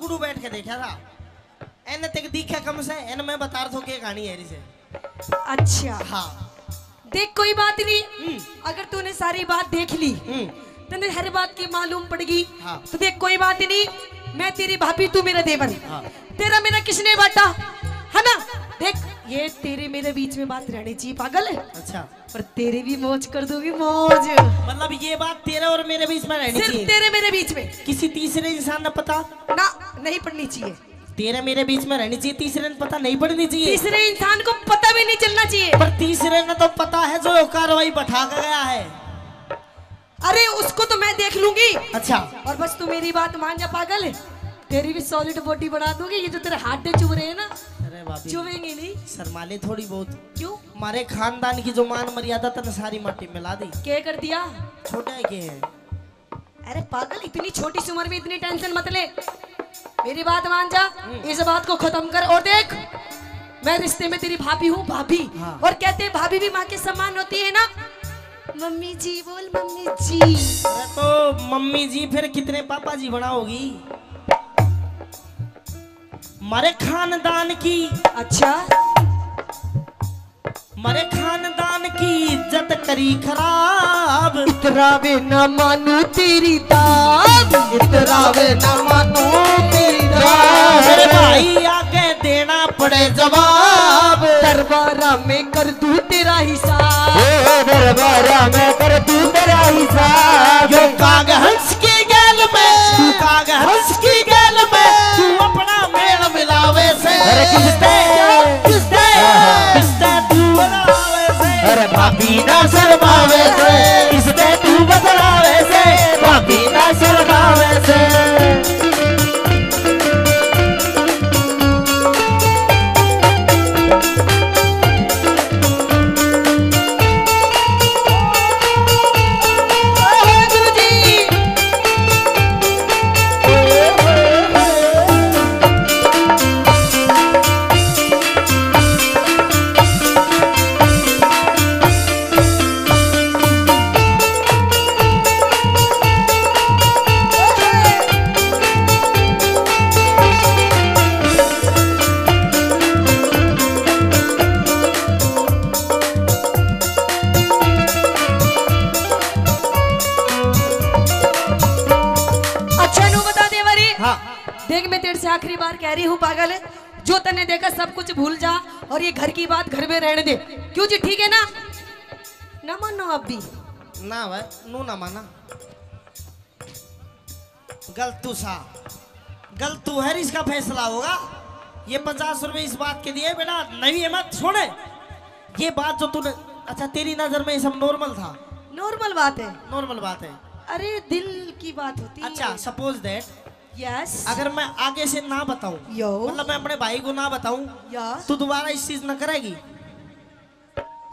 कुड़ू बैठ के देखा था एने तक दिखा कम से एने मैं बता रहा था कि कहानी है से। अच्छा हाँ देख कोई बात नहीं, अगर तूने सारी बात देख ली तूने हर बात की मालूम पड़गी। हाँ। तो देख कोई बात नहीं, मैं तेरी भाभी तू मेरा देवर। हाँ। तेरा मेरा किसने बांटा है ना। देख ये तेरे मेरे बीच में बात रहनी चाहिए पागल है। अच्छा पर तेरे भी मौज कर दूंगी मौज। मतलब ये बात तेरे और मेरे बीच में रहनी चाहिए, सिर्फ तेरे मेरे बीच में, किसी तीसरे इंसान ने पता ना नहीं पड़नी चाहिए। तेरे मेरे बीच में रहनी चाहिए, तीसरे ने पता नहीं पड़नी चाहिए। तीसरे इंसान को पता भी नहीं चलना चाहिए। पर तीसरे ने तो पता है जो कार्रवाई बैठा कर गया है। अरे उसको तो मैं देख लूंगी। अच्छा और बस तू मेरी बात मान जा पागल है, तेरी भी सॉलिड बॉडी बना दूंगी। ये जो तेरे हाथ चुभ रहे हैं ना, अरे बाबी चुभेंगे नहीं। शर्माले थोड़ी बहुत। क्यों? हमारे खानदान की जो मान मर्यादा तने सारी मट्टी मिला दी। क्या कर दिया? छोटा के है। अरे पागल इतनी छोटी सी उम्र में इतनी टेंशन मत ले, मेरी बात मान जा। इस बात को खत्म कर और देख मैं रिश्ते में तेरी भाभी हूँ, भाभी। हाँ। और कहते हैं भाभी भी माँ के समान होती है ना। मम्मी जी बोल मम्मी जी। अरे तो मम्मी जी फिर कितने पापा जी बनाओगी? मारे खानदान की, अच्छा मारे खानदान की इज्जत करी खराब। इतरावे न मानू तेरी दाद, इतरावे न मानू तेरी दाद। मेरे भाई आगे देना पड़े जवाब। दरबारा में कर दूं तेरा हिसाब, दरबारा में कर दूं तेरा हिसाब। यो काग हंस की गैल में, तू काग हंस की गैल में तू अपना मेल मिलावे से। अरे किसते तू बदलावे से। अरे भाभी ना शर्मावे से, किसते तू बदलावे से, भाभी ना शर्मावे से। देख मैं तेरे से आखिरी बार कह रही हूँ पागल है, जो तने देखा सब कुछ भूल जा और ये घर की बात घर में रहने दे। क्यों जी ठीक है ना? ना मानो अब भी ना भाई नू ना माना। गलतू सा गलतू है, इसका फैसला होगा। ये 50 रुपए इस बात के दिए बेटा, नहीं है मत छोड़े। ये बात जो तूने, अच्छा तेरी नजर में ये सब नॉर्मल था? नॉर्मल बात है, नॉर्मल बात है। अरे दिल की बात होती है। अच्छा सपोज दैट यस, अगर मैं आगे से ना बताऊं, मतलब मैं अपने भाई को ना बताऊं, तो दोबारा इस चीज न करेगी?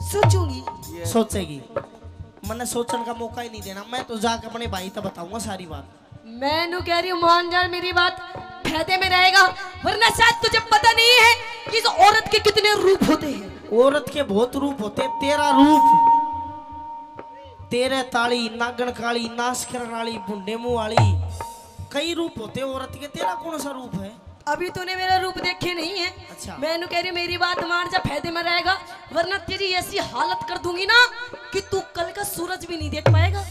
सोचूंगी, सोचेगी। मैंने सोचने का मौका ही नहीं देना, मैं तो जाकर अपने भाई तक बताऊंगा सारी बात। मैं नु कह रही हूँ मान जा मेरी बात, फायदे में रहेगा। वरना शायद तुझे पता नहीं है कि इस औरत के कितने रूप होते हैं। औरत के बहुत रूप होते हैं। तेरा रूप, तेरे ताली, नागन काली, नाश करने वाली, बुंडे मुंह वाली, कई रूप होते हैं औरत के। तेरा कौन सा रूप है? अभी तूने मेरा रूप देखे नहीं है। अच्छा। मैं कह रही मेरी बात मान जा, फायदे में रहेगा। वरना तेरी ऐसी हालत कर दूंगी ना कि तू कल का सूरज भी नहीं देख पाएगा।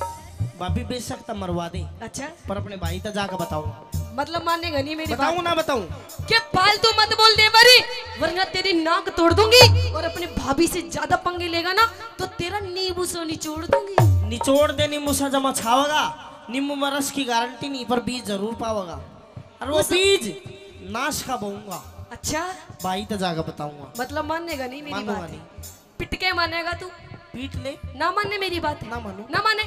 भाभी बेशक तब मरवा दे, अच्छा पर अपने भाई तक जाकर बताऊंगा। मतलब मानेगा नहीं मेरी बात? बताऊं ना बताऊं? क्या फालतू मत बोल दे बरी, वरना तेरी नाक तोड़ दूंगी। और अपने भाभी से ज्यादा पंगे लेगा ना तो तेरा नींबू से निचोड़ दूंगी। निचोड़ दे, नींबू सा जमा छावेगा। नींबू में रस की गारंटी नहीं, पर बीज जरूर पावेगा। और वो बीज नाश का बोऊंगा। अच्छा भाई तक जाकर बताऊंगा। मतलब मानेगा नहीं मेरी मानूंगा बात? नहीं। पिट के मानेगा तू? पीट ले। ना मानने मेरी बात है? ना मानू। ना माने?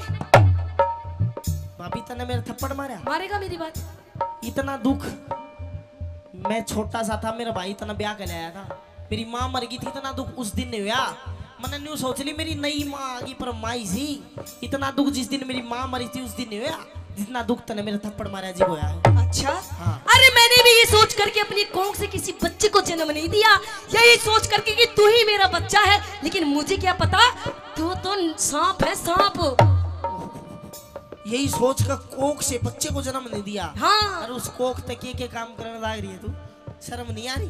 भाभी तने मेरे थप्पड़ मारा, मारेगा मेरी बात? इतना दुख। मैं छोटा सा था, मेरा भाई इतना ब्याह कर लाया था, मेरी माँ मर गई थी, इतना दुख उस दिन नहीं हुआ। मैंने न्यू सोच ली मेरी नई माँ आ गई, पर माई सी। इतना दुख जिस दिन मेरी माँ मरी थी उस दिन नहीं हुआ जितना दुख तने मेरे थप्पड़ मारा जी होया है। अच्छा हाँ। अरे मैंने भी ये सोच करके अपनी कोख से किसी बच्चे को जन्म नहीं दिया, यही सोच करके कि तू ही मेरा बच्चा है। लेकिन मुझे क्या पता तू तो सांप है, सांप। यही सोच कर कोख से बच्चे को जन्म नहीं दिया। हाँ। और उस कोख तक के काम करने लग रही है तू, शर्म नहीं आ रही?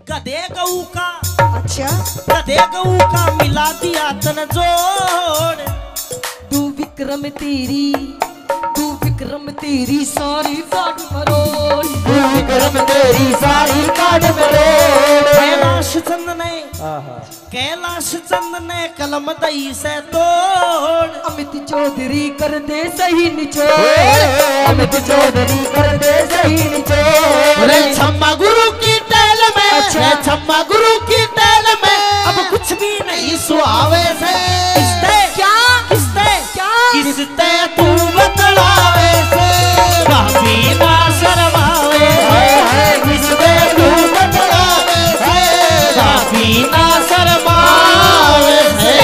गधे गऊ का, अच्छा गधे गऊ का मिला दिया तन जोड़। तू विक्रम तेरी सारी काट मरोड़, तू विक्रम तेरी सारी काट मरोड़। कैलाश चंद ने कलम दई से तोड़। अमित चौधरी कर दे सही निचोड़, अमित चौधरी कर दे सही निचोड़। अरे छम्मा गुरु की टहल में, अच्छा। छम्मा गुरु की टहल में अब कुछ भी नहीं सुहावे से। क्या किसते किसते तू बतलावे से, भाभी ना शर्मावे, किसते तू बतलावे से, भाभी ना शर्मावे से।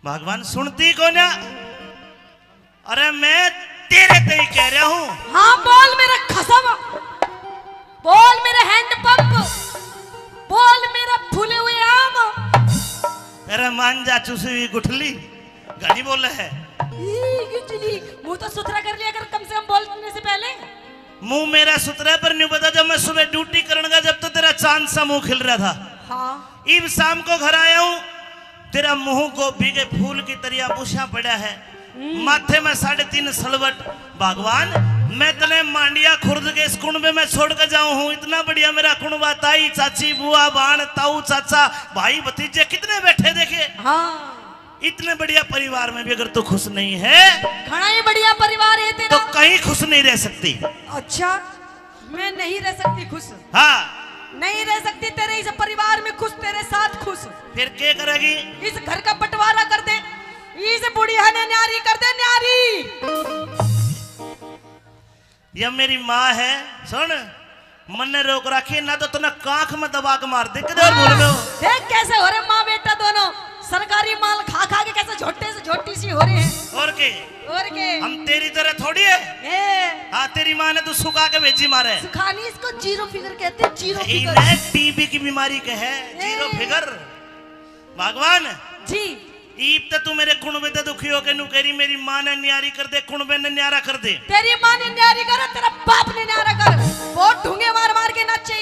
भगवान सुनती को ना? अरे मैं तेरे ते ही कह रहा हूँ। हाँ बोल मेरा खसम, बोल मेरा हैंड पंप, बोल मेरा फूले हुए आम। अरे मान जा चूसी हुई गुठली, गाड़ी बोल है। मुंह तो सुथरा कर लिया कर कम से कम बोलने से पहले। मुंह मेरा सुथरा पर नहीं बता, जब मैं सुबह ड्यूटी करने जब तो तेरा चांद सा मुंह खिल रहा था। हाँ। इब शाम को घर आया हूँ, तेरा मुंह गोभी के फूल की तरह बुशा पड़ा है, माथे में 3.5 सलवट। भगवान मैं तने मांडिया खुर्द के इस कुंबे में छोड़ कर जाऊं हूँ, इतना बढ़िया मेरा कुंबा, ताई चाची बुआ बाण ताऊ चाचा भाई भतीजे कितने बैठे देखे। हाँ। इतने बढ़िया परिवार में भी अगर तू खुश नहीं है, घना ही बढ़िया परिवार है तेरा, तो कहीं खुश नहीं रह सकती। अच्छा मैं नहीं रह सकती खुश? हाँ नहीं रह सकती तेरे इस परिवार में खुश, तेरे साथ खुश। फिर क्या करेगी? इस घर का बंटवारा कर दे, इस बुढ़िया ने न्यारी कर दे, न्यारी। यह मेरी माँ है, सुन मन ने रोक रखी ना तो तुमने कांख में दबा के मार दे। किधर बोल रहे हो? देख कैसे हो रहे माँ बेटा दोनों, सरकारी माल खा खा के कैसे झोटे से झोटी सी हो रहे हैं। और के हम तेरी तरह थोड़ी है। हाँ तेरी माँ ने तो सुखा के भेजी मारे। सुखानी इसको जीरो फिगर कहते हैं, जीरो फिगर। टीबी की बीमारी के है जीरो फिगर। भगवान जी ईब तो तू मेरे कुणबे ते दुखी हो के नुकेरी मेरी माँ ने न्यारी कर दे, कुणबे ने न्यारा कर दे। तेरी माँ ने न्यारी कर, तेरा बाप ने न्यारा कर, बहुत ढूंगे मार मार के नाचे।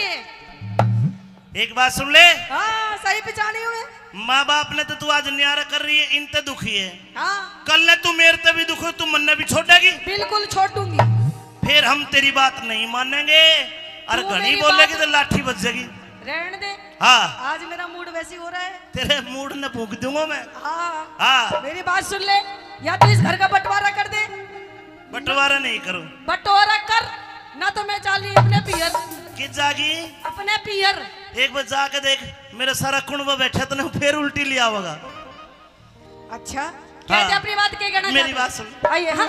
एक बात सुन ले। हाँ सही पहचाने हुए। माँ बाप ने तो तू आज न्यारा कर रही है, इन ते दुखी है। हाँ। कल ने तू मेरे ते भी दुखी, तू मन ने भी छोड़ेगी? बिल्कुल छोड़ दूंगी। फिर हम तेरी बात नहीं मानेंगे, और घड़ी बोलेगी तो लाठी बच जाएगी। रहने दे। हाँ आज मेरा मूड वैसी हो रहा है, तेरे मूड ने फूंक दूंगा मैं। हाँ। हाँ मेरी बात सुन ले, या तो इस घर का बंटवारा कर दे। बंटवारा नहीं करूं। बंटवारा कर, ना तो मैं चाली अपने पियर। किस जागी? अपने पियर। एक बार जाके देख, मेरा सारा कुंबा बैठा तो फिर उल्टी लिया होगा। अच्छा कहते अपनी बात क्या कहना? मेरी बात सुन। आइए। हाँ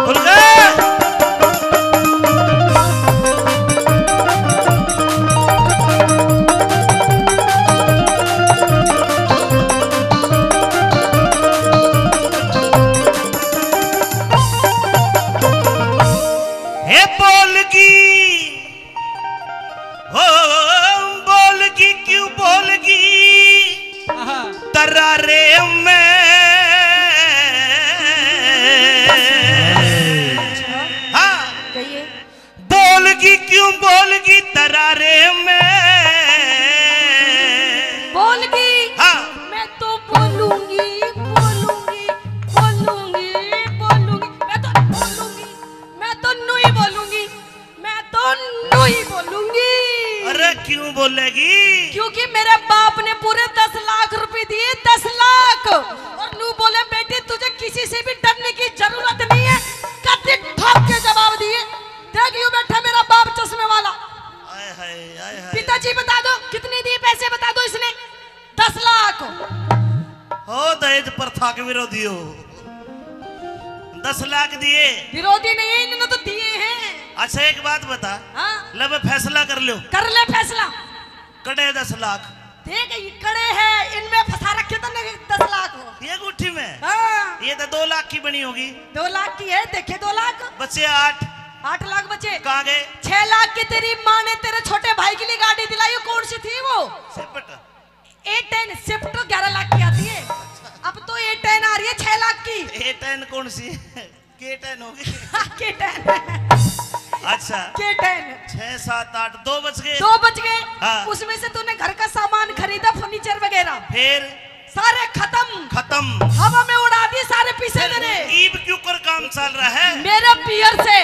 खुल गए। हे बोलगी हो बोलगी क्यों बोलगी तरारे में क्यों बोलगी तरारे में? बोलगी हाँ मैं तो बोलूंगी बोलूंगी बोलूंगी बोलूंगी मैं तो नहीं बोलूंगी मैं तो नहीं बोलूंगी। अरे क्यों बोलेगी? क्योंकि मेरे बाप ने पूरे 10 लाख रुपए दिए, 10 लाख। और नू बोले बेटी तुझे किसी से भी डरने की जरूरत नहीं है, कति ठोक के जवाब दिए। देख यूं बैठा मेरा बाप चश्मे वाला। आय हाय आय हाय। पिताजी बता दो कितने दिए पैसे, बता दो इसने। 10 लाख। हो दहेज प्रथा के विरोधी हो। 10 लाख दिए? विरोधी नहीं है, इन्होंने तो दिए हैं। अच्छा एक बात बता। हाँ लब फैसला कर लो। कर ले फैसला। कटे 10 लाख। देख ये कड़े हैं, इनमें फंसा रखे तो नहीं 10 लाख हो। ये गुट्ठी में? हाँ ये तो 2 लाख की बनी होगी। 2 लाख की है, देखे 2 लाख। बच्चे 8 लाख बचे। कहाँ गए? 6 लाख की तेरी माँ ने तेरे छोटे भाई के लिए गाड़ी दिलाई, कौन सी थी वो? सिपट। A10 स्विफ्ट 11 लाख की आती है। अब तो A10 आ रही है 6 लाख की। A10 कौन सी? K10 होगी। K10 अच्छा K10। 6 7 8 2 बच गए। 2 बच गए। हाँ। उसमें से तूने घर का सामान खरीदा, फर्नीचर वगैरह, फिर सारे खत्म। खत्म। हवा में उड़ा दी सारे पैसे मेरे। ईब क्यों कर काम चल रहा है? मेरे पियर से।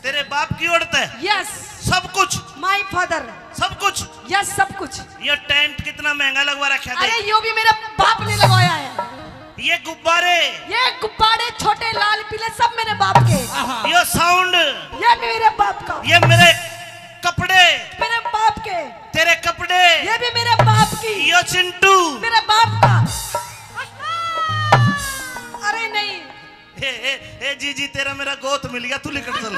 तेरे बाप की औरत है? यस सब कुछ? My father. सब कुछ? यस सब कुछ। ये टेंट कितना महंगा लगवा रखा है? अरे यो भी मेरे बाप ने लगवाया है। ये गुब्बारे, ये गुब्बारे छोटे लाल पीले सब मेरे बाप के। ये साउंड, ये भी मेरे बाप का। ये मेरे कपड़े, मेरे बाप के। तेरे कपड़े, ये भी मेरे बाप की। ये चिंटू, मेरे बाप का। अरे नहीं ए जीजी तेरा मेरा गोत मिल गया, तू निकल चल।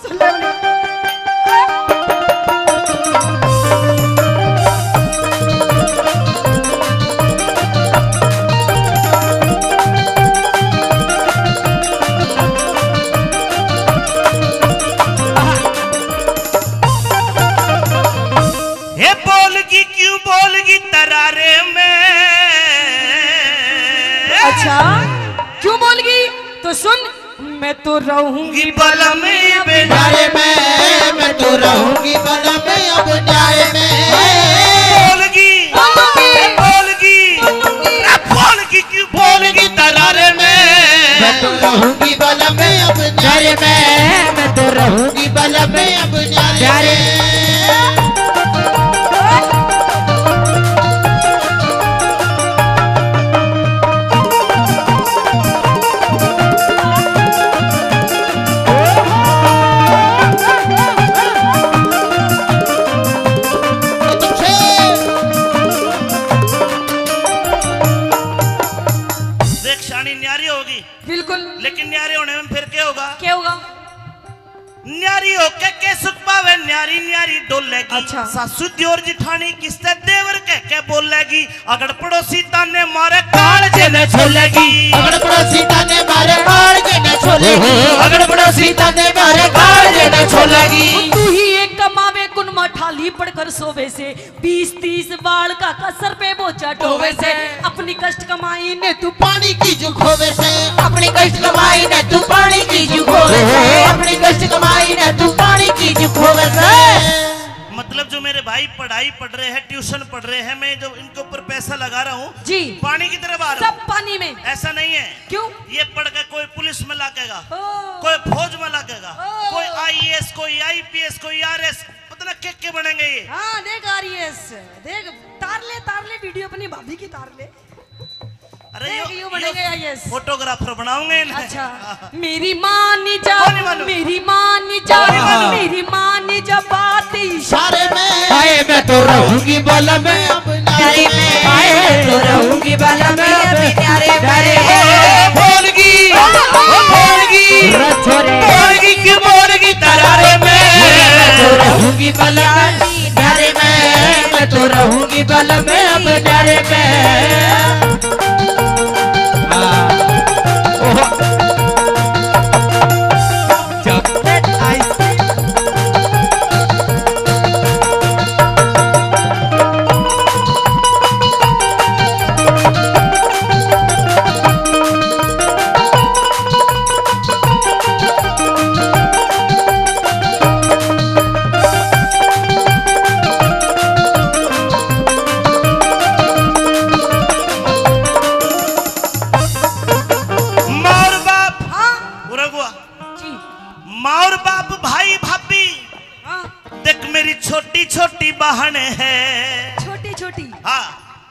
सुन ले। बोलगी क्यों बोलगी तरारे में? अच्छा क्यों बोलगी? तो सुन, मैं तो रहूंगी बल में बेचारे में, मैं तो रहूंगी बल में अब जाए में। बोलगी बोलगी बोलगी क्यों बोलगी तरारे में? मैं तो रहूंगी बल में अब जाए में, मैं तो रहूंगी बल में अब जाए में। बिल्कुल। लेकिन न्यारे होने में फिर क्या होगा? क्या होगा? न्यारी होके के सुख पावे, न्यारी न्यारी डोलेगी। अच्छा। सासू दियोर जिठानी किसते देवर के बोलेगी। अगर पड़ोसी ताने मारे कालजे न छोलेगी। अगर पड़ोसी ताने मारे कालजे न छोलेगी। अगर पड़ोसी ताने मारे कालजे न छोलेगी। तू ही एक कमावे कुन मठाली पड़कर सोवे से, 20-30 बाल का कसर पे बोझा ढोवे से। अपनी कष्ट कमाई ने तू पानी की जो खोवे से, अपनी कष्ट कमाई ने तू पानी की जो खोवे से, अपनी कष्ट कमाई ने तू पानी की जो खोवे से। मतलब जो मेरे भाई पढ़ाई पढ़ रहे हैं, ट्यूशन पढ़ रहे हैं, मैं जो इनके ऊपर पैसा लगा रहा हूँ जी, पानी की तरफ आ रहा सब पानी में। ऐसा नहीं है। क्यों? ये पढ़ के कोई पुलिस में लगेगा, ओ, कोई फौज में लगेगा, ओ। कोई IAS, कोई IPS, कोई RS, पता ना के बनेंगे ये। हाँ देख RS, देख तार ले वीडियो अपनी भाभी की तार ले। अरे यो बनेगा IAS। फोटोग्राफर बनाऊंगे। अच्छा मेरी मानी जा, कौन मानू? मेरी मानी जा, कौन मानू? मेरी मानी जा बात इशारे में। आए मैं तो रहूंगी बल में अब न्यारे में। आए मैं तो रहूंगी बल में अब न्यारे में। बोलगी बोलगी क्यों बोलगी तरारे में? मैं तो रहूंगी बल में न्यारे में, मैं तो रहूंगी बल में अब न्यारे में। रघुआ जी माँ और बाप भाई भाभी हाँ देख मेरी छोटी छोटी बहन है। छोटी छोटी हाँ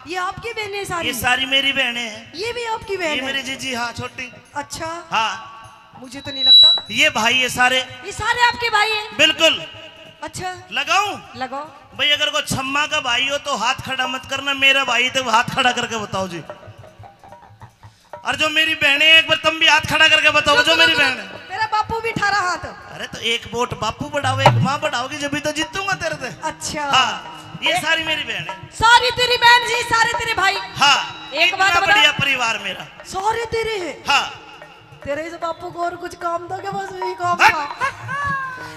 ये आपकी बहनें सारी? ये सारी मेरी बहनें हैं। ये भी आपकी बहन ये है? मेरी जीजी हाँ छोटी। अच्छा हाँ मुझे तो नहीं लगता। ये भाई ये सारे आपके भाई हैं? बिल्कुल। अच्छा लगाऊं लगाओ। भाई अगर कोई छम्मा का भाई हो तो हाथ खड़ा मत करना, मेरा भाई तो हाथ खड़ा करके बताओ जी। और जो मेरी बहनें एक बार तुम भी हाथ खड़ा करके बताओ जो मेरी बहन है। तेरा बापू भी 18 हाथ। अरे तो एक वोट बापू बढ़ाओ एक माँ बढ़ाओगी जब भी तो जीतूंगा तेरे से। अच्छा हाँ ये सारी मेरी बहन है। सारी तेरी बहन जी, सारे तेरे भाई? हाँ एक बात बता। बढ़िया परिवार मेरा। सारे तेरे हैं? हाँ तेरे इस बापू को और कुछ काम था क्या? बस यही काम हट। था।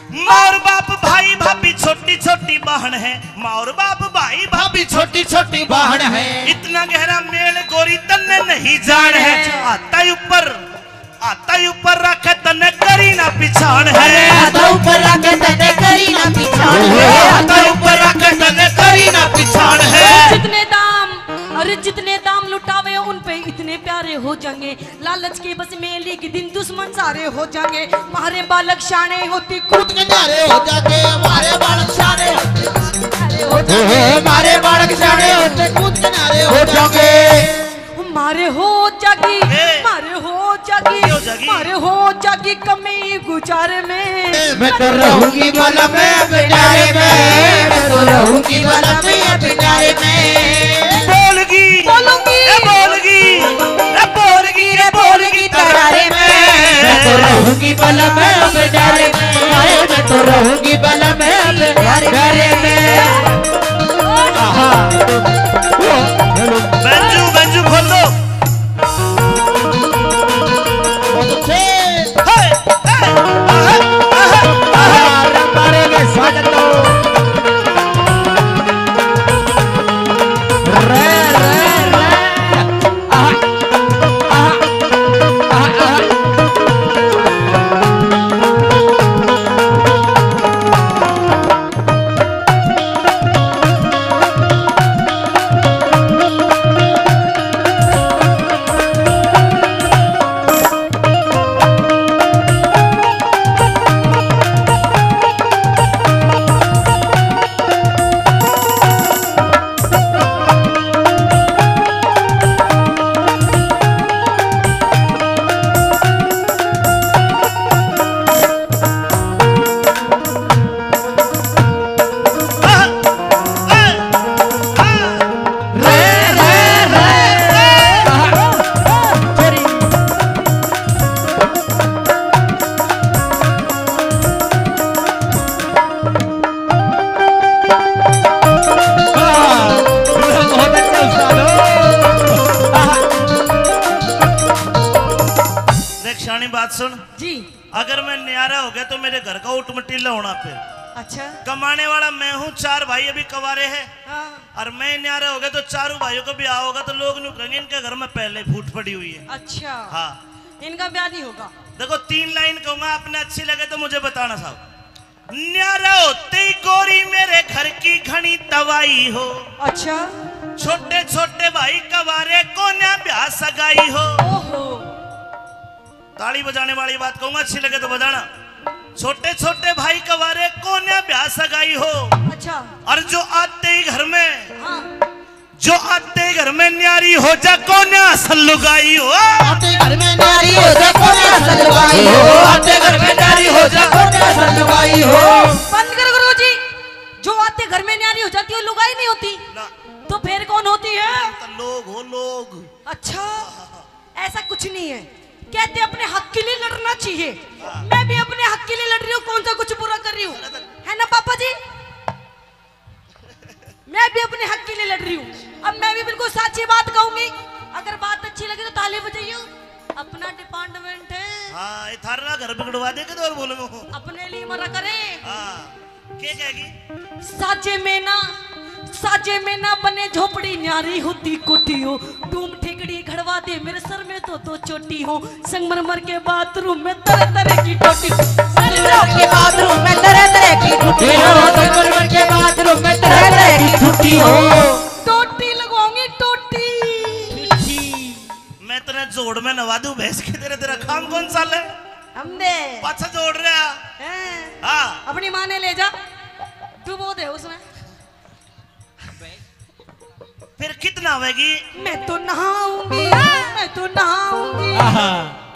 माँ और बाप भाई भाभी छोटी छोटी बहन है। माँ और बाप भाई भाभी छोटी छोटी बहन है। इतना गहरा मेल गोरी तन्ने नहीं जान है। आता ही ऊपर रखे तन्ने करी ना पिछाड़ है। आता ऊपर रखे तने करी ना पिछाड़ है। आता ऊपर रखे तन्ने करी ना पिछाड़ है। जितने दाम, अरे जितने दाम लुटावे उन पे इतने प्यारे हो जाएंगे। लालच के बस में एक दिन दुश्मन सारे हो जाएंगे। हमारे बालक शाने होती कूद के नारे हो जाके हमारे बालक शाने हमारे बालक शाने होते कूद के नारे हो जाके मारे हो जागी, मारे हो जागी, मारे हो जागी कमी गुजारे में। मैं तो रहूंगी बला में पिटारे में। मैं तो रहूंगी बला में पिटारे में। बोलगी बोलूंगी बोलगी तरारे में। मैं तो रहूंगी बला में पिटारे में। मैं तो रहूंगी बला में पिटारे में। बंजू खोल दो। बात सुन जी। अगर मैं न्यारा हो गया तो मेरे घर का ऊट मट्टी होना पे। अच्छा कमाने वाला मैं हूँ, 4 भाई अभी कवारे हैं। हाँ। और मैं न्यारा हो गया तो 4 भाइयों को ब्याह होगा तो लोग नहीं कहेंगे इनके घर में पहले फूट पड़ी हुई है। अच्छा हाँ इनका ब्याह नहीं होगा। देखो 3 लाइन कहूंगा, आपने अच्छी लगे तो मुझे बताना साहब। न्यारा होते ही गोरी मेरे घर की घनी दवाई हो। अच्छा छोटे छोटे भाई कवारे को न्या ब्याह सगाई हो। ओहो ताली बजाने वाली बात कहूंगा, अच्छी लगे तो बजाना। छोटे छोटे भाई कवारे को न्या ब्याह सगाई हो। अच्छा और जो आते ही घर में हाँ। जो आते ही घर में न्यारी हो जा को न्या सल्लुगाई हो। आते घर में न्यारी हो जा को न्या सल्लुगाई हो। आते घर में न्यारी हो जा को न्या सल्लुगाई हो। बंद कर गुरुजी, जो आते घर में न्यारी हो जाती है लुगाई नहीं होती ना। तो फिर कौन होती है? तो लोग हो लोग। अच्छा ऐसा कुछ नहीं है, कहते अपने हक के लिए लड़ना चाहिए। मैं भी अपने हक के लिए लड़ रही हूँ, कौन सा कुछ बुरा कर रही हूँ, है ना पापा जी? मैं भी अपने हक के लिए लड़ रही हूँ। अब मैं भी बिल्कुल सच्ची बात कहूंगी, अगर बात अच्छी लगे तो ताली बजाइए। अपना डिपार्टमेंट है। हाँ ये थारा घर बिगड़वा देगा तो और बोलूंगा। अपने लिए मरा करे। हाँ क्या कहेगी? साजे में ना बने झोपड़ी न्यारी होती कोठी हो। डूम ठेकड़ी घड़वा दे मेरे सर में तो चोटी हो। संगमरमर के बाथरूम में तरह तरह की टोटी। संगमरमर के बाथरूम में तरह तरह की टोटी हो। संगमरमर के बाथरूम में तरह तरह की टोटी हो। टोटी लगवाऊंगी टोटी। मैं तेरे जोड़ में नवा दूं भैंस की, तेरा काम कौन सा है? हम दे पाछा जोड़ रहा हैं? हाँ अपनी माँ ने ले जा तू वो दे उसमें फिर कितना होगी? मैं तो नहाऊंगी मैं तो नहाऊंगी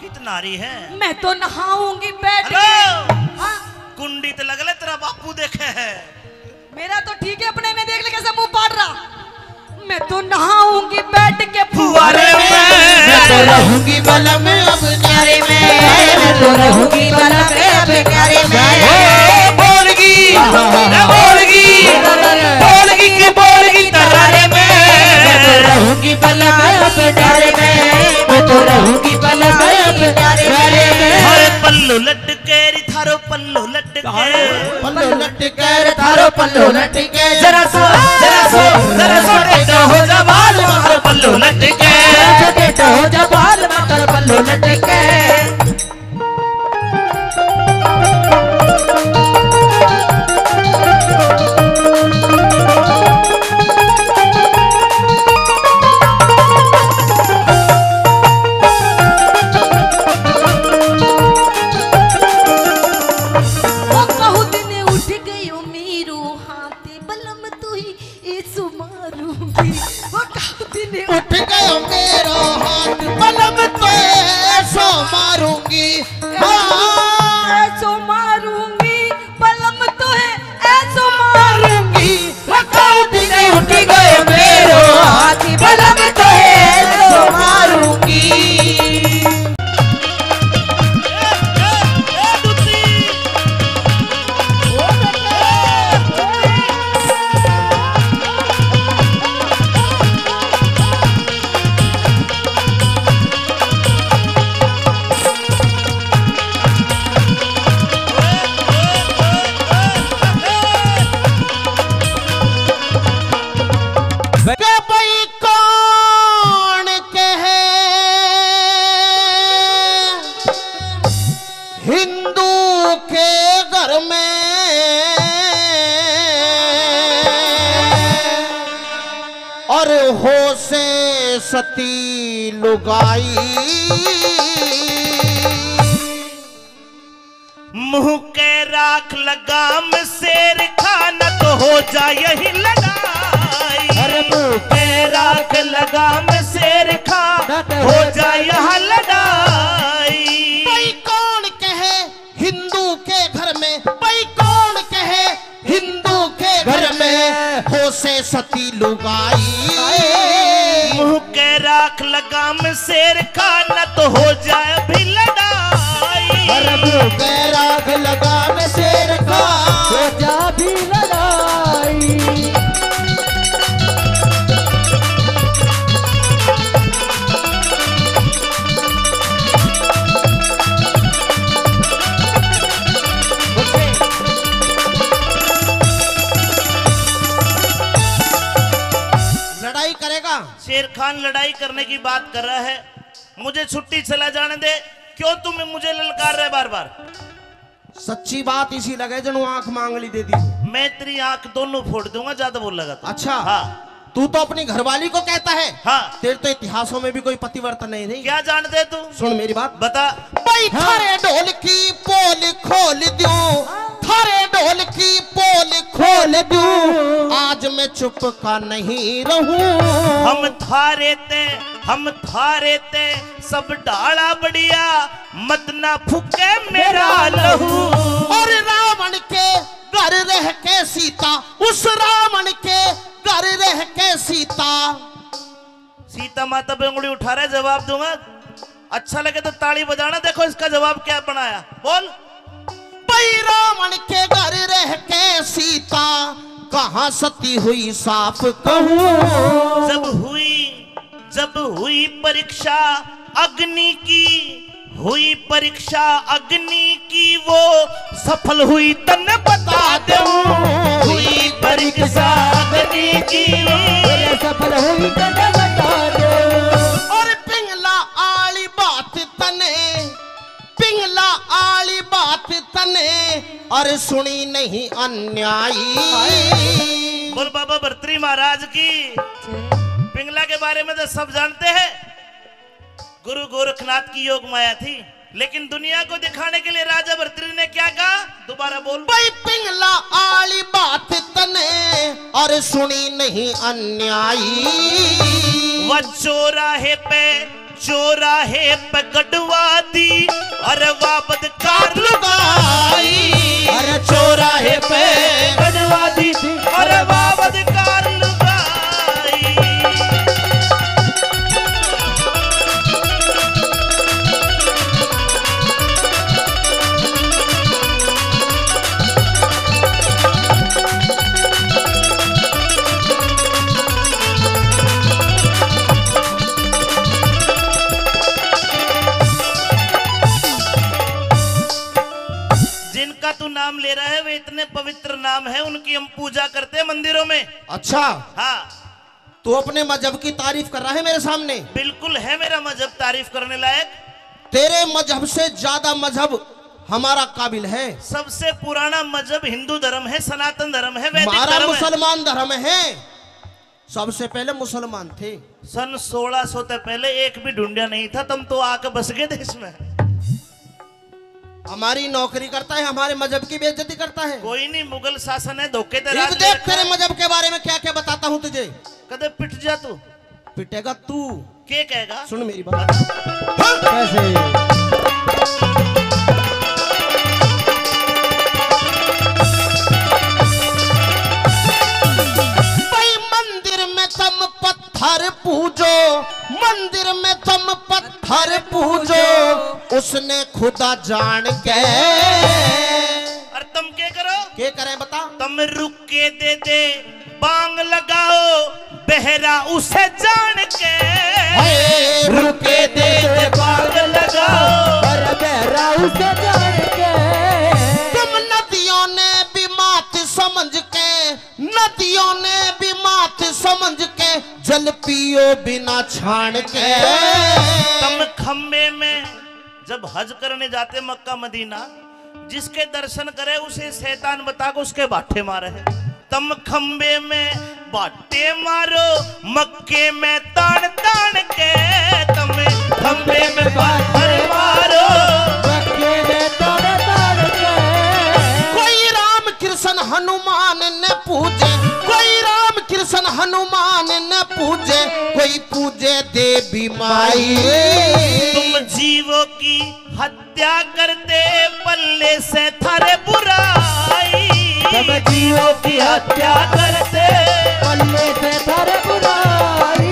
कितना रही है? मैं तो नहाऊंगी बैठ के हेलो हाँ कुंडी तो लगले तेरा बापू देखे है। मेरा तो ठीक है अपने में देख ले कैसे मुंह पाड़ रहा। मैं तो नहाऊंगी बैठ के फुवारे में मैं तो रहूंगी बलम अब न्यारे में मैं तो रहूंगी बलम अब न्यारे में बोलगी बोलगी बोलगी की बोलगी तरारे में मैं तो रहूंगी बलम अब न्यारे में मैं तो रहूंगी बलम अब न्यारे में हरे पल्लू लटके री थारो पल्लू लटके पल्लो लटके रे थारो पल्लो लटके जरा सो टेढ़ा हो जा बाल मार पल्लू लटके टेढ़ा हो जा बाल मार पल्लो लटके उठ गयो मेरो हाथ बलम तो ऐसो मारूंगी ऐसो मारूंगी बलम तो है ऐसो मारूंगी उठ गए मेरो हाथ बलम तो ऐसो मारूंगी सती लुगाई मुंह के राख लगाम शेर खाना तो हो जाए यही लड़ाई। अरे मुंह के राख लगाम शेर खा हो जाए यहाँ लड़ाई। भाई कौन कहे हिंदू के घर में भाई कौन कहे हिंदू के घर में हो से सती लुगाई मुंह के राख लगाम शेर खाना तो हो जाए भी लड़ाई। मुंह के राख लगाम शेर खा हो जा भी लड़ाई लड़ाई करेगा। शेर खान लड़ाई करने की बात कर रहा है। मुझे छुट्टी चला जाने दे। क्यों तुम मुझे ललकार रहे बार बार? सच्ची बात इसी लगे जनु आंख मांगली दे दी। मैं तेरी आंख दोनों फोड़ दूंगा ज्यादा बोल लगा तो। अच्छा हाँ तू तो अपनी घरवाली को कहता है। हाँ तेरे तो इतिहासों में भी कोई पतिवर्तन नहीं थी। क्या जानते तू? सुन मेरी बात बता। भाई थारे ढोल की पोल खोल दूं थारे ढोल की पोल खोल दूं आज मैं चुप का नहीं रहूं। हम थारे ते सब डाला बढ़िया मत ना फूके मेरा लहू। और रावण के घर रह के सीता उस रावण के घर रह के सीता माता पे उंगली उठा रहे जवाब दूंगा। अच्छा लगे तो ताली बजाना। देखो इसका जवाब क्या बनाया। बोल। भाई रावण के घर रह के सीता कहाँ सती हुई साफ कहूं। जब हुई परीक्षा अग्नि की वो सफल हुई तन बता दूं। हुई परीक्षा अग्नि की सफल हुई तन बता दूं। और पिंगला आली बात तने और सुनी नहीं अन्यायी। बोल बाबा भर्तरी महाराज की। पिंगला के बारे में तो सब जानते हैं। गुरु गोरखनाथ की योग माया थी। लेकिन दुनिया को दिखाने के लिए राजा भर्तृहरि ने क्या कहा? दोबारा बोल। भाई पिंगला आली बात तने और सुनी नहीं अन्यायी। वह चौराहे पे गढ़वा दी और वापद कार लुगाई। अरे चौराहे पे गढ़वा दी थी और वापद कार लुगाई। जिनका तू नाम ले रहा है वे इतने पवित्र नाम है, उनकी हम पूजा करते हैं मंदिरों में। अच्छा, हाँ, तू अपने मजहब की तारीफ कर रहा है मेरे सामने? बिल्कुल है मेरा मजहब तारीफ करने लायक। तेरे मजहब से ज्यादा मजहब हमारा काबिल है। सबसे पुराना मजहब हिंदू धर्म है, सनातन धर्म है, वैदिक हमारा धर्म है। मुसलमान धर्म है। सबसे पहले मुसलमान थे। सन 1600 से पहले एक भी ढूंढिया नहीं था, तुम तो आके बस गए देश में। हमारी नौकरी करता है, हमारे मजहब की बेइज्जती करता है। कोई नहीं, मुगल शासन है, धोखे ते एक राज देख ले तेरे रखा है। मजहब के बारे में क्या क्या बताता हूँ तुझे। कदे पिट जा तू। पिटेगा तू। के कहेगा? सुन मेरी बात। कैसे? भाई मंदिर में तुम पत्थर पूजो, मंदिर में तुम पत्थर पूजो, उसने खुदा जान के। और तुम क्या करो? क्या करें बता? तुम रुक के दे बांग लगाओ, बहरा उसे जान के। रुके दे बांग लगाओ, अरे बहरा उसे जान के। तुम नदियों ने भी मात समझ के, नदियों ने भी मात समझ के, जल पियो बिना छान के। तुम खम्बे में जब हज करने जाते मक्का मदीना, जिसके दर्शन करे उसे शैतान बता के उसके बाटे मारे है। तुम खम्बे में बाटे मारो, मक्के में तान तान के। तुम खम्बे में बाटे मारो, मक्के में तान तान के। कोई राम कृष्ण हनुमान ने पूजे, कोई राम कृष्ण हनुमान ने पूजे, कोई पूजे देवी माई। तुम जीवों की हत्या करते, पल्ले से थारे बुराई। तुम जीवों की हत्या करते, पल्ले से थारे बुराई।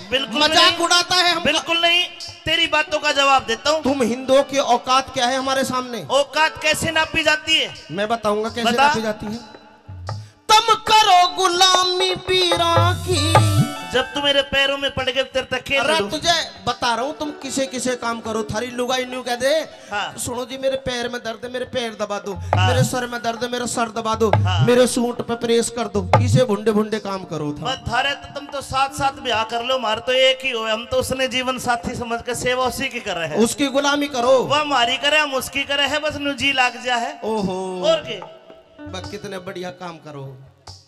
बिल्कुल मजाक नहीं। उड़ाता है हम। बिल्कुल नहीं, तेरी बातों का जवाब देता हूँ। तुम हिंदुओं की औकात क्या है हमारे सामने? औकात कैसे नापी जाती है? मैं बताऊंगा कैसे बता। नापी जाती है। तुम करो गुलामी पीरा की। जब तू मेरे पैरों में पड़ गए तेरे तक खेल अरे लूं। तुझे बता रहा हूँ, तुम किसे किसे काम करो। थारी लुगाई न्यू कह दे, हाँ। सुनो जी मेरे पैर में दर्द है, मेरे पैर दबा दो। हाँ। मेरे सर में दर्द है, मेरा सर दबा दो। हाँ। मेरे सूट पे प्रेस कर दो। इसे भुंडे भुंडे काम करो था। बस थारे तो तुम तो साथ साथ ब्याह कर लो, हमारे तो एक ही हो। हम तो उसने जीवन साथी समझ के सेवा उसी की कर रहे हैं। उसकी गुलामी करो। वह हमारी करे, हम उसकी करे है, बस नुजी लाग जा है। ओहो, और के बस कितने बढ़िया काम करो,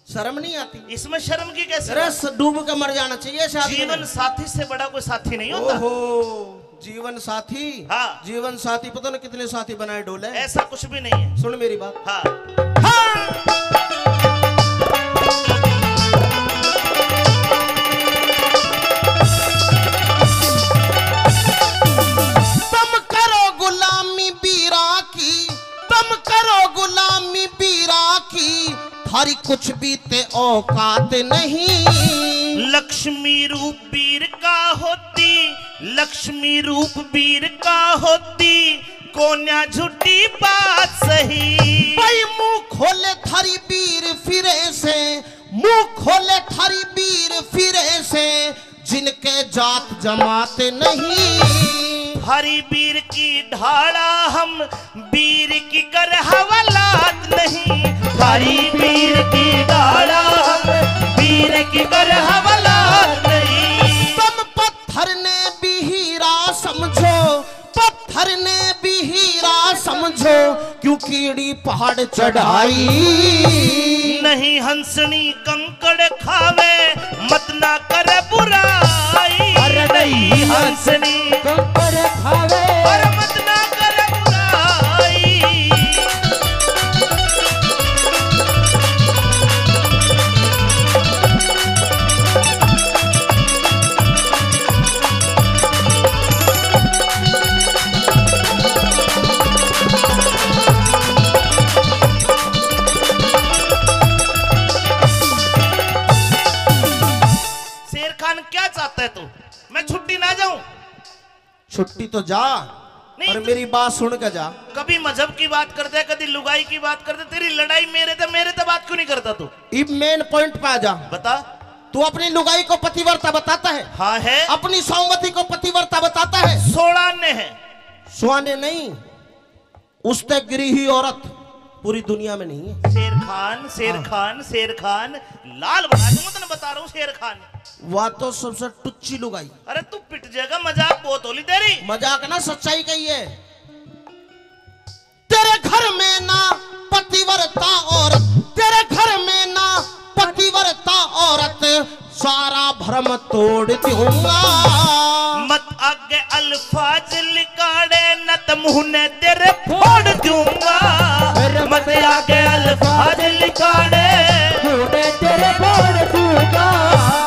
शर्म नहीं आती? इसमें शर्म की कैसे अरे बात? डूब के मर जाना चाहिए शादी में। जीवन साथी से बड़ा कोई साथी नहीं होता। ओहो, जीवन साथी। हाँ। जीवन साथी पता ना कितने साथी बनाए डोले। ऐसा कुछ भी नहीं है। सुन मेरी बात। हाँ, तुम करो गुलामी बीरा की, तुम करो गुलामी बीरा की, थारी कुछ भी ते औकात नहीं। लक्ष्मी रूप वीर का होती, लक्ष्मी रूप वीर का होती, कोन्या झूठी बात सही। भाई मुंह खोले थारी वीर फिरे से, मुंह खोले थारी वीर फिरे से, जिनके जात जमात नहीं। हरी वीर की ढाला हम वीर की कर हवालात नहीं, भारी वीर की ढाला हम वीर की कर हवालात नहीं। तुम पत्थर ने भी हीरा समझो, पत्थर ने भी हीरा समझो, क्यों कीड़ी पहाड़ चढ़ाई। नहीं हंसनी कंकड़ खावे मत ना कर बुराई, अरे नहीं हंसनी कंकड़ खावे और मत ना कर बुराई। क्या चाहता है तू? मैं छुट्टी ना जाऊं? छुट्टी तो जा, पर मेरी बात सुन के जा। कभी मजहब की बात करते, कभी लुगाई की बात करते, तेरी लड़ाई मेरे तो बात क्यों नहीं करता तू? इब मेन पॉइंट पे आ जा। बता। तू अपनी लुगाई को पतिव्रता बताता है? हाँ है। अपनी सौमती को पतिव्रता बताता है? 16 ने है। सुहाने नहीं, उससे गिरी हुई औरत पूरी दुनिया में नहीं है। शेर खान, शेर खान, शेर खान, लाल बना दूंगा, तेने बता रहा हूँ शेर खान। वह तो सबसे टुच्ची लुगाई। अरे तू पिट जाएगा, मजाक बहुत होली तेरी। मजाक ना, सच्चाई कही है। तेरे घर में ना पतिव्रता औरत, तेरे घर में ना पतिव्रता औरत, सारा भ्रम तोड़ दूंगा। मत आगे अल्फाज लिकाड़े न तो मुंह ने तेरे फोड़ दूंगा। मत आगे अल्फाज लिकाड़े मुंह तेरे फोड़ दूंगा।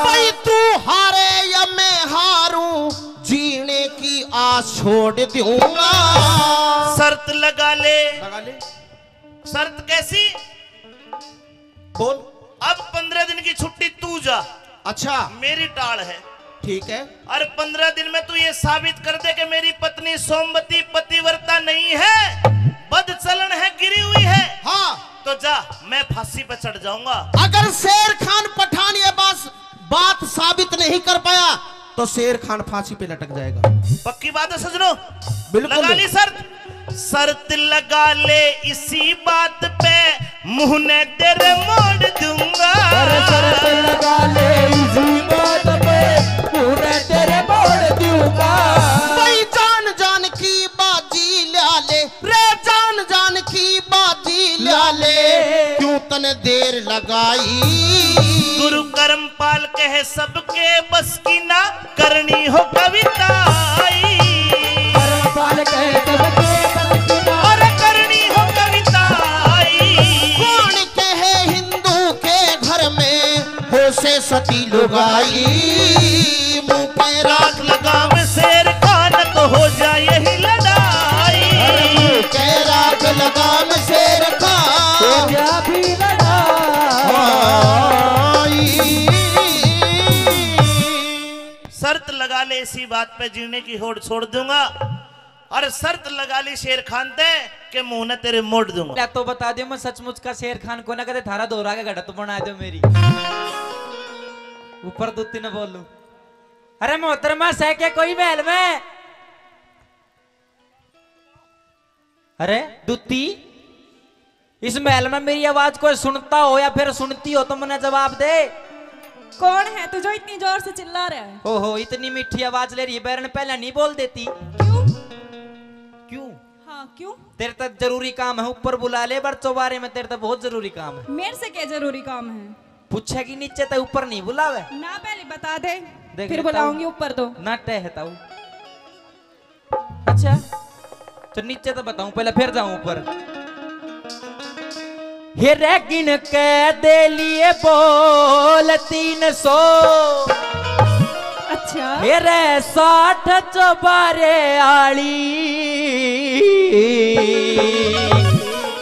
भाई तू हारे या मैं हारूं, जीने की आस छोड़ दूंगा। शर्त लगा ले। लगा ले। शर्त कैसी? बोल। अब 15 दिन की छुट्टी तू जा। अच्छा, मेरी टाल है। ठीक है। और 15 दिन में तू ये साबित कर दे कि मेरी पत्नी सोमवती पतिव्रता नहीं है, बदचलन है, गिरी हुई है। हाँ, तो जा, मैं फांसी पे चढ़ जाऊंगा। अगर शेर खान पठान ये बात साबित नहीं कर पाया तो शेर खान फांसी पे लटक जाएगा। पक्की बात है सजनों? बिल्कुल। लगा ली शर्त? शर्त लगा ले इसी बात पे, मुंह ने तेरे मोड़ दूंगा। शर्त लगा ले इसी बात पे, मुंह ने तेरे मोड़ दूंगा। भाई जान जान की बाजी ला ले रे, जान जान की बाजी ला ले, क्यों तने देर लगाई। गुरु कर्मपाल कहे सबके बस की ना करनी हो कविताई। कर्मपाल कहे सबके बस की ना और करनी हो कविताई। कौन कहे हिंदू के घर में हो से सती लुगाई। मुंह पे राख लगाम शेर खान तो हो जाए यही लड़ाई। मुंह के राख लगाम शेर खान क्या भी लड़ाई। शर्त लगा ले इसी बात पे, जीने की होड़ छोड़ दूंगा। और शर्त लगा ली शेर खान ते के मुंह ने तेरे मोड़ दूंगा। तो बता दियो मैं सचमुच का शेर खान को ना कहते, थारा दोहरा के घड़ा तो बना दो मेरी ऊपर दूती न बोलू। अरे मोहतरमा सह के कोई महल में। अरे दूती, इस महल में मेरी आवाज कोई सुनता हो या फिर सुनती हो तो मुझे जवाब दे। कौन है तू जो इतनी जोर से चिल्ला रहा है? ओहो, इतनी मीठी आवाज ले रही है, बैरन पहले नहीं बोल देती। क्यों? क्यों? हाँ क्यों? तेरे तक जरूरी काम है, ऊपर बुला ले, पर चौबारे में तेरे तक बहुत जरूरी काम है। मेरे से क्या जरूरी काम है? पूछेगी नीचे तो ऊपर नहीं बुलावे ना, पहले बता दे, देख फिर लेता बुलाऊंगी हूँ। ऊपर तो। ना टहता हूँ। अच्छा तो नीचे तो बताऊं, पहले फिर जाऊं ऊपर। हिरे गिन के दे लिए बोल 300। अच्छा। हिरे 60 चौबारे आली।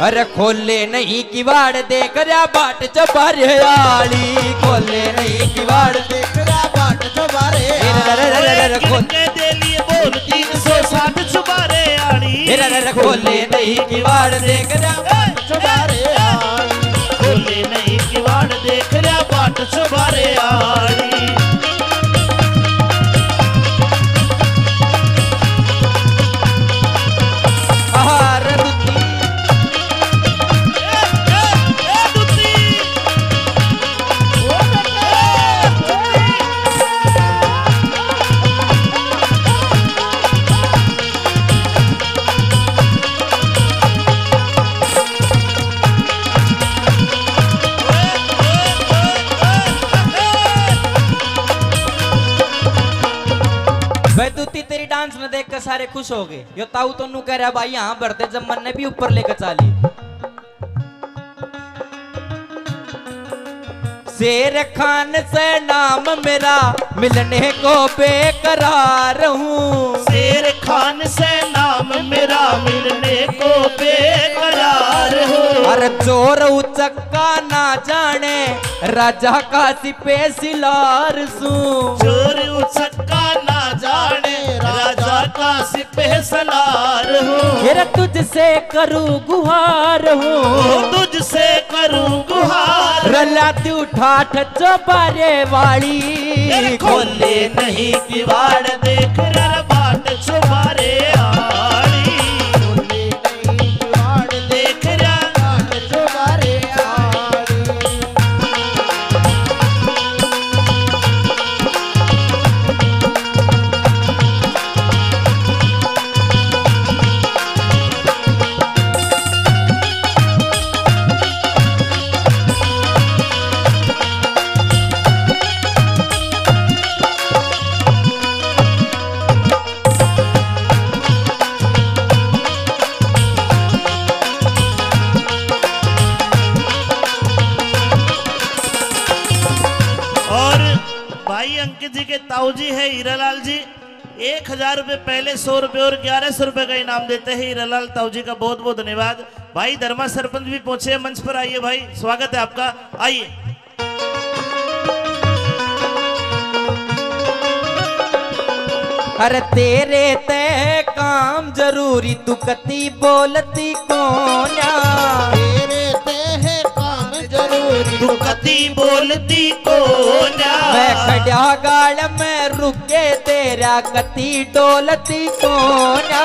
अरे खोले नहीं किवाड़ देख रहा बाट चौबारे आली। खोले नहीं किवाड़ देख रहा बाट चौबारे दे लिए बोल 360 चुबारे आड़ी। खोले नहीं किवाड़ देख रहा बाट चौबारे आली। खोले नहीं किवाड़ देख रहा बाट चुबारे आड़ी। डांस में देख कर सारे खुश हो गए। यो ताऊ तो नू कह रहा भाई यहाँ बढ़ते जब मन ने भी ऊपर लेकर चाली। शेर खान से नाम मेरा मिलने को बेकरार हूँ। शेर खान से नाम मेरा मिलने को बेकरार हूँ। अरे चोर उचक्का ना जाने राजा का सिपे सिलार सू। चोर उचक्का ना जाने राजा का सिपह सलार हूँ। फिर तुझसे करूँ गुहार हूँ। तुझसे करूँ गुहार। रलाती उठाठ चौबारे वाली खोले नहीं किवाड़ देख रर बाट चुबारे आड़ी। खोले नहीं किवाड़ देख रर बाट चुबारे आड़ी। अंकित जी के ताऊ जी है हीरालाल जी, 1000 रुपए पहले, 100 रुपए और 1100 रुपए का इनाम देते हैं हीरालाल ताऊ जी का बहुत बहुत धन्यवाद। भाई धर्मा सरपंच भी पहुंचे हैं मंच पर, आइए भाई, स्वागत है आपका, आइए। अरे तेरे ते काम जरूरी तू कती बोलती कोन्या। तेरे ते है काम जरूरी तू कती बोलती कोन्या। मैं खड़ा गाड़ में रुके तेरा कती डोलती कोन्या।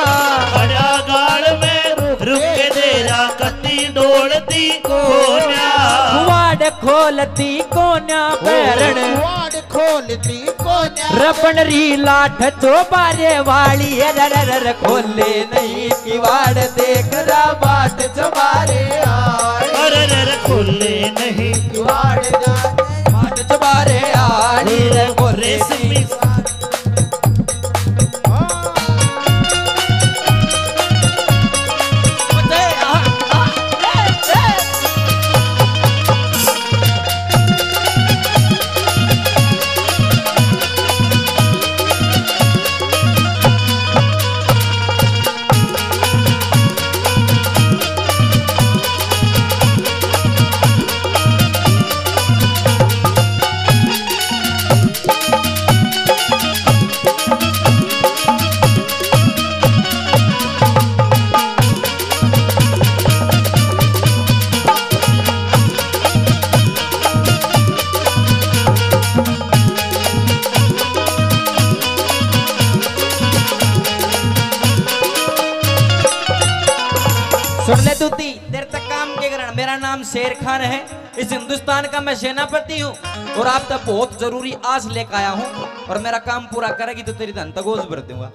खड़ा गाड़ में रुके तेरा कती डोलती कोन्या। वाड़ खोलती कोन्या पैरण वाड़ खोलती कोन्या। रबन री लाठ चौबारे वाली रर खोले नहीं की वाड़ देख रा बाट चौबारे अरे खोले नहीं वाड़ बाट चौबारे आड़ी रे खोले सुन ले दूती, देर तक काम के कारण। मेरा नाम शेर खान है, इस हिंदुस्तान का मैं सेनापति हूँ और आप तक बहुत जरूरी आस लेकर आया हूँ और मेरा काम पूरा करेगी तो तेरी धन तक भर दूंगा।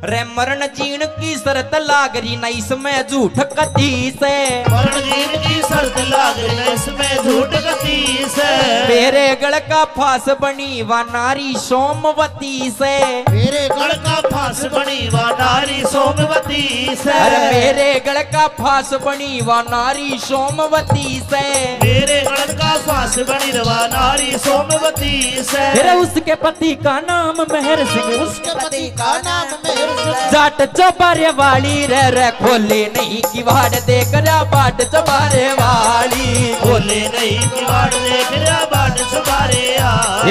रे मरण जीण की शर्त लाग रही न इसमें झूठ कती से। मरण जीण की शर्त लाग रही न इसमें झूठ कती से। मेरे गढ़ का फांस बनी व नारी सोमवती से। मेरे गढ़ का फांस बनी व नारी सोमवती से। अरे मेरे गढ़ का फांस बनी व नारी सोमवती से। मेरे गढ़ का फांस बनी व नारी सोमवती से। फिर उसके पति का नाम मेहर सिंह। उसके पति का नाम मेहर सिंह। जाट चौबारे वाली रे खोले नहीं की वाड़ देख रा बाट चौबारे वाली। खोले नहीं की वाड़ देख रा बाट चौबारे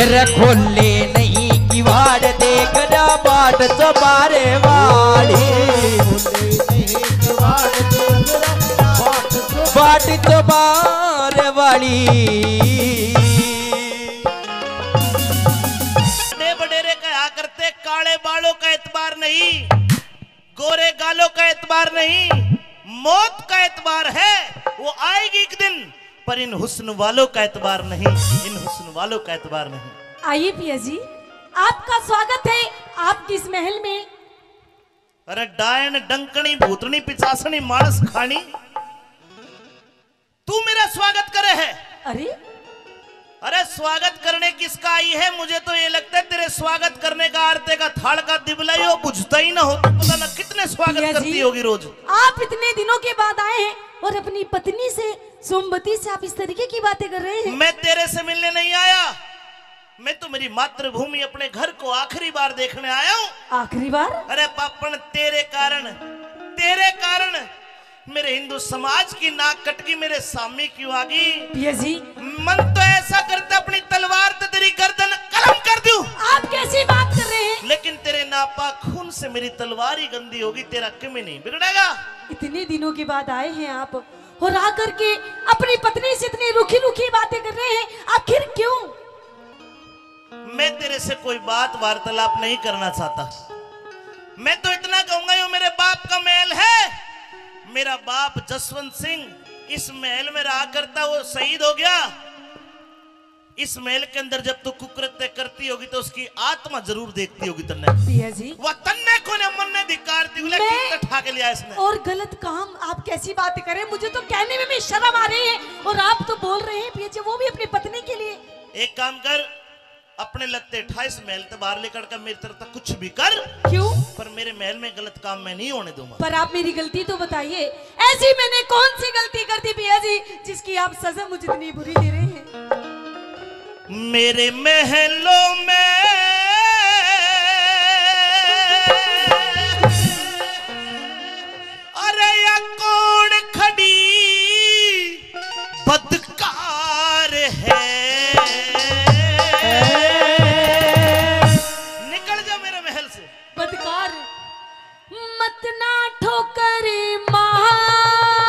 रे खोले नहीं की वाड़ देख रा बाट चौबारे वाली। बाट चौबारे वाली। बडेरे कहा करते काले बालों का एतबार नहीं, गोरे गालों का एतबार नहीं, मौत का एतबार है, वो आएगी एक दिन, पर इन हुस्न वालों का एतबार नहीं, इन हुस्न वालों का एतबार नहीं। आइए पिया जी, आपका स्वागत है आपकी इस महल में। अरे डायन डंकनी भूतनी पिचासनी मानस खानी, तू मेरा स्वागत करे है। अरे अरे स्वागत करने किसका आई है? मुझे तो ये लगता है तेरे स्वागत करने का आरते का थाल का दिबला ही हो, बुझता ही ना हो तो पता ना कितने स्वागत भैया करती जी, होगी रोज। आप इतने दिनों के बाद आए हैं और अपनी पत्नी से, सोमवती से आप इस तरीके की बातें कर रहे हैं। मैं तेरे से मिलने नहीं आया, मैं तो मेरी मातृभूमि अपने घर को आखिरी बार देखने आया हूँ। आखिरी बार? अरे पापन तेरे कारण मेरे हिंदू समाज की नाक कटकी मेरे सामने क्यों आ गई? पिया जी, मन तो ऐसा करता अपनी तलवार तो तेरी गर्दन कलम कर दूं। आप कैसी बात कर रहे हैं? लेकिन तेरे नापाक खून से मेरी तलवार ही गंदी होगी, तेरा क्यों नहीं बिगड़ेगा? इतने दिनों के बाद आए हैं आप और आकर के अपनी पत्नी से इतनी रुखी रुखी बातें कर रहे हैं, आखिर क्यों? मैं तेरे से कोई बात वार्तालाप नहीं करना चाहता। मैं तो इतना कहूंगा, ये मेरे बाप का महल है। मेरा बाप जसवंत सिंह इस महल में रहा करता, वो शहीद हो गया। इस महल के अंदर जब तू कुकृत्य करती होगी तो उसकी आत्मा जरूर देखती होगी तन्ने। पिया जी, वह तन्ने को ने मन ने धिक्कारती हुई लेकिन ठा के लिया इसने। और गलत काम आप कैसी बातें करें? मुझे तो कहने में भी शर्म आ रही है और आप तो बोल रहे हैं पिया जी, वो भी अपनी पत्नी के लिए। एक काम कर, अपने लगते 28 महल से बाहर लेकर कर मेरी तरफ तक कुछ भी कर। क्यों? पर मेरे महल में गलत काम मैं नहीं होने दूंगा। पर आप मेरी गलती तो बताइए, ऐसी मैंने कौन सी गलती कर दी पिया जी जिसकी आप सजा मुझे इतनी बुरी दे रहे हैं? मेरे महलों में अरे या कौन खड़ी बदकार है? निकल जा मेरे महल से। बदकार मत ना ठोकर मारे,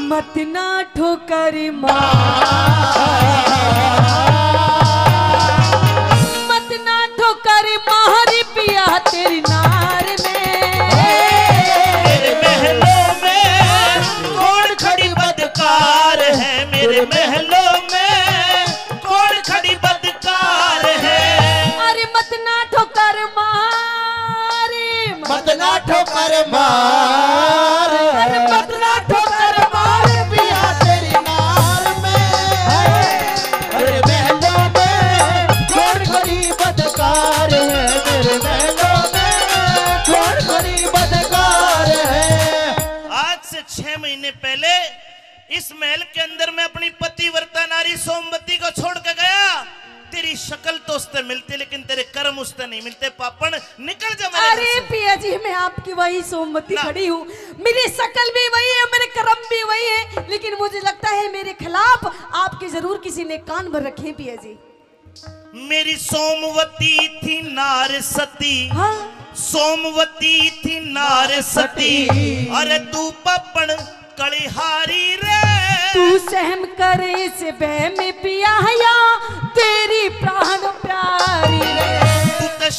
मत ना ठोकर मत ना ठोकर मारी पिया तेरी नार में। मेरे महलों में कौन खड़ी बदकार है? मेरे महलों में कौन खड़ी बदकार है? अरे मत ना ठोकर मारे, मत ना ठोकर मार, अरे मत ना ठोकर मार पिया तेरी नार में। मेरे महलों में कौन खड़ी बदकार है? मेरे महलों में कौन खड़ी बदकार है? आज से 6 महीने पहले इस महल के अंदर मैं अपनी पतिव्रता नारी सोमवती को छोड़ के गया। तेरी शक्ल तो उससे मिलती लेकिन तेरे कर्म उससे नहीं मिलते। पापन निकल जा मेरे घर अरे से। पिया जी, मैं आपकी वही सोमवती ना। खड़ी हूँ, मेरी शक्ल भी वही है, मेरे कर्म भी वही है, लेकिन मुझे लगता है मेरे खिलाफ आपके जरूर किसी ने कान भर रखे हैं पिया जी। मेरी सोमवती थी नार सती, हाँ, सोमवती थी नार सती। अरे तू पपन कलिहारी रे, तू सहम करे से बह में पिया या तेरी प्राण प्यारी रे। तू तो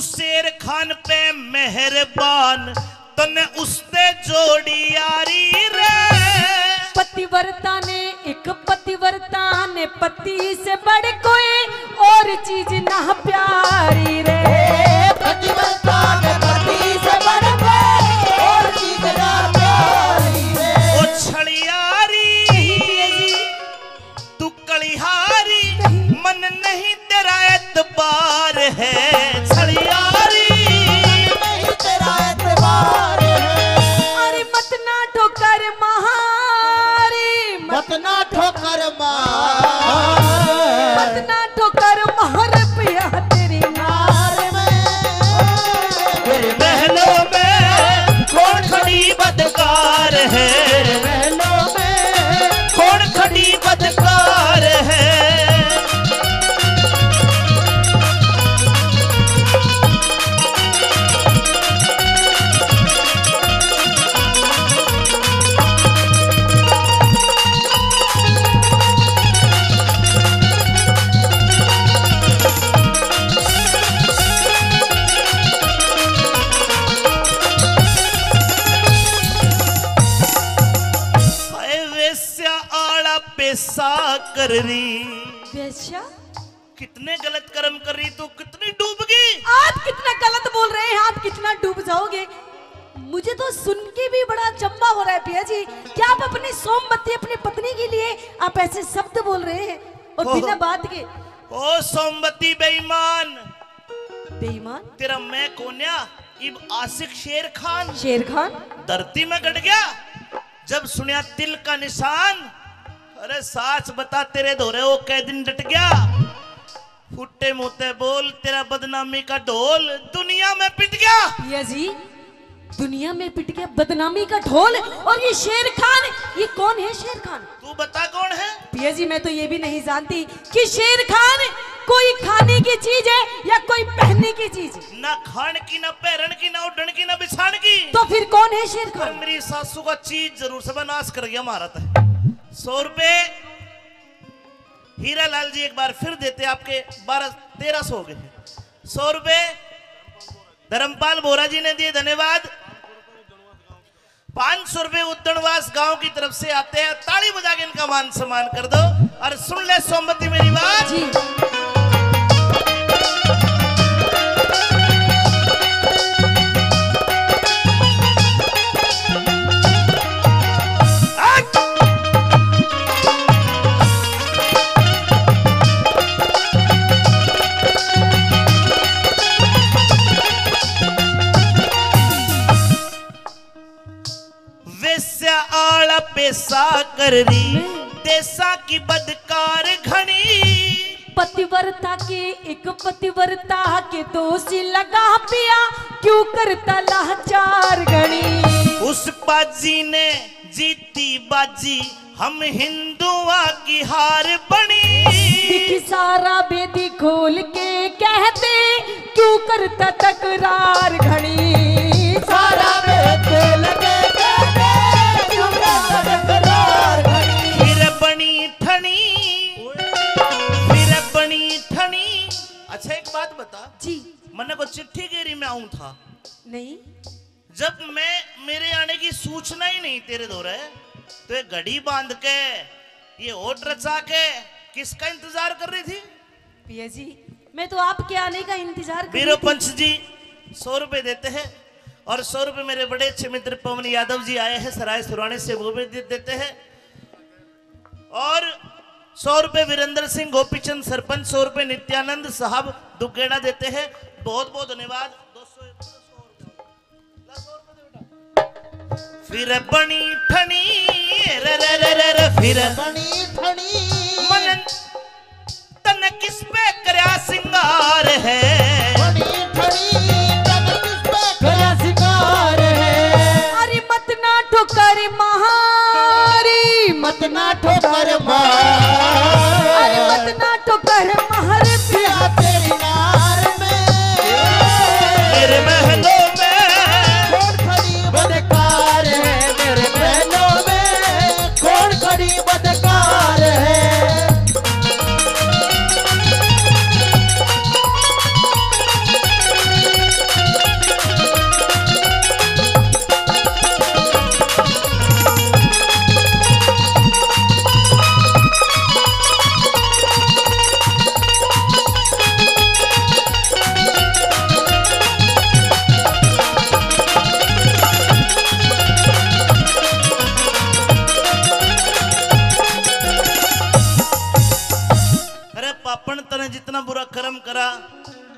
शेर खान पे मेहरबान, तने उससे जोड़ी यारी रे। पतिव्रता ने, एक पतिव्रता ने पति से बढ़ कोई और चीज ना प्यारी रे। पतिव्रता ने पति से बढ़ कोई और चीज ना प्यारी रे। ओ छड़ियारी तू कलिहारी, मन नहीं तेरा एतबार है। छड़ियारी नहीं तेरा एतबार है। अरे मत ना ठोकर महारी, मत ना ठोकर मार, मत ना ठोकर महर पिया तेरी नार में। मेरे महलों में कौन खड़ी बदकार है? महलों में कौन खड़ी बदकार है? पैसा कर रही, बेशा, कितने गलत कर्म कर रही, तू कितनी डूब गई। आप कितना गलत बोल रहे हैं, आप कितना डूब जाओगे। मुझे तो सुन के भी बड़ा अचंभा हो रहा है पिया जी। क्या आप अपनी सोमवती अपनी पत्नी के लिए आप ऐसे शब्द बोल रहे हैं और बिना बात के? ओ सोमवती बेईमान, बेईमान? तेरा मैं कोन्या इब आशिक शेर खान। शेर खान? धरती में गड़ गया जब सुनिया तिल का निशान। अरे साच बता तेरे धोरे वो कै दिन डट गया। फुट्टे मुते बोल तेरा बदनामी का ढोल दुनिया में पिट गया। पिया जी दुनिया में पिट गया बदनामी का ढोल। और ये शेर खान, ये कौन है शेर खान? तू बता कौन है? पिया जी मैं तो ये भी नहीं जानती कि शेर खान कोई खाने की चीज है या कोई पहनने की चीज है। ना खान की, ना पहन की, ना उड़न की, ना बिछाण की। तो फिर कौन है शेर पर खान? मेरी सासू का चीज जरूर सब नाश कर गया हमारा था। 100 रुपए हीरा लाल जी एक बार फिर देते, आपके 1200-1300 हो गए। 100 रुपए धर्मपाल बोरा जी ने दिए, धन्यवाद। 500 रुपए उद्दणवास गांव की तरफ से आते हैं, ताली बजा के इनका मान सम्मान कर दो। और सुन ले सोमवती मेरी बात जी। आला पैसा कर री देसा की बदकार घनी। पतिव्रता के एक पतिव्रता के दोषी लगा पिया, क्यों करता लाचार गणी। उस बाजी ने जीती बाजी, हम हिंदुआ की हार बनी। दिखी सारा बेदी खोल के कहते, क्यों करता तकरार घड़ी। सारा बेदी खोल के अच्छा एक बात बता जी। मैंने को चिट्ठी गेरी में आऊं था नहीं, जब मैं मेरे आने की सूचना ही नहीं तेरे दौरे, तो ये घड़ी बांध के ये होट रचा के किसका इंतजार कर रही थी? पिया जी मैं तो आपके आने का इंतजार कर रही वीरो थी। पंच जी 100 रुपए देते हैं और 100 रुपए मेरे बड़े अच्छे मित्र पवन यादव जी आए हैं सराय सुराने से, वो भी देते हैं। और 100 रुपए वीरेंद्र सिंह गोपीचंद सरपंच, 100 रुपए नित्यानंद साहब दुगेड़ा देते हैं। बहुत बहुत धन्यवाद। 200 फिर बनी ठनी रे रे रे रे रे फिर बनी ठनी मन तन किस पे करया सिंगार है। बनी ठनी तन किस पे करया सिंगार है। अरे मत ना ठोकर महारी, मत ना ठोकर मार। अरे मत ना ठोकर महर पिया तेरी नार में मेरे महलों में कौन खड़ी बदकार है। मेरे महलों में कौन खड़ी बदकार है। तने जितना बुरा कर्म करा,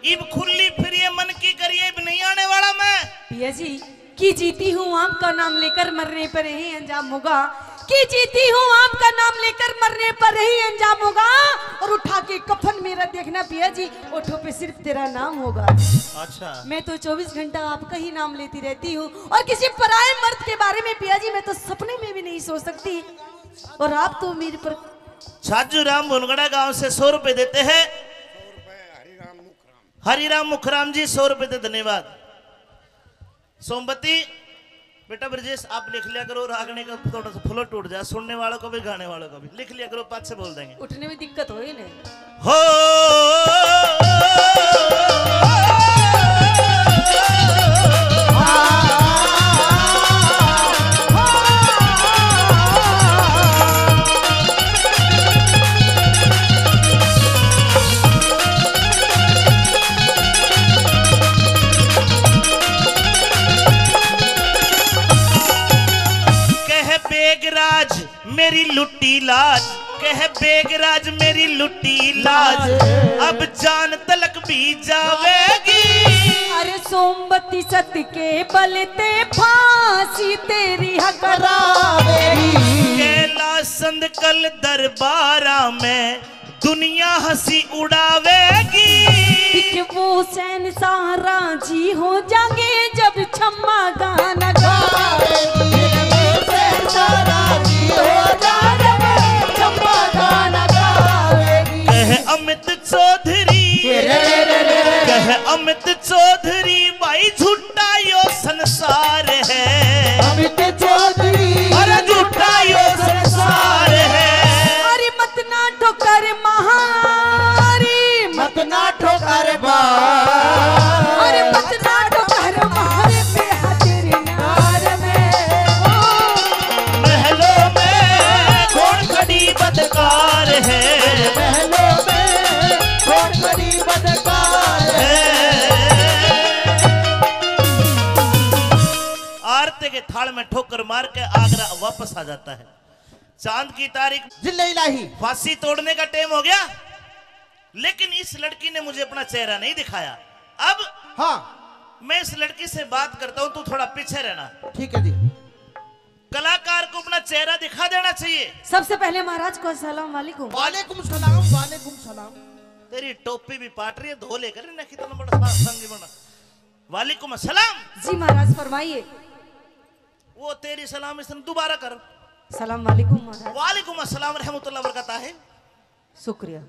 इब खुली फिर ये मन की करिए, इब नहीं आने वाला मैं। पिया जी की जीती हूँ आपका नाम लेकर, मरने पर ही अंजाम होगा। की जीती हूँ आपका नाम लेकर, मरने पर ही अंजाम होगा। और उठा के कफन मेरा देखना पिया जी, ओठों पे सिर्फ तेरा नाम होगा। अच्छा मैं तो 24 घंटा आपका ही नाम लेती रहती हूँ, और किसी पराये मर्द के बारे में पिया जी मैं तो सपने में भी नहीं सोच सकती। और आप तो मेरे पर छाजू राम भुनगड़ा गांव से 100 रुपए देते हैं। हरिराम मुखराम जी 100 रुपए दे, धन्यवाद। सोमवती बेटा ब्रजेश आप लिख लिया करो, रागने का थोड़ा सा फ्लो टूट जाए, सुनने वालों को भी गाने वालों को भी लिख लिया करो, पाँच से बोल देंगे। उठने में दिक्कत हो ही नहीं। मेरी लुट्टी लाज, कह बेगराज मेरी लुट्टी लाज, अब जान तलक भी जावेगी। अरे सोमवती सत के बलते फांसी तेरी करावेगी। कैलाश संद कल दरबारा में दुनिया हंसी उड़ावेगी। वो सैन सारा जी हो जाएंगे जब छम्मा गाना गावेगी। कह अमित चौधरी, कह अमित चौधरी भाई झूठा यो संसार है। अमित चौधरी अरे झूठा यो संसार है। अरे मत ना ठोकर महारी, मत ना ठोकर अरे मत ना ठोकर महारे पे हाजिर नार में। महलों में कौन खड़ी बदकार है, महलों में कौन बड़ी बदकार आरते के थाल में ठोकर मार के आगरा वापस आ जाता है। चांद की तारीख, जिल्ले इलाही फांसी तोड़ने का टाइम हो गया, लेकिन इस लड़की ने मुझे अपना चेहरा नहीं दिखाया। अब हाँ मैं इस लड़की से बात करता हूं, तू थोड़ा पीछे रहना। ठीक है जी। कलाकार को अपना चेहरा दिखा देना चाहिए। सबसे पहले महाराज को अस्सलाम वालेकुम। वालेकुम सलाम, वालेकुम सलाम। तेरी टोपी भी पाट रही है, धो लेकर ना, कितना बड़ा संगी बना। वालेकुम अस्सलाम। जी महाराज फरमाइए। वो तेरी सलाम इसने दोबारा कर। सलाम वालेकुम महाराज। वालेकुम अस्सलाम रहमतुल्लाह बरकता है। शुक्रिया।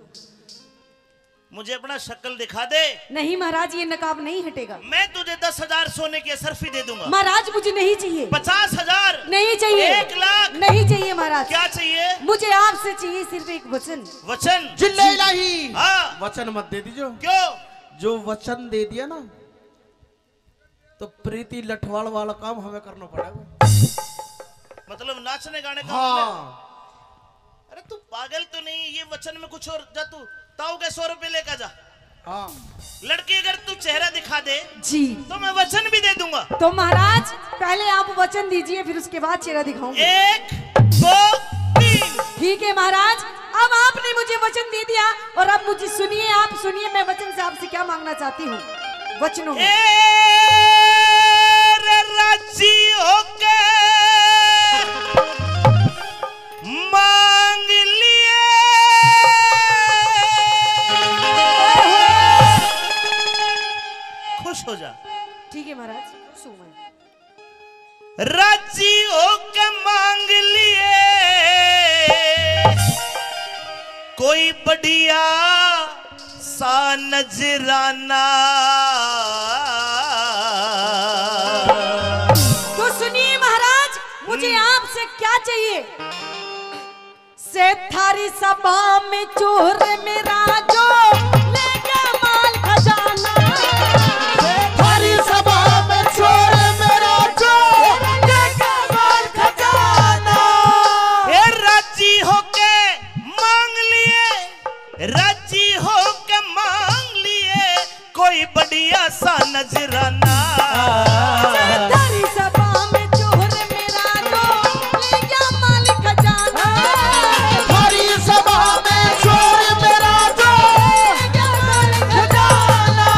मुझे अपना शक्ल दिखा दे। नहीं महाराज ये नकाब नहीं हटेगा। मैं तुझे 10,000 सोने की असरफी दे दूंगा। महाराज मुझे नहीं चाहिए। 50,000 नहीं चाहिए। 1 लाख नहीं चाहिए महाराज। क्या चाहिए? मुझे आपसे चाहिए सिर्फ एक वचन। वचन? जिल्ले इलाही हाँ। वचन मत दे दीजिए। क्यों? जो वचन दे दिया ना तो प्रीति लठवाड़ वाला काम हमें करना पड़ेगा। मतलब नाचने गाने का? हाँ। अरे तू पागल तो नहीं, ये वचन में कुछ और। जा तू ताऊ के 100 रुपए लेकर जा। हाँ। लड़की अगर तू चेहरा दिखा दे जी तो मैं वचन भी दे दूंगा। तो महाराज पहले आप वचन दीजिए, फिर उसके बाद चेहरा दिखाऊंगी। 1 2 3। ठीक है महाराज, अब आपने मुझे वचन दे दिया और अब मुझे सुनिए, आप सुनिए मैं वचन से आपसे क्या मांगना चाहती हूँ वचनों में। राजी होके मांग लिए, खुश हो जा। ठीक है महाराज सुन। राजी होके मांग लिए कोई बढ़िया सा नजराना। तो सुनिए महाराज, मुझे आपसे क्या चाहिए? से थारी सभा में चोर मेरा जो ले गया माल खजाना। थारी सभा में चोर मेरा जो ले गया माल खजाना। हे राजी होके मांग लिए, राजी होके मांग लिए कोई बढ़िया सा नजराना। थारी सभा में चोर मेरा जो ले गया माल खजाना। थारी सभा में चोर मेरा जो ले गया माल खजाना।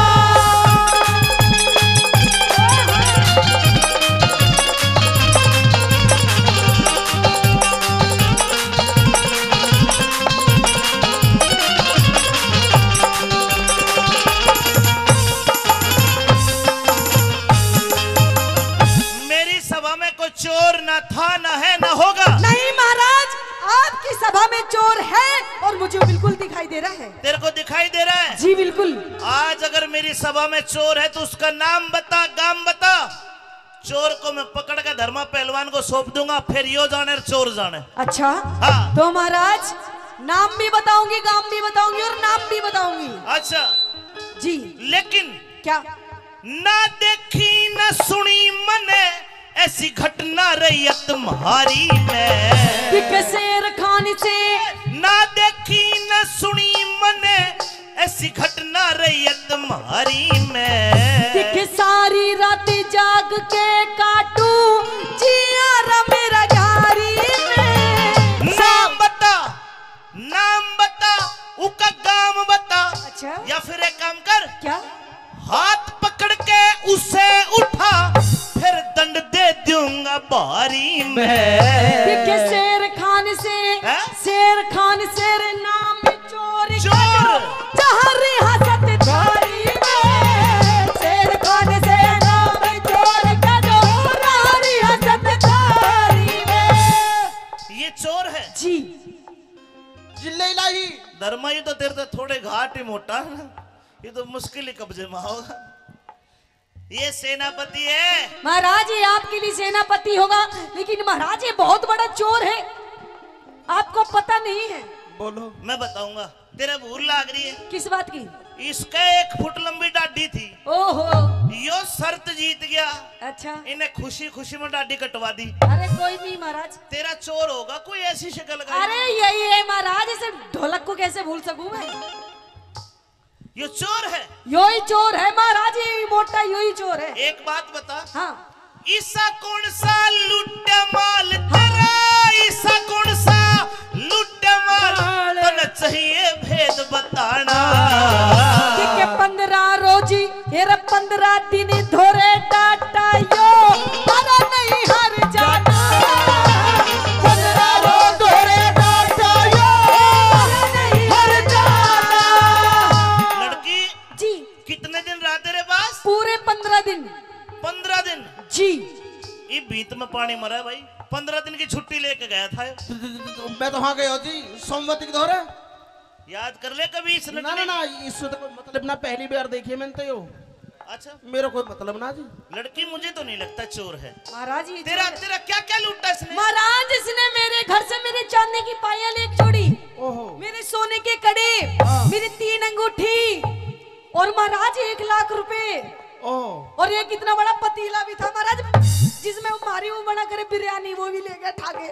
मेरी सभा में कोई चोर ना था, ना है, ना होगा। नहीं महाराज, आपकी सभा में चोर है और मुझे बिल्कुल दिखाई दे रहा है। तेरे को दिखाई दे रहा है? जी बिल्कुल। आज अगर मेरी सभा में चोर है तो उसका नाम बता, गाम बता। चोर को मैं पकड़ के धर्मा पहलवान को सौंप दूंगा, फिर यो जाने और चोर जाने। अच्छा हाँ। तो महाराज नाम भी बताऊंगी, गाम भी बताऊंगी और नाम भी बताऊंगी। अच्छा जी लेकिन क्या? ना देखी न सुनी मने ऐसी घटना रही तुम्हारी में। शेर खान से ना देखी न सुनी मने ऐसी घटना रही तुम्हारी में। दिख सारी रात जाग के काटू जिया मेरा यारी में। बारी में। देखे शेर खान से हैं? शेर खान शेर नाम चोर चोर। जहाँ रियासत थारी में। शेर खान से नाम चोर का जो रहा रियासत थारी में। ये चोर है जी जिले इलाही धर्मा, ये तो तेरे तो थोड़े घाट ही मोटा है ना, ये तो मुश्किल ही कब्जे में होगा। ये सेनापति है। महाराज ये आपके लिए सेनापति होगा, लेकिन महाराज ये बहुत बड़ा चोर है, आपको पता नहीं है। बोलो। मैं बताऊंगा, तेरे भूल लाग रही है। किस बात की? इसका 1 फुट लंबी डाडी थी, ओहो यो शर्त जीत गया, अच्छा। इन्हें खुशी खुशी में डाडी कटवा दी। अरे कोई नहीं महाराज। तेरा चोर होगा कोई ऐसी शक्ल का। अरे यही है महाराज, इसे ढोलक को कैसे भूल सकूं मैं? ये चोर है। यो ही चोर है महाराज, ये मोटा यो ही चोर है। एक बात बता, हाँ ईसा कौन सा लुट माल तेरा, ईसा कौन सा लुट माल, तो न चाहिए भेद बताना। के 15 रोजी हेरा 15 दिन धोरे डाटा यो तारा नहीं हर जाना। 15 रोज धोरे डाटा यो तारा नहीं हर जाना। लड़की जी कितने दिन रहा तेरे पास? पूरे 15 दिन। 15 दिन। जी ये बीत में पानी मरा है भाई, 15 दिन की छुट्टी लेके गया था। मैं तो वहां गया जी सोमवती के दौरे। याद कर ले कभी इस ना ना लड़की। ना इससे तो कोई मतलब ना, पहली बार देखी मैंने तो यो। अच्छा मेरा कोई मतलब ना जी। लड़की मुझे तो नहीं लगता चोर है। महाराज ये तेरा चोर है। तेरा क्या क्या लूटा इसने? महाराज इसने मेरे घर से मेरे चांदी की पायल एक जोड़ी, ओहो। मेरे सोने के कड़े, मेरी 3 अंगूठी और महाराज 1 लाख रुपए ओह। और एक इतना बड़ा पतीला भी था महाराज, जिसमें वो मारी वो बना करे बिरयानी, वो भी ले गया ठाके।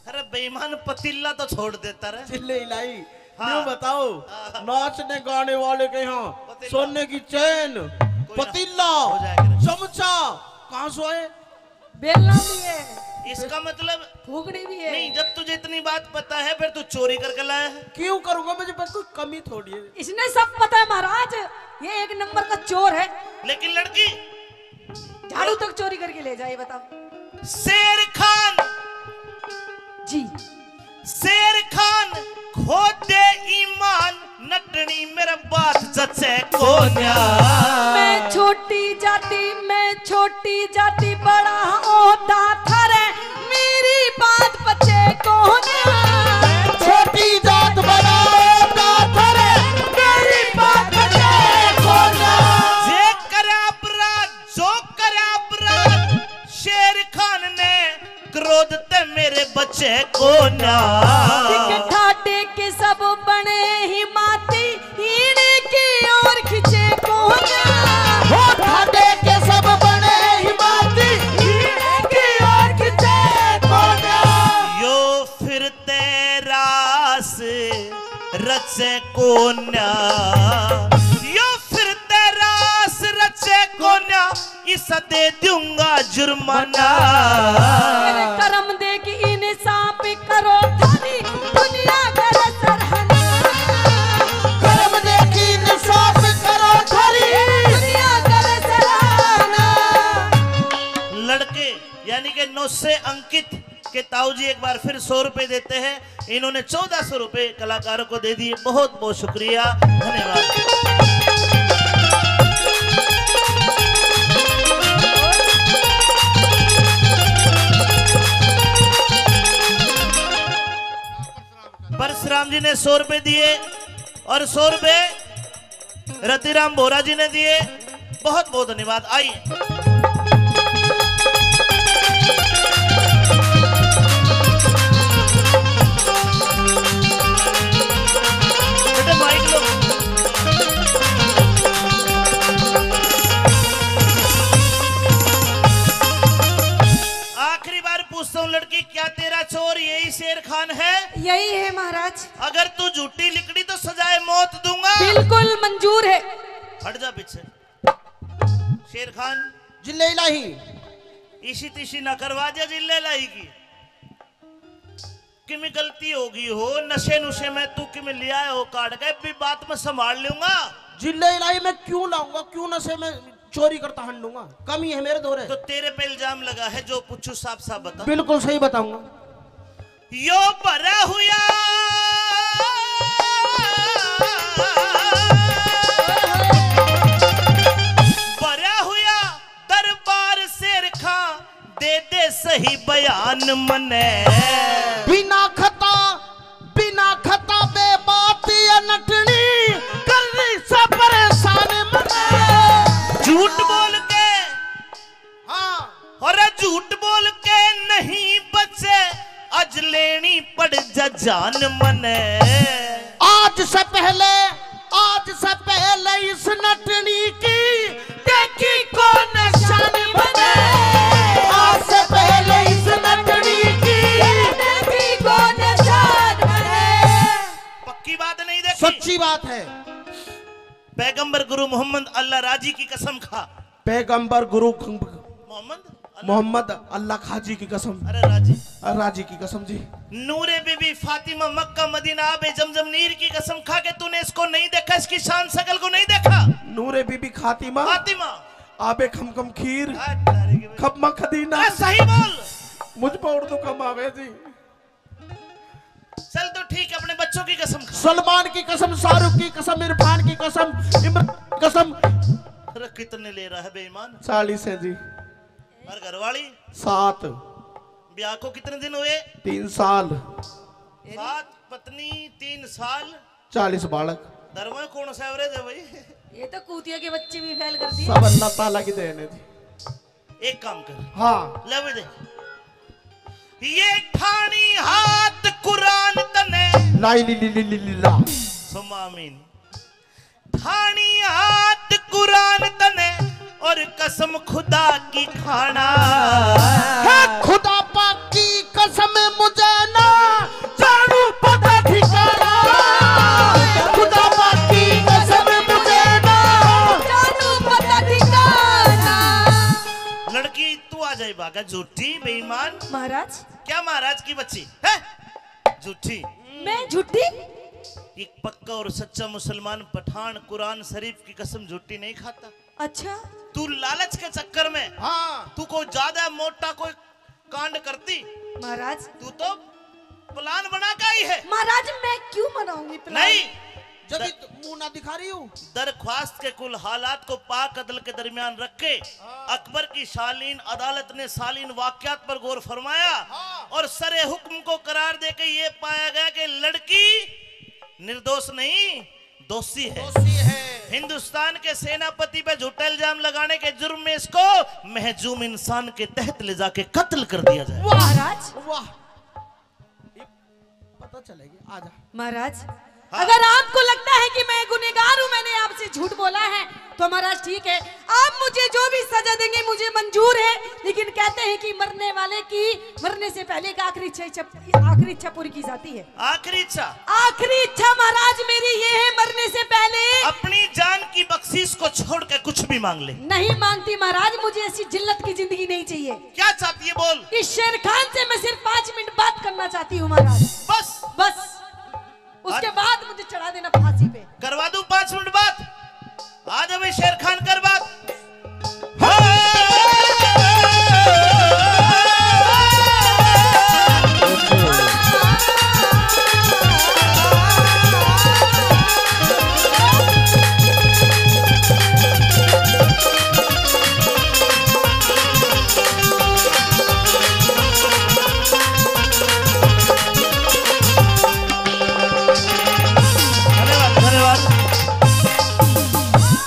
अरे बेईमान, पतीला तो छोड़ देता रहे। जिले इलाही हाँ। यूं बताओ, नाचने गाने वाले के यहाँ पतीला। सोने की चैन, पतीला, हो जाएगा। चमचा, कहाँ सोए? बेलना भी है, इसका मतलब फूकड़ी भी है। नहीं, जब तुझे इतनी बात पता है फिर तू चोरी करके लाया है। क्यों करूंगा, मुझे बस कोई कमी थोड़ी है। इसने सब पता है महाराज, ये 1 नंबर का चोर है। लेकिन लड़की झाड़ू तक चोरी करके ले जाए, बताओ। शेर खान, जी शेर खान खो दे ईमान, नटनी मेरा बात सचे को न्या। मैं छोटी जाति बड़ा ओदा थारे, मेरी बात बचे कौन? छोटी जात बड़ा ओदा थारे, मेरी बात बचे कौन? जे करे अपराध, जो करे अपराध, शेर खान ने क्रोध ते मेरे बच्चे को न्या। ठाटे के सब बने ही माती, हीने की ओर खिंचे कौन? हो ठाटे के सब बने हिमाती, हीने की ओर खिंचे कौन? यो फिर तेरा से रचे को न्या, यो फिर तेरा से रचे को न्या, इसा दे दूंगा जुर्माना। मेरे कर्म दे कि इन सांप करो थारी, दुनिया करे सरहना। कर्म देखी इंसाफ करो थारी, दुनिया करे सरहना। लड़के यानी कि 9 से अंकित के ताऊ जी एक बार फिर 100 रुपए देते हैं। इन्होंने 1400 रुपए कलाकारों को दे दिए। बहुत बहुत शुक्रिया, धन्यवाद। परशुराम जी ने 100 रुपए दिए और 100 रुपए रतिराम बोरा जी ने दिए। बहुत बहुत धन्यवाद। आइए बेटे माइक लो। आखिरी बार पूछता हूँ लड़की, क्या तेरा चोर यही शेर खान है? यही है महाराज, अगर तू झूठी लिखड़ी तो सजाए मौत दूंगा। बिल्कुल मंजूर है। हट जा पीछे। शेर खान जिले इलाही इसी तिशी न करवा दिया जिले लाई की। किमी गलती होगी हो, नशे नुशे में तू किमी लिया हो काट के भी बात में संभाल लूंगा। जिले इलाही में क्यों लाऊंगा, क्यों नशे में चोरी करता हंडूंगा, कम ही है मेरे दोरे। तो तेरे पे इल्जाम लगा है, जो पूछू साफ साफ बता। बिल्कुल सही बताऊंगा। यो भरा हुआ दरबार शेर खां दे दे सही बयान मने। बिना खता बे बात या नटनी करनी से परेशान मने। झूठ बोल के, हाँ और झूठ बोल के नहीं बचे, आज लेनी पड़ जा जान मने। आज से पहले इस नटनी की देखी कौन निशानी बने। आज से पहले इस नटनी की देखी कौन निशान बने। पक्की बात नहीं देखी, सच्ची बात है। पैगंबर गुरु मोहम्मद अल्लाह राजी की कसम खा। पैगंबर गुरु मोहम्मद अल्लाह खाजी की कसम, अरे राजी राजी की कसम जी। नूरे बीबी फातिमा मक्का मदीना आबे जमजम नीर की कसम खा के तूने इसको नहीं देखा, इसकी शान शकल को नहीं देखा। नूरे बीबी फातिमा आबे खम खीर खम्मा खदीना। सही बोल, मुझ पर उर्दू कम आवे जी। चल तो ठीक है, अपने बच्चों की कसम खा। सलमान की कसम, शाहरुख की कसम, इरफान की कसम, इमरान की कसम। अरे कितने ले रहा है बेईमान? 40 है जी। और घरवाली 7। ब्याह को कितने दिन हुए? 3 साल। 7 पत्नी 3 साल 40 बालक। धर्म कौन सा एवरेज है भाई? ये तो कूतिया के बच्चे भी फेल कर दिए। सब अल्लाह ताला की देन है जी। एक काम कर, हाँ ले दे ये ठानी हाथ कुरान तने ला इला सुम्मा आमीन। ठानी हाथ कुरान तने और कसम खुदा की खाना। है खुदा पाक की कसम मुझे ना जानू पता ठिकाना। खुदा पाक की कसम मुझे ना जानू पता ठिकाना। लड़की तू आ जाए बागा, झूठी बेईमान। महाराज क्या महाराज की बच्ची है? झूठी। मैं झूठी? एक पक्का और सच्चा मुसलमान पठान कुरान शरीफ की कसम झूठी नहीं खाता। अच्छा, तू लालच के चक्कर में, हाँ तू को ज्यादा मोटा कोई कांड करती, महाराज तू तो प्लान बना के आई है। महाराज मैं क्यों मनाऊंगी प्लान? नहीं, जब मुंह ना दिखा रही हूँ। दरख्वास्त के कुल हालात को पाक अदल के दरमियान रख के अकबर की शालीन अदालत ने सालीन वाकयात पर गौर फरमाया और सरे हुक्म को करार देके ये पाया गया कि लड़की निर्दोष नहीं दोषी है। हिंदुस्तान के सेनापति पे झूठा इल्जाम लगाने के जुर्म में इसको महजूम इंसान के तहत ले जाके कत्ल कर दिया जाए। महाराज वाह, पता चलेगी। आजा महाराज, हाँ। अगर आपको लगता है कि मैं गुनहगार हूँ, मैंने आपसे झूठ बोला है, तो महाराज ठीक है, आप मुझे जो भी सजा देंगे मुझे मंजूर है। लेकिन कहते हैं कि मरने वाले की मरने से पहले एक आखिरी इच्छा पूरी की जाती है। आखिरी इच्छा? आखिरी इच्छा महाराज मेरी ये है, मरने से पहले अपनी जान की बख्शीश को छोड़ के कुछ भी मांग ले। नहीं मांगती महाराज, मुझे ऐसी जिल्लत की जिंदगी नहीं चाहिए। क्या चाहती है बोल? इस शेर खान से मैं सिर्फ 5 मिनट बात करना चाहती हूँ महाराज, बस। उसके बाद मुझे चढ़ा देना फांसी पे। करवा दूं 5 मिनट बात? आज अभी शेर खान कर बात।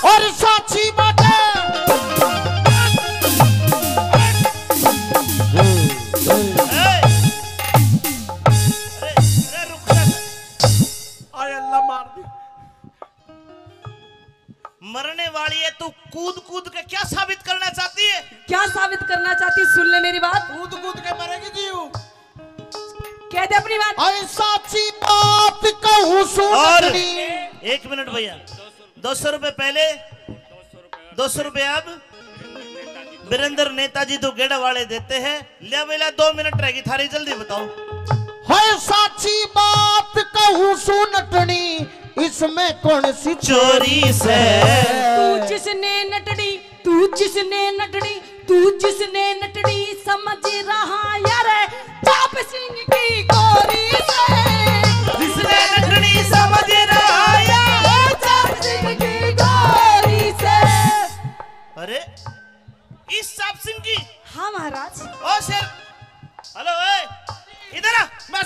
और साची बात मरने वाली है, तू कूद कूद के क्या साबित करना चाहती है? क्या साबित करना चाहती? सुन ले मेरी बात। कूद कूद के मरेगी जीव। कह दे अपनी बात। अरे साची बात कहूँ और सुननी। 1 मिनट भैया, 200 रुपए पहले, 200 रुपए अब। वीरेंद्र नेताजी तो गेड़ा वाले देते हैं। ले बेला 2 मिनट रहेगी थारी, जल्दी बताओ। है साची बात कहूँ सुनटनी, इसमें कौन सी चोरी से तू जिसने नटनी, तू तू जिसने नटनी समझ रहा यार चाप सिंह की गोरी से, जिसने नटनी समझ रहा यार चाप सिंह की गोरी से। अरे इस चाप सिंह की? हाँ महाराज। ओ शेर, हेलो इधर आ। मैं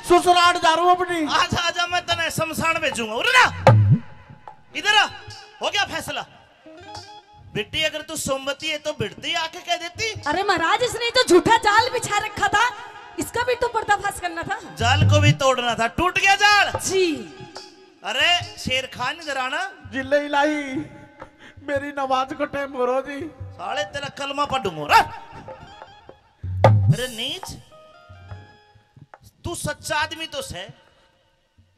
ससुराल जा रहा हूँ अपनी। आजा आजा, मैं तने शमशान भेजूंगा। उरे ना, इधर आ। हो गया फैसला? बेटी अगर तू सोमवती है तो बिड़ती आके कह देती। अरे महाराज इसने तो झूठा जाल बिछा रखा था, इसका भी तो पर्दाफाश करना था। जाल को भी तोड़ना था, टूट गया जाल जी। अरे शेर खान इधर आना। जिले इलाही मेरी नमाज को टाइम हो जी। साले तेरा कलमा पढ़ूंगा। अरे नीच, तू सच्चा आदमी तो है,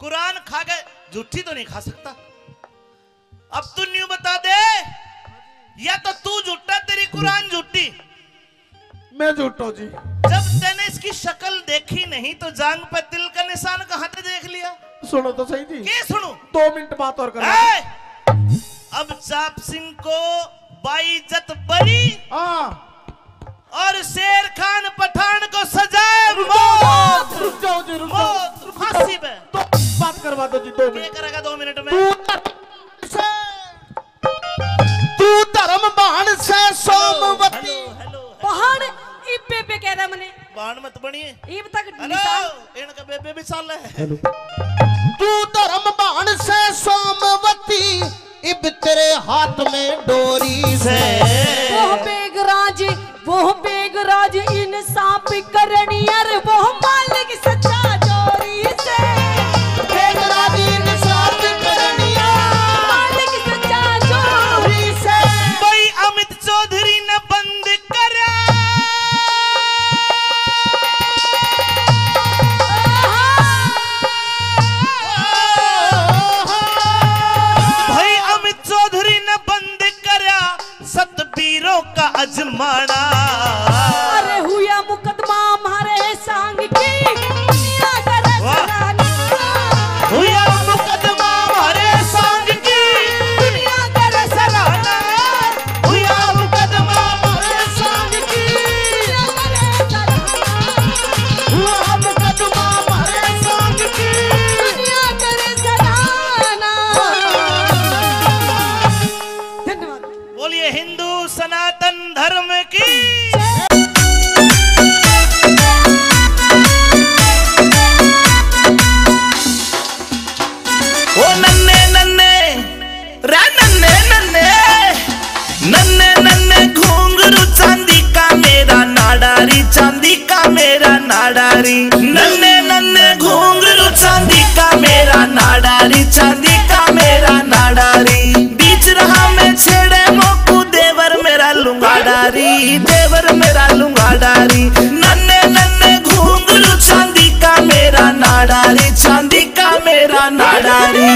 कुरान खा के झूठी तो नहीं खा सकता। अब तू न्यू बता दे, या तो तू झूठा तेरी कुरान झूठी। मैं झूठो जी। जब तूने इसकी शक्ल देखी नहीं तो जान पे दिल का निशान कहां से देख लिया? सुनो तो सही जी। क्या सुनू? 2 मिनट बात और करना। अब चाप सिंह को बाइज्जत बरी हाँ। और शेर खान पठान को सजाए मौत। रुक जाओ जी, रुक मौत जाओ। फांसी पे। तो बात करवा दो जी 2 क्या मिनट। करेगा 2 मिनट में? तू धर्म बाण से सोमवती। हेलो पहाड़ इब्बे पे कह रहा मने बाण मत बनिए। इब तक हेलो निशान। इनका बेबे भी साल है। तू धर्म बाण से सोमवती, इब तेरे हाथ में डोरी से। वो बेगराज इंसाफ करनी अर वो मालिक सच्चा जोरी से। बेगराज इंसाफ करनी मालिक सच्चा जोरी से। भाई अमित चौधरी ने बंद करा। भाई अमित चौधरी ने बंद करा सतबीरों का अजमाना। अरे हुआ मुकदमा हमारे संग की दुनिया करे सराहना। हुआ मुकदमा हमारे संग की दुनिया करे सराहना। हुआ मुकदमा हमारे संग की। दुनिया करे सराहना। हुआ मुकदमा हमारे संग की। दुनिया करे सराहना। धन्यवाद। बोलिए हिंदू सनातन धर्म की। ओ नन्ने नन्ने रे नन्ने नन्ने नन्ने नन्ने घुंघरू चांदी का मेरा नाडारी, चांदी का मेरा नाडारी। नन्ने नन्ने घुंघरू चांदी का मेरा नाडारी, चांदी का मेरा नाडारी। बीच रहा मैं छेड़े मोकू देवर मेरा लुंगाडारी, देवर मेरा लुंगाडारी। नन्ने नन्ने घुंघरू चांदी का मेरा नाडारी, चांदी का मेरा नाडारी।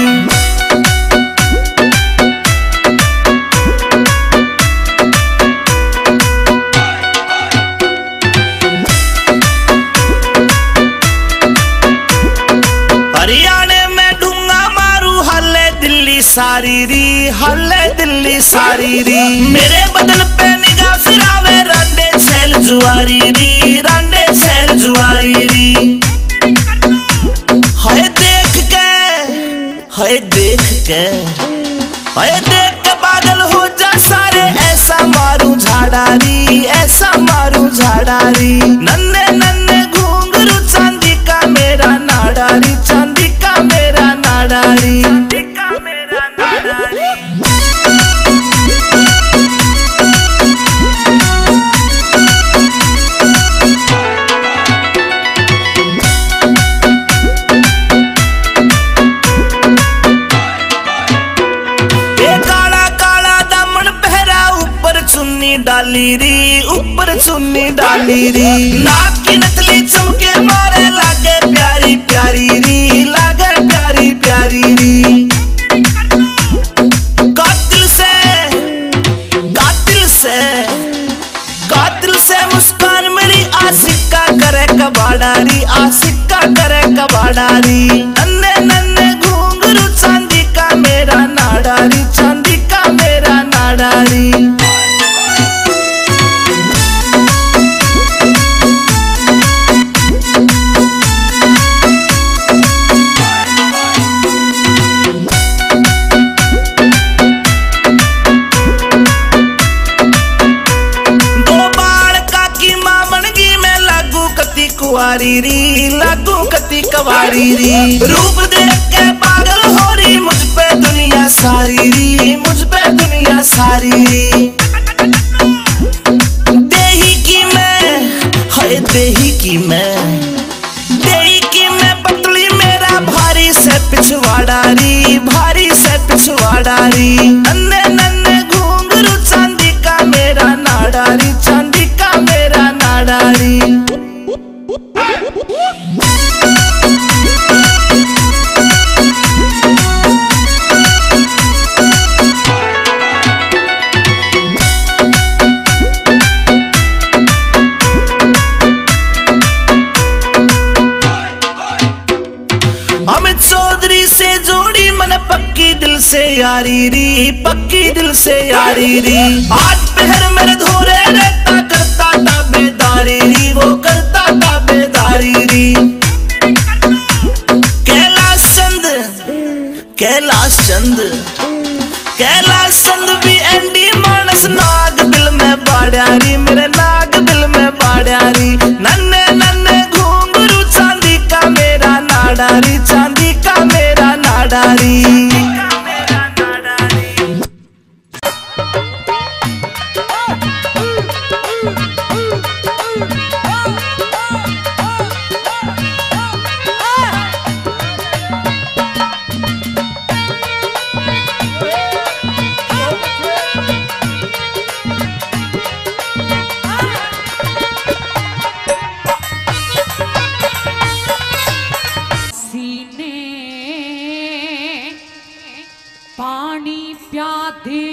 हरियाणे में ढूंगा मारू हल्ले दिल्ली सारी री, हल्ले दिल्ली सारी री। मेरे बदन पे निगाह फिरावे रांडे छैल जुआरी री, रांडे छैल जुआरी री। हाय देख के, हाय देख के, हाय देख के पागल हो जा सारे। ऐसा मारू झाड़ारी, ऐसा मारू झाड़ारी। नन्हे नन्हे घुंघरू चांदी का मेरा नाडारी, चांदी का मेरा नाडारी, चांदी का मेरा नाडारी। डाली री ऊपर चुन्नी डाली री। नाक की नकली चमके मारे लागे प्यारी प्यारी री, लागे प्यारी प्यारी री। कातिल से मुस्कान मेरी आशिका करे कबाडारी, आशिका करे कबाडारी। नन्हे नन्हे घुंघरू चांदी का मेरा नाडारी, चांदी का मेरा नाडारी। नाडारी। कुवारी री लागू कती कवारी री, रूप देख के पागल हो रही मुझ पे दुनिया सारी री, मुझ पे दुनिया सारी री। देही की मैं, हाय देही की मैं, देही की मैं पतली मेरा भारी से पिछवाड़ा री, भारी से पिछवाड़ा री। नन्हे नन्हे घूंघरू चांदी का मेरा नाडारी, चांदी का मेरा नाडारी। अमित चौधरी से जोड़ी मन पक्की दिल से यारी री, पक्की दिल से यारी री। आज पहर मेरे धोरे रहता करता ताबेदारी री, वो करता ताबेदारी री। कैलाश चंद, कैलाश चंद, कैलाश चंद भी एंडी मानस नाग दिल में बाड़ियारी, मेरे नाग दिल में बाड़ियारी। नन्हे नन्हे घूंघरू चांदी का मेरा नाडारी, चांदी का मेरा नाडारी। पानी प्यादे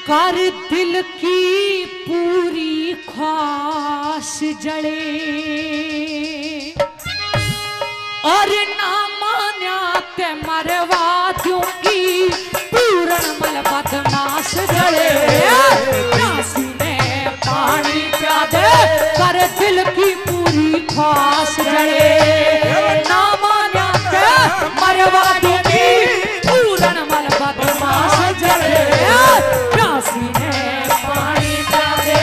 कर दिल की पूरी ख्वाहिश जले, और ना मान्या ते मरवा दूंगी पूरन मल बदमाश जले। प्यासी ने पानी प्यादे कर दिल की पूरी ख्वाहिश जले, ना मान्या ते मरवा दूंगी पूरन मल बदमाश जले। प्यासी ने पानी प्यादे।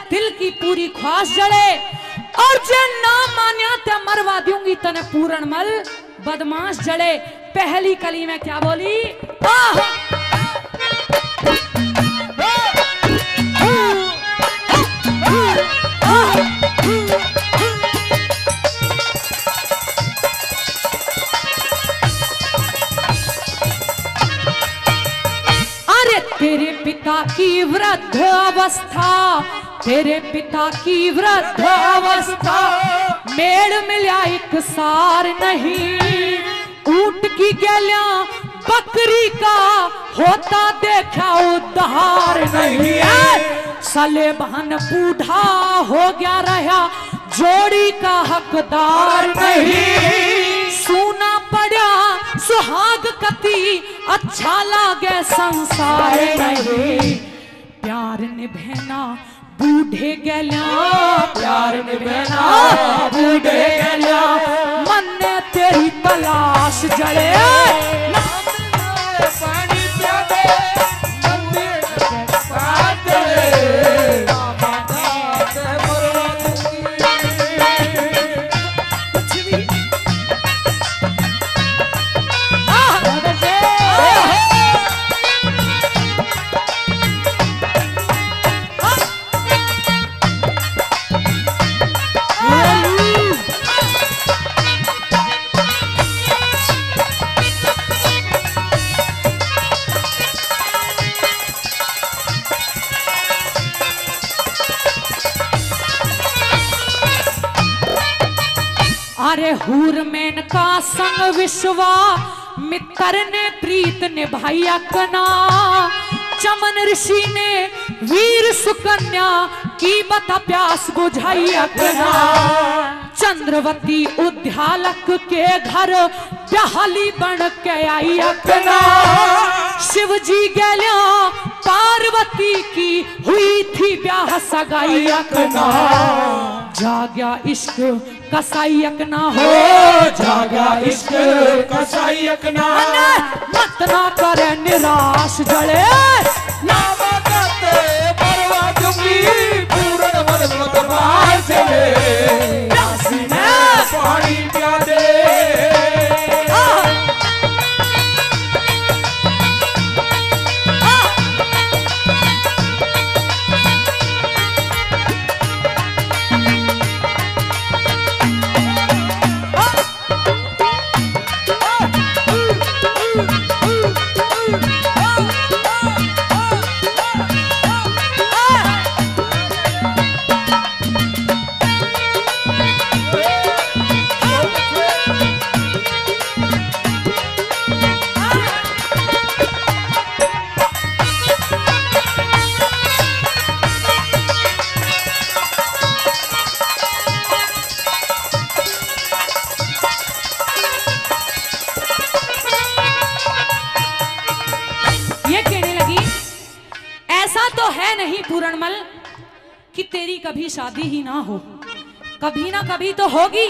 दिल की पूरी ख्वाहिश जड़े, और जे ना मान्या ते मरवा दूंगी तने पूरन मल बदमाश जड़े। पहली कली में क्या बोली? अरे तेरे पिता की वृद्ध अवस्था, तेरे पिता की वृद्ध अवस्था, मेड़ मिला एक सार नहीं। ऊंट की गैलिया बकरी का होता देखा उद्धार नहीं है। सले बहन बूढ़ा हो गया रहा, जोड़ी का हकदार नहीं। सूना पड़ा सुहाग कती, अच्छा लागे संसार नहीं। प्यार निभना बूढ़े गैलिया, प्यार निभना बूढ़े गैलिया, मन ने तेरी तलाश जड़े। पानी प्यादे अरे हूर मेन का संग विश्वा मित्र ने प्रीत निभाई अपना। चमन ऋषि ने वीर सुकन्या की बता प्यास बुझाई अपना। चंद्रवती उद्यालक के घर ब्याहली बन के आई अपना। शिव जी गैल्या पार्वती की हुई थी ब्याह सगाई अपना। जाग्या इश्क कसाईक ना हो, जागा इश्क कसाईक ना, मत ना करे निराश जले ना बदते परवा दूंगी पूर्ण मत बाहर से प्यासी ने पानी पिया दे। नहीं पूरणमल कि तेरी कभी शादी ही ना हो, कभी ना कभी तो होगी,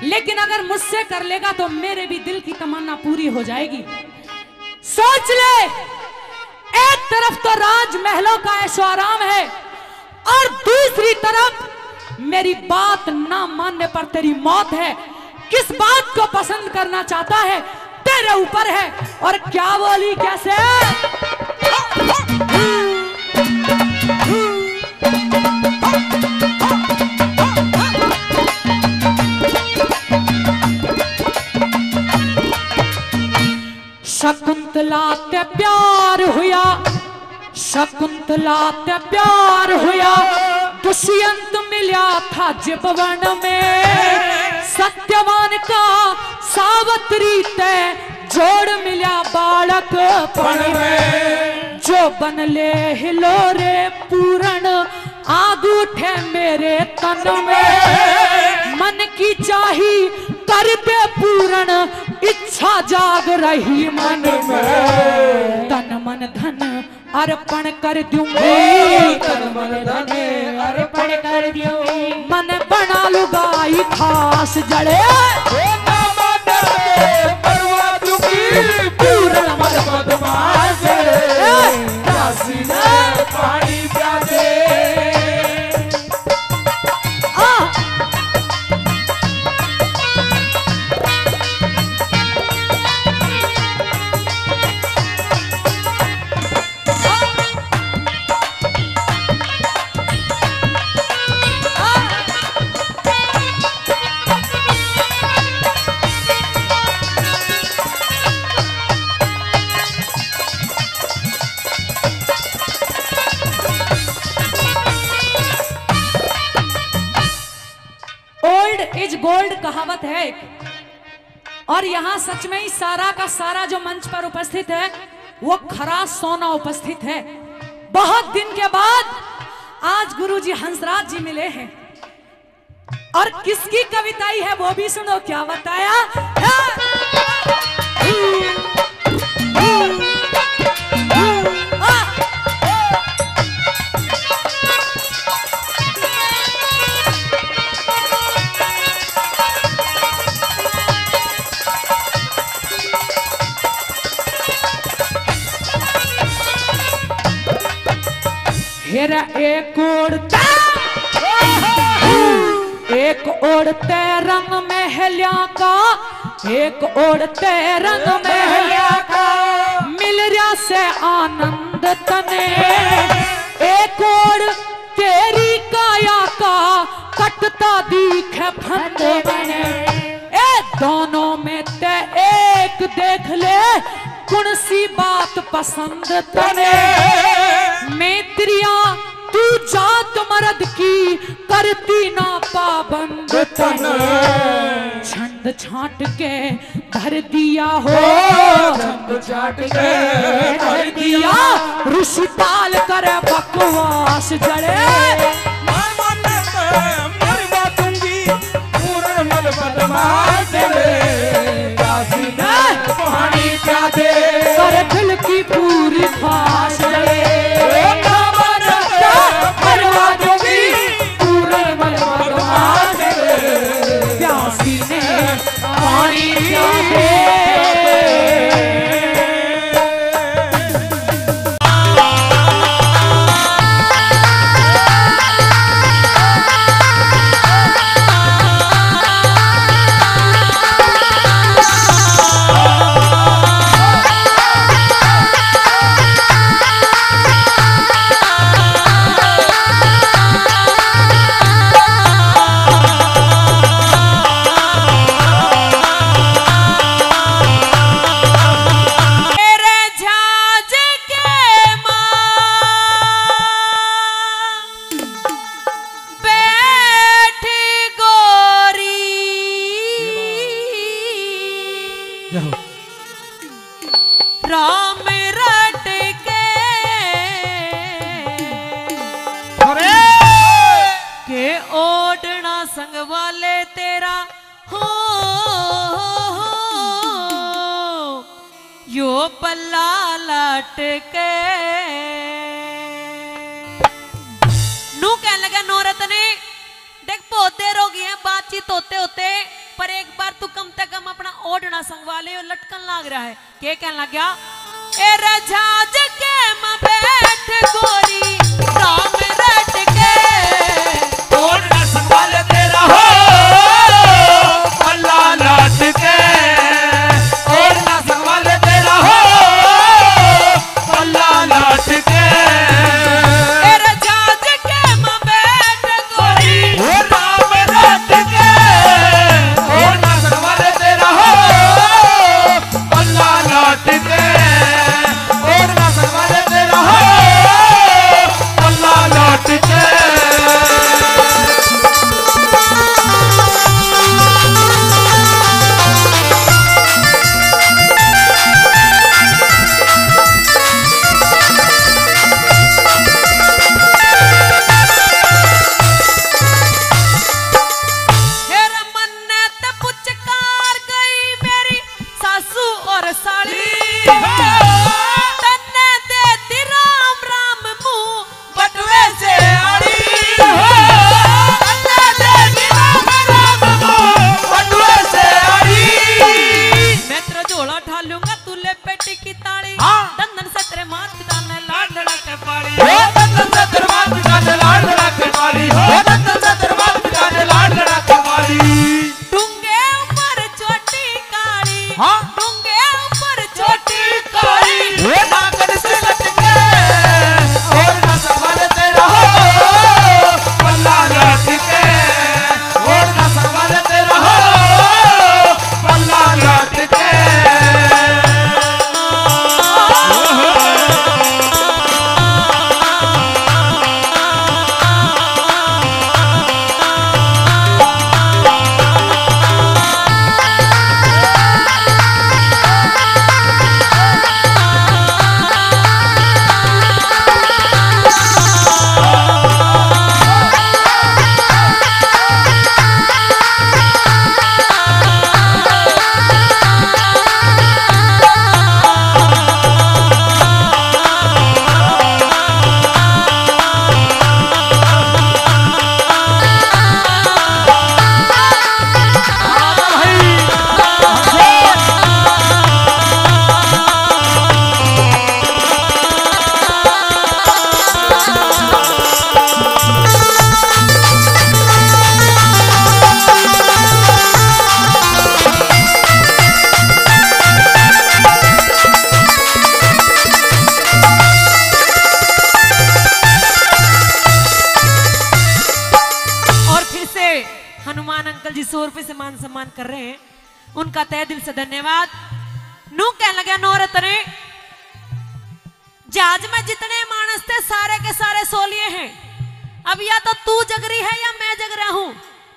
लेकिन अगर मुझसे कर लेगा तो मेरे भी दिल की तमन्ना पूरी हो जाएगी। सोच ले, एक तरफ तो राजमहलों का ऐशो आराम है और दूसरी तरफ मेरी बात ना मानने पर तेरी मौत है। किस बात को पसंद करना चाहता है तेरे ऊपर है। और क्या बोली कैसे? शकुंतला ते प्यार हुआ, शकुंतला ते प्यार हुआ, दुष्यंत मिला था जिबवन में। सत्यवान का सावत्री ते जोड़ मिला बालक पण में। जो बन ले हिलोरे पूरण आग उठे मेरे तन में। मन की चाही कर दे पूरण इच्छा जाग रही मन में। तन मन धन अर्पण कर दूंगी, तन मन धन अर्पण कर दूंगी। मन बना लुगाई खास जड़े परवा दूंगी पूर्ण मन बदमाश प्यासी ने पानी पिया दे। इज गोल्ड कहावत है और यहाँ सच में ही सारा का सारा जो मंच पर उपस्थित है वो खरा सोना उपस्थित है। बहुत दिन के बाद आज गुरुजी हंसराज जी मिले हैं और किसकी कविताई है वो भी सुनो। क्या बताया? हेरा एक ओढ़ते रंग महलिया का, एक ओढ़ते रंग महलिया का, मिल रहा से आनंद तने। एक ओढ़ तेरी काया का कटता दिखे फंद बने। ए दोनों में ते एक देख ले कौन सी बात पसंद तने। मैत्रिया तू जात मर्द की करती ना पाबंद तने। चंद छाट के धर दिया हो, चंद छाट के धर दिया, ऋषि ताल कर बकवास जड़े, मरवा दूंगी पूर्ण मल बदमाश रे, काशी में पानी क्या दे कर दिल की पूरी खास जड़े, मरवा दूंगी पूर्ण मल बदमाश रे, प्यासी ने पानी क्या दे। राम रट के ओढ़ना संग वाले तेरा हो, यो पल्ला लट के नू कह लगा नौरत ने देख बहुत देर हो गई है बातचीत होते होते, पर एक बार तू कम से कम अपना ओढ़ना संगवाले और लटकन लग रहा है। क्या कहने लग गया? ए रजाज के मां बैठ गोरी राम रट के, ओढ़ना संभाल तेरा हो अल्लाह लाट के, ओढ़ना संभाल तेरा हो अल्लाह लाट के, ए रजाज के मां बैठ गोरी राम रट के, ओढ़ना संभाल तेरा हो अल्लाह लाट के, ओढ़ना संभाल तेरा हो अल्लाह लाट के। हेर मन्नत पुचकार गई मेरी सासू और साली, तन्ने देती राम राम मुंह बटुए से आड़ी तन्ने देती राम राम मुंह बटुए से आड़ी। मैं तेरा झोला ढालूंगा तू ले पेटी की ताली, हाँ। दंदन से तेरे माथ पिताने लाड लड़ा के पाली, हो दत्तन से दरबार पिता ने लाड लड़ा के मारी, हो दत्तन से दरबार पिता ने लाड लड़ा के मारी। डूंगे ऊपर चोटी काली, हाँ। डूंगे ऊपर चोटी काली, वो नागन से लटके और ना संभाल तेरा हो अल्लाह लाट के, और ना संभाल तेरा हो अल्लाह लाट के। हनुमान अंकल जी 100 रुपए से मान सम्मान कर रहे हैं, उनका तहे दिल से धन्यवाद। नू कहने लगा नौरत ने जहाज में जितने मानस थे सारे के सारे सोलिए हैं, अब या तो तू जग रही है या मैं जग रहा हूं,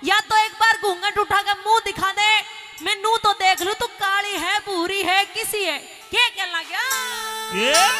या तो एक बार घूंघट उठाकर मुंह दिखा दे मैं नू तो देख लू तू काली है भूरी है किसी है क्या कहना गया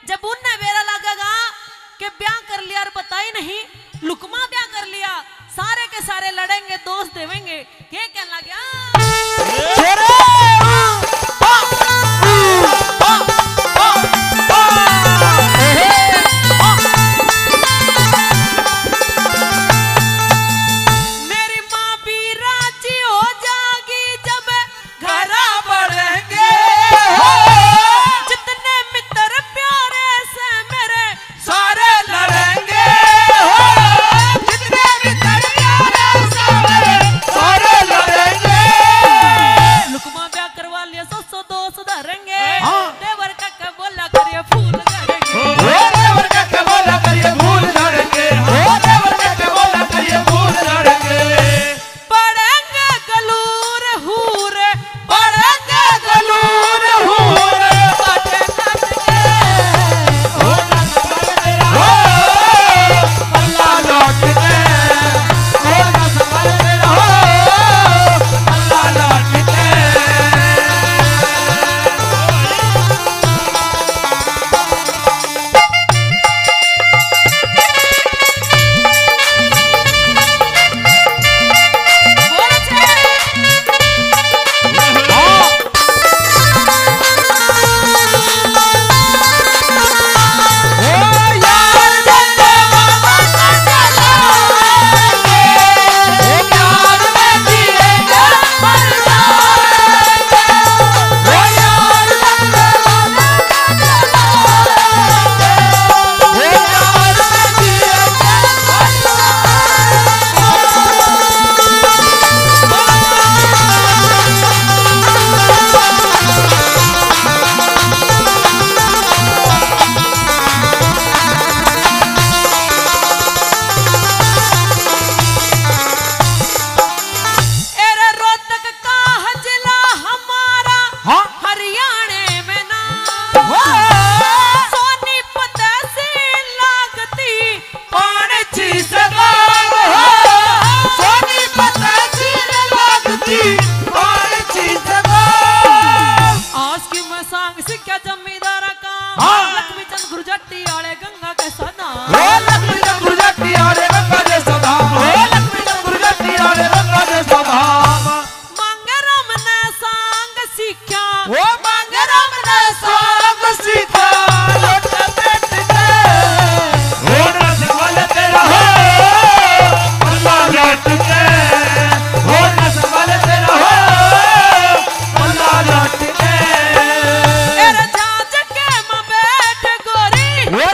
जब उनने मेरा लगेगा कि ब्याह कर लिया और बताई नहीं लुकमा ब्याह कर लिया सारे के सारे लड़ेंगे दोस्त देवेंगे क्या कहना गया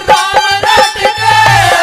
राम रट के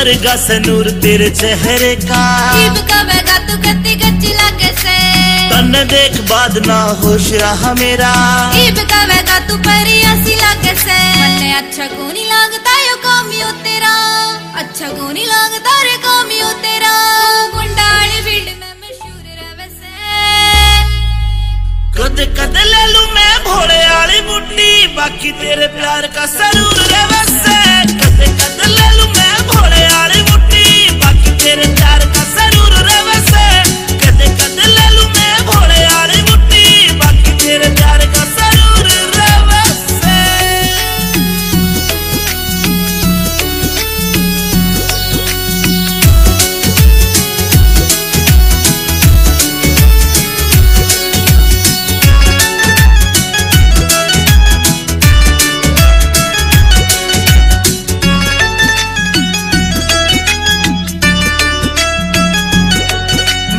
स्वर्ग से नूर तेरे चेहरे का जीव कवेगा तू कत्ती कच्ची लागे से तन देख बाद ना होश रहा मेरा जीव कवेगा तू परी हंसी लागे से मन्ने अच्छा को नहीं लगता यो कामियो तेरा अच्छा को नहीं लगता रे कामियो तेरा गुंडाली फील्ड में मशहूर रहे से कद कद ले लूं मैं भोले वाली मुट्ठी बाकी तेरे प्यार का सरूर रे वैसे कद कद ले लूं मैं भोले वाली मुट्ठी बाकी तेरे प्यार का सरूर रे वैसे कद कद ले लूं मैं भोले वाली मुट्ठी बाकी तेरे प्यार का सरूर रे वैसे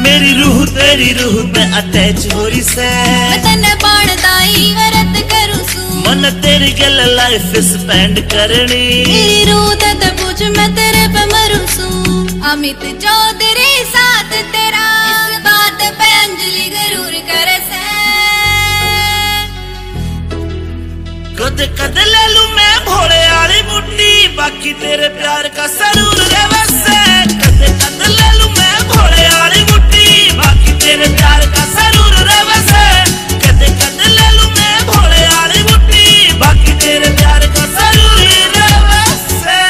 मेरी रूह तेरी रूह में अटैच हो रही से मैं तन्ने बाणदाई वरत करूं सू मन तेरी गल लाइफ स्पेंड करनी मेरी रूह ते पूछ मैं तेरे पे मरूं सू अमित चौधरी साथ तेरा इस बात पे अंजलि गरूर करे से कद कद ले लूं मैं भोले वाली मुट्ठी बाकी तेरे प्यार का सरूर रे वैसे कद कद ले लूं मैं भोले वाली मुट्ठी बाकी तेरे प्यार का सरूर रे वैसे कद कद ले लूं मैं भोले वाली मुट्ठी बाकी तेरे प्यार का सरूर रे वैसे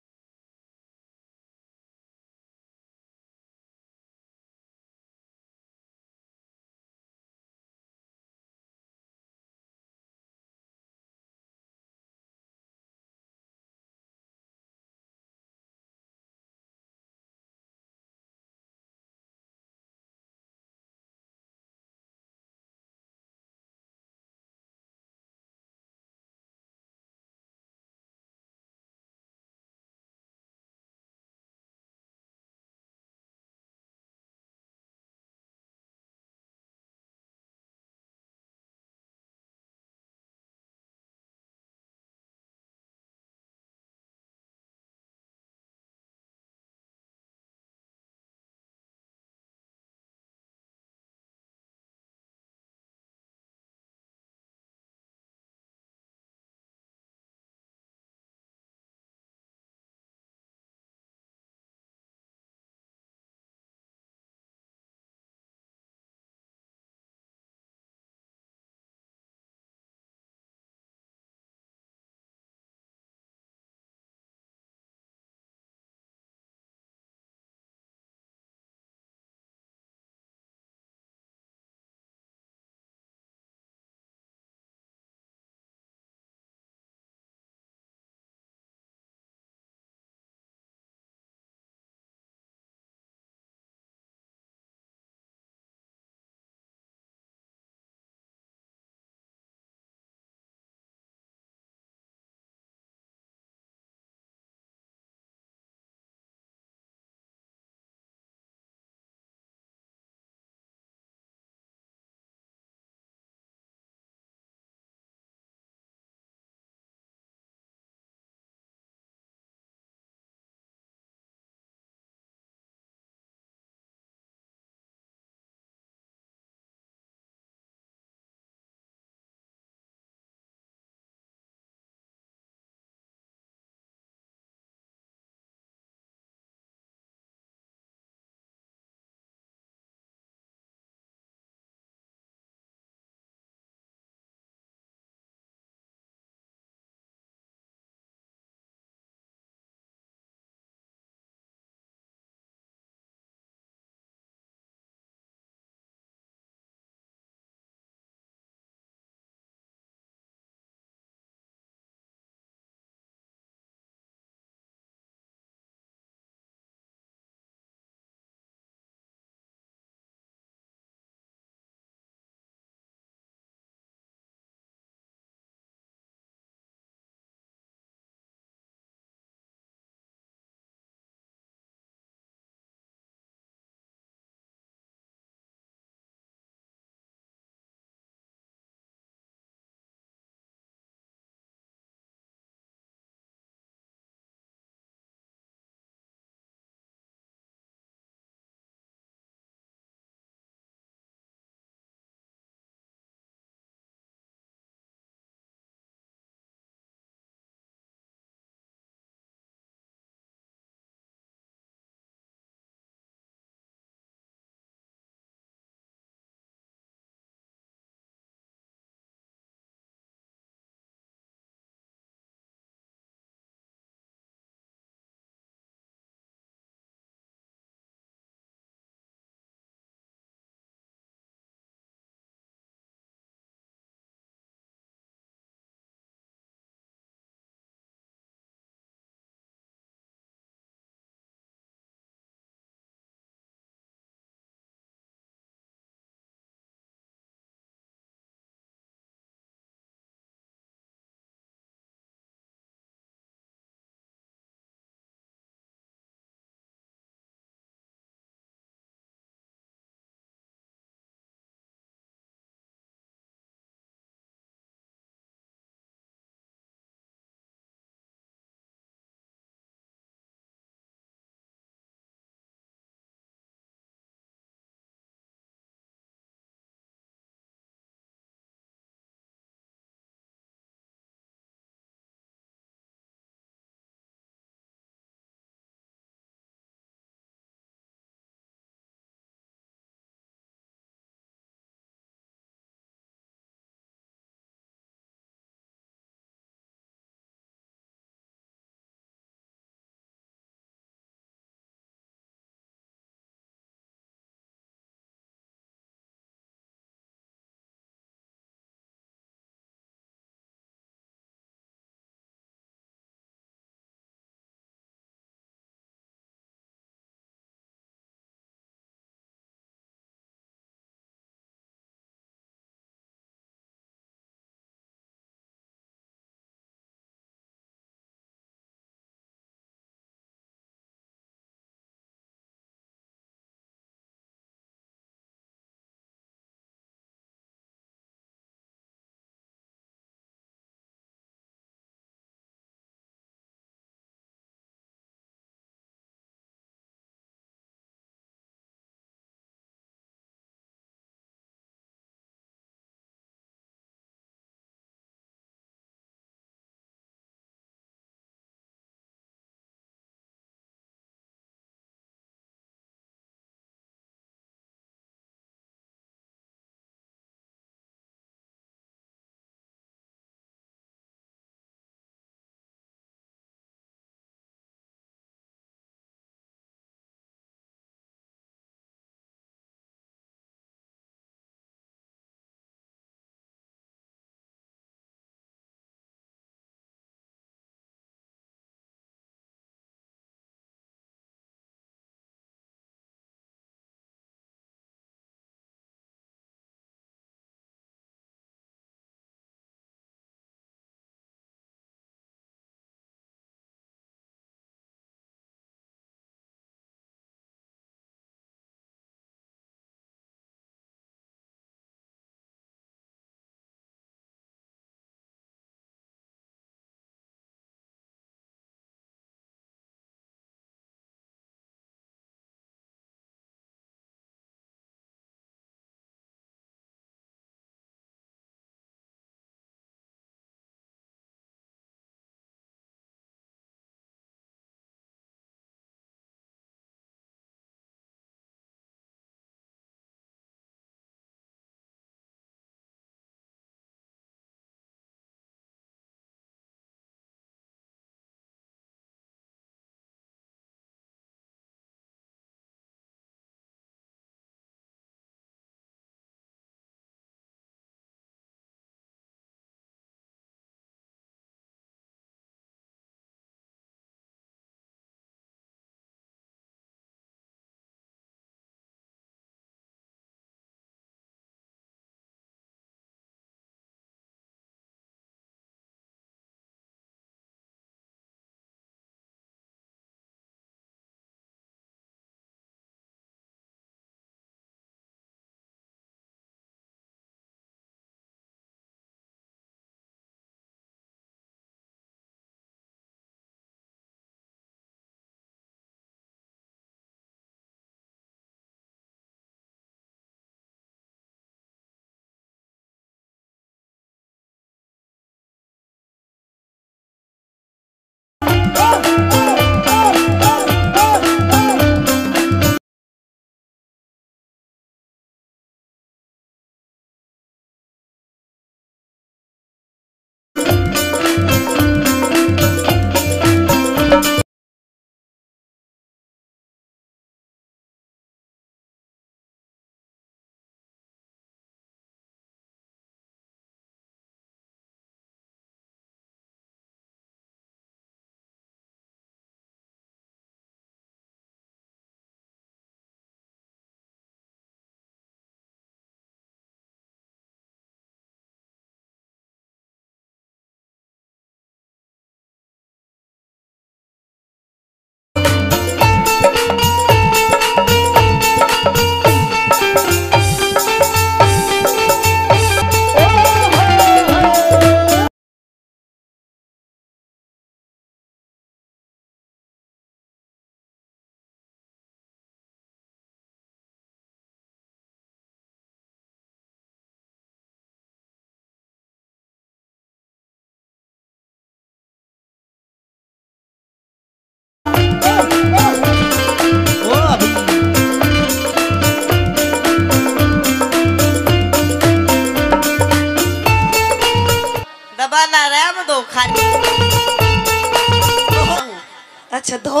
अच्छा धो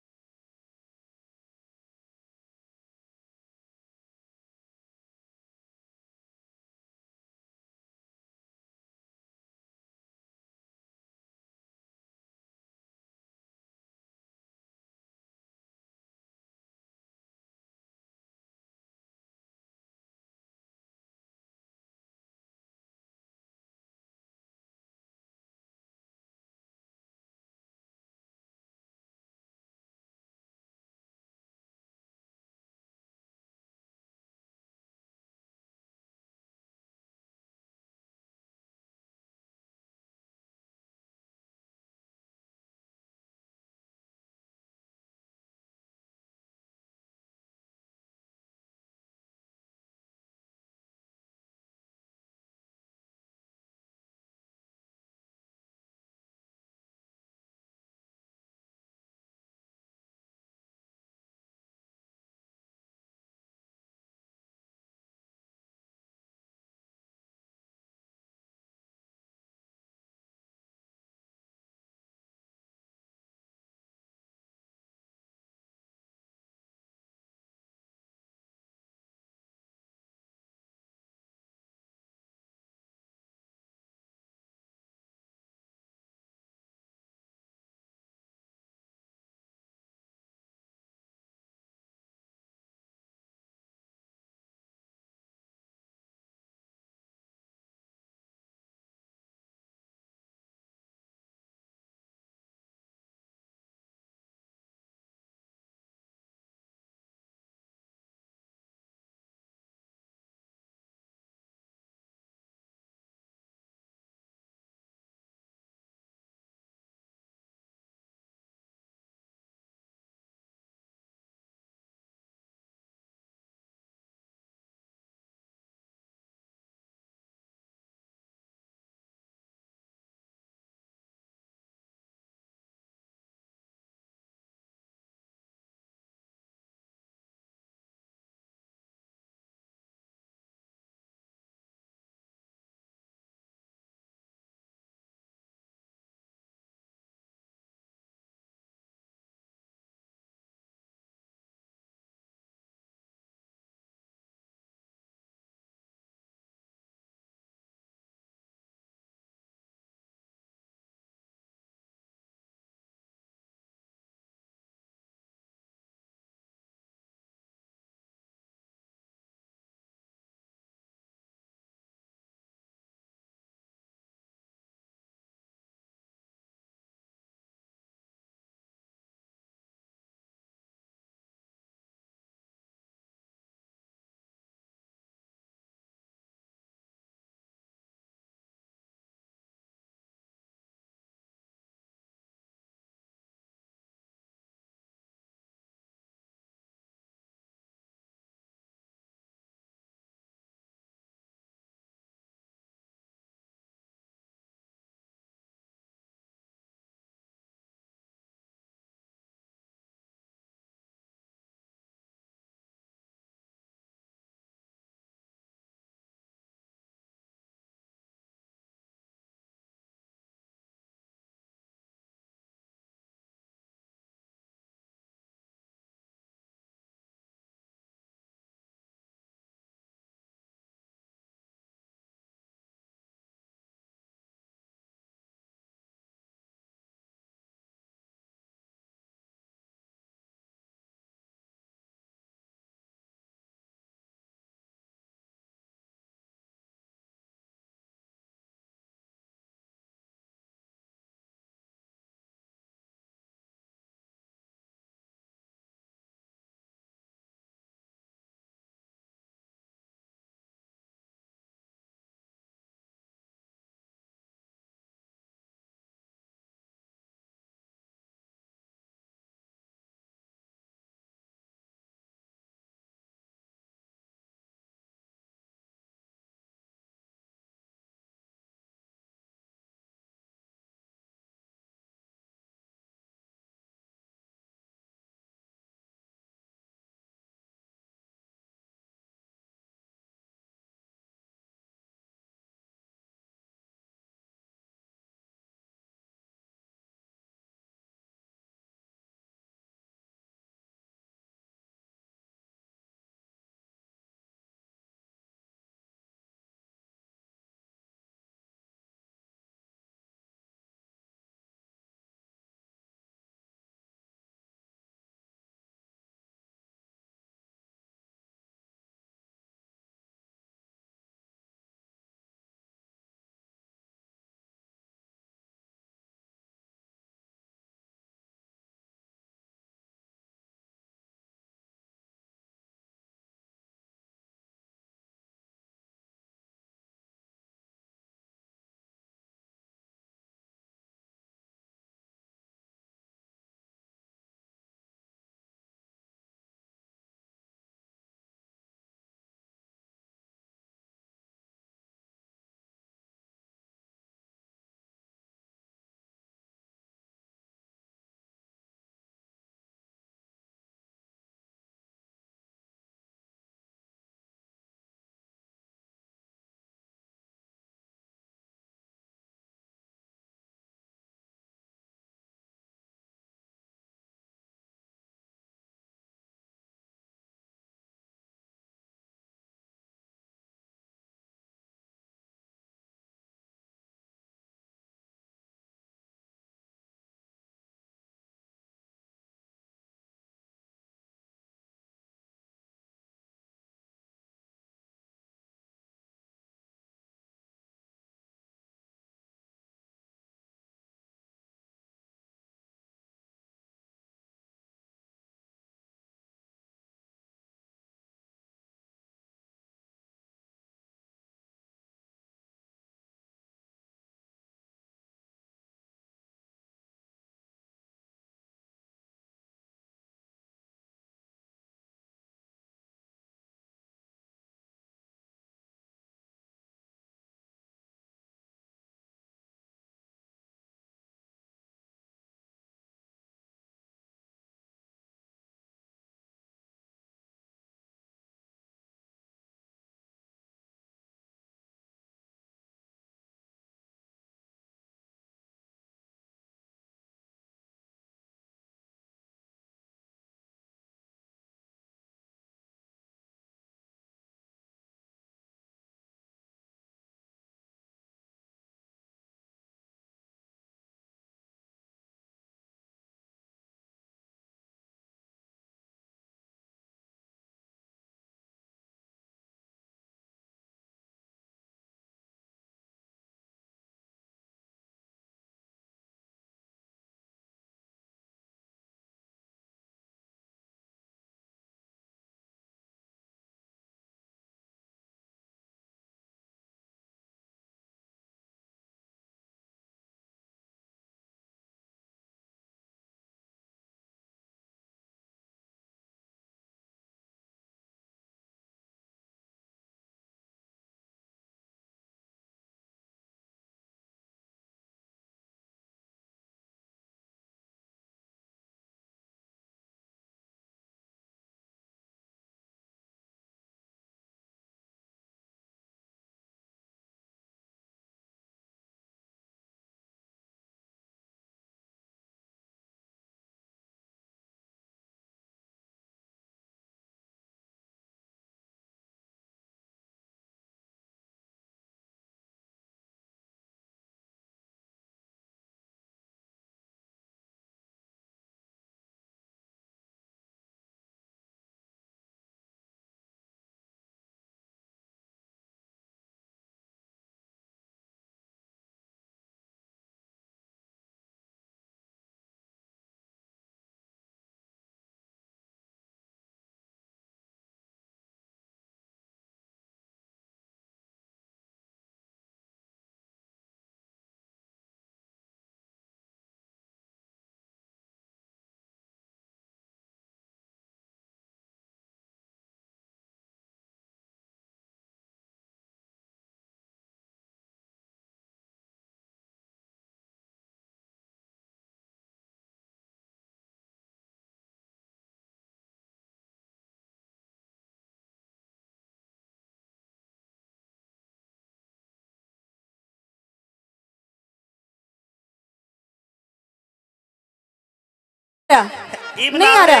नहीं आ रहा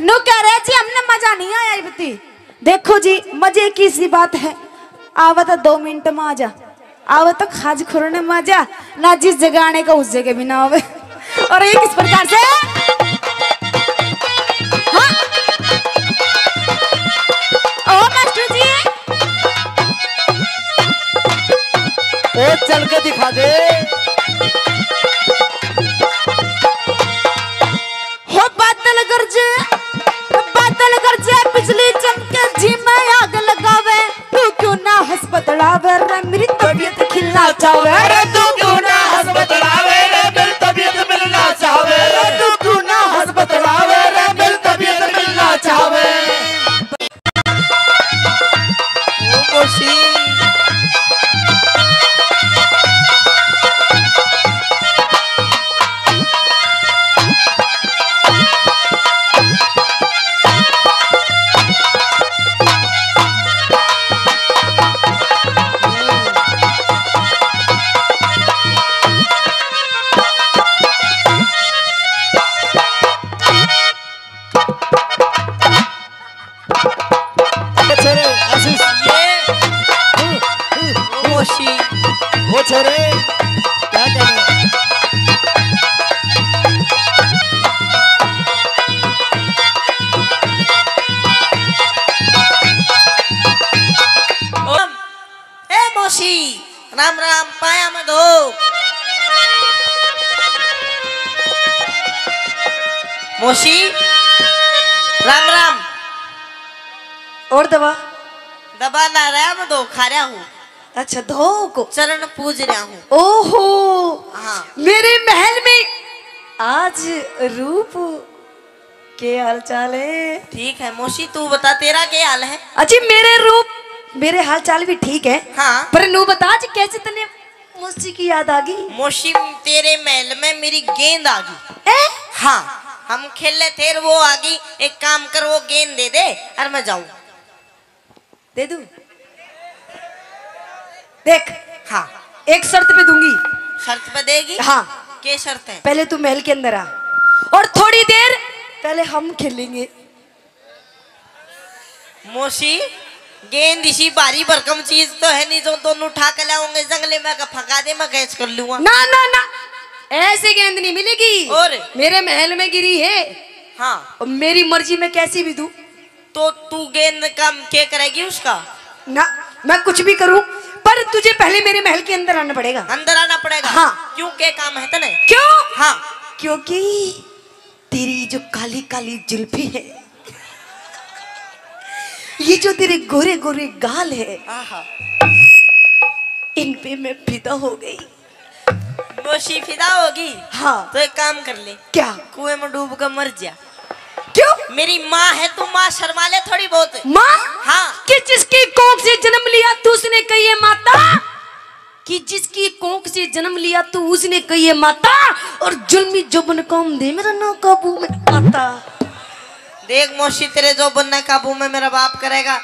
नो कह रहे जी हमने मजा नहीं आया ये बती। देखो जी मजे की सी बात है, आवा तो 2 मिनट में आ जा, आवा तो खाज खुरने में आ जा ना, जिस जगह आने का उस जगह भी ना आवे। और ये किस प्रकार से हाँ? ओ मास्टर जी ओ चल के दिखा दे। हो बादल गरजे बिजली चमके जी मैं आग लगावे, तू क्यों ना हंस बतलावे रे मेरी तबीयत खिलना चाहे, अरे तू क्यों ना हंस बतलावे रे मेरी तबीयत मिलना चाहे, अरे तू क्यों ना हंस बतलावे रे मेरी तबीयत मिलना चाहे। ओ खुशी वो छोरे क्या कहने ए मौसी राम राम पाया में दो। मौसी राम राम। और दवा दबा ना रहा मैं दो खा रहा हूँ। अच्छा दो को चरण पूज रहा हूँ। ओहो हाँ मेरे महल में आज रूप के हाल चाल है। ठीक है मौसी तू बता तेरा क्या हाल है। अजी मेरे रूप मेरे हाल चाल भी ठीक है। हाँ पर नू बता आज कैसे तने मौसी की याद आ गई। मौसी तेरे महल में मेरी गेंद आ गई। हाँ हम खेल रहे थे वो आ गई। एक काम कर वो गेंद दे दे और मैं जाऊं। दे दूं देख। हाँ एक शर्त पे दूंगी। शर्त पे देगी। हाँ क्या शर्त है। पहले तू महल के अंदर आ और थोड़ी देर पहले हम खेलेंगे। मौसी गेंद इसी भारी भरकम चीज तो है नहीं जो दोनों उठा के लाऊंगे जंगले में फंका दे मैं कैच कर लूंगा। ना ना ना ऐसे गेंद नहीं मिलेगी। और मेरे महल में गिरी है। हाँ और मेरी मर्जी में कैसी भी दूं। तो तू गेंद का क्या करेगी उसका। ना मैं कुछ भी करूं पर तुझे पहले मेरे महल के अंदर आना पड़ेगा। अंदर आना पड़ेगा। हाँ क्यों क्या काम है तने। क्यों। हाँ क्योंकि तेरी जो काली काली जुल्फी है, ये जो तेरे गोरे गोरे गाल है, इन पे मैं फिदा हो गई। मौसी फिदा होगी। हाँ तो एक काम कर ले। क्या। कुएं में डूब कर मर जा। क्यों। मेरी माँ है तू माँ शर्मा ले थोड़ी बहुत। माँ हाँ कि जिसकी कोख से जन्म लिया तू उसने कही है माता, कि जिसकी कोख से जन्म लिया तू उसने कही है माता, और जुल्मी जुबन काम दे मेरा ना काबू में आता। देख मौसी तेरे जो बनना काबू में मेरा बाप करेगा।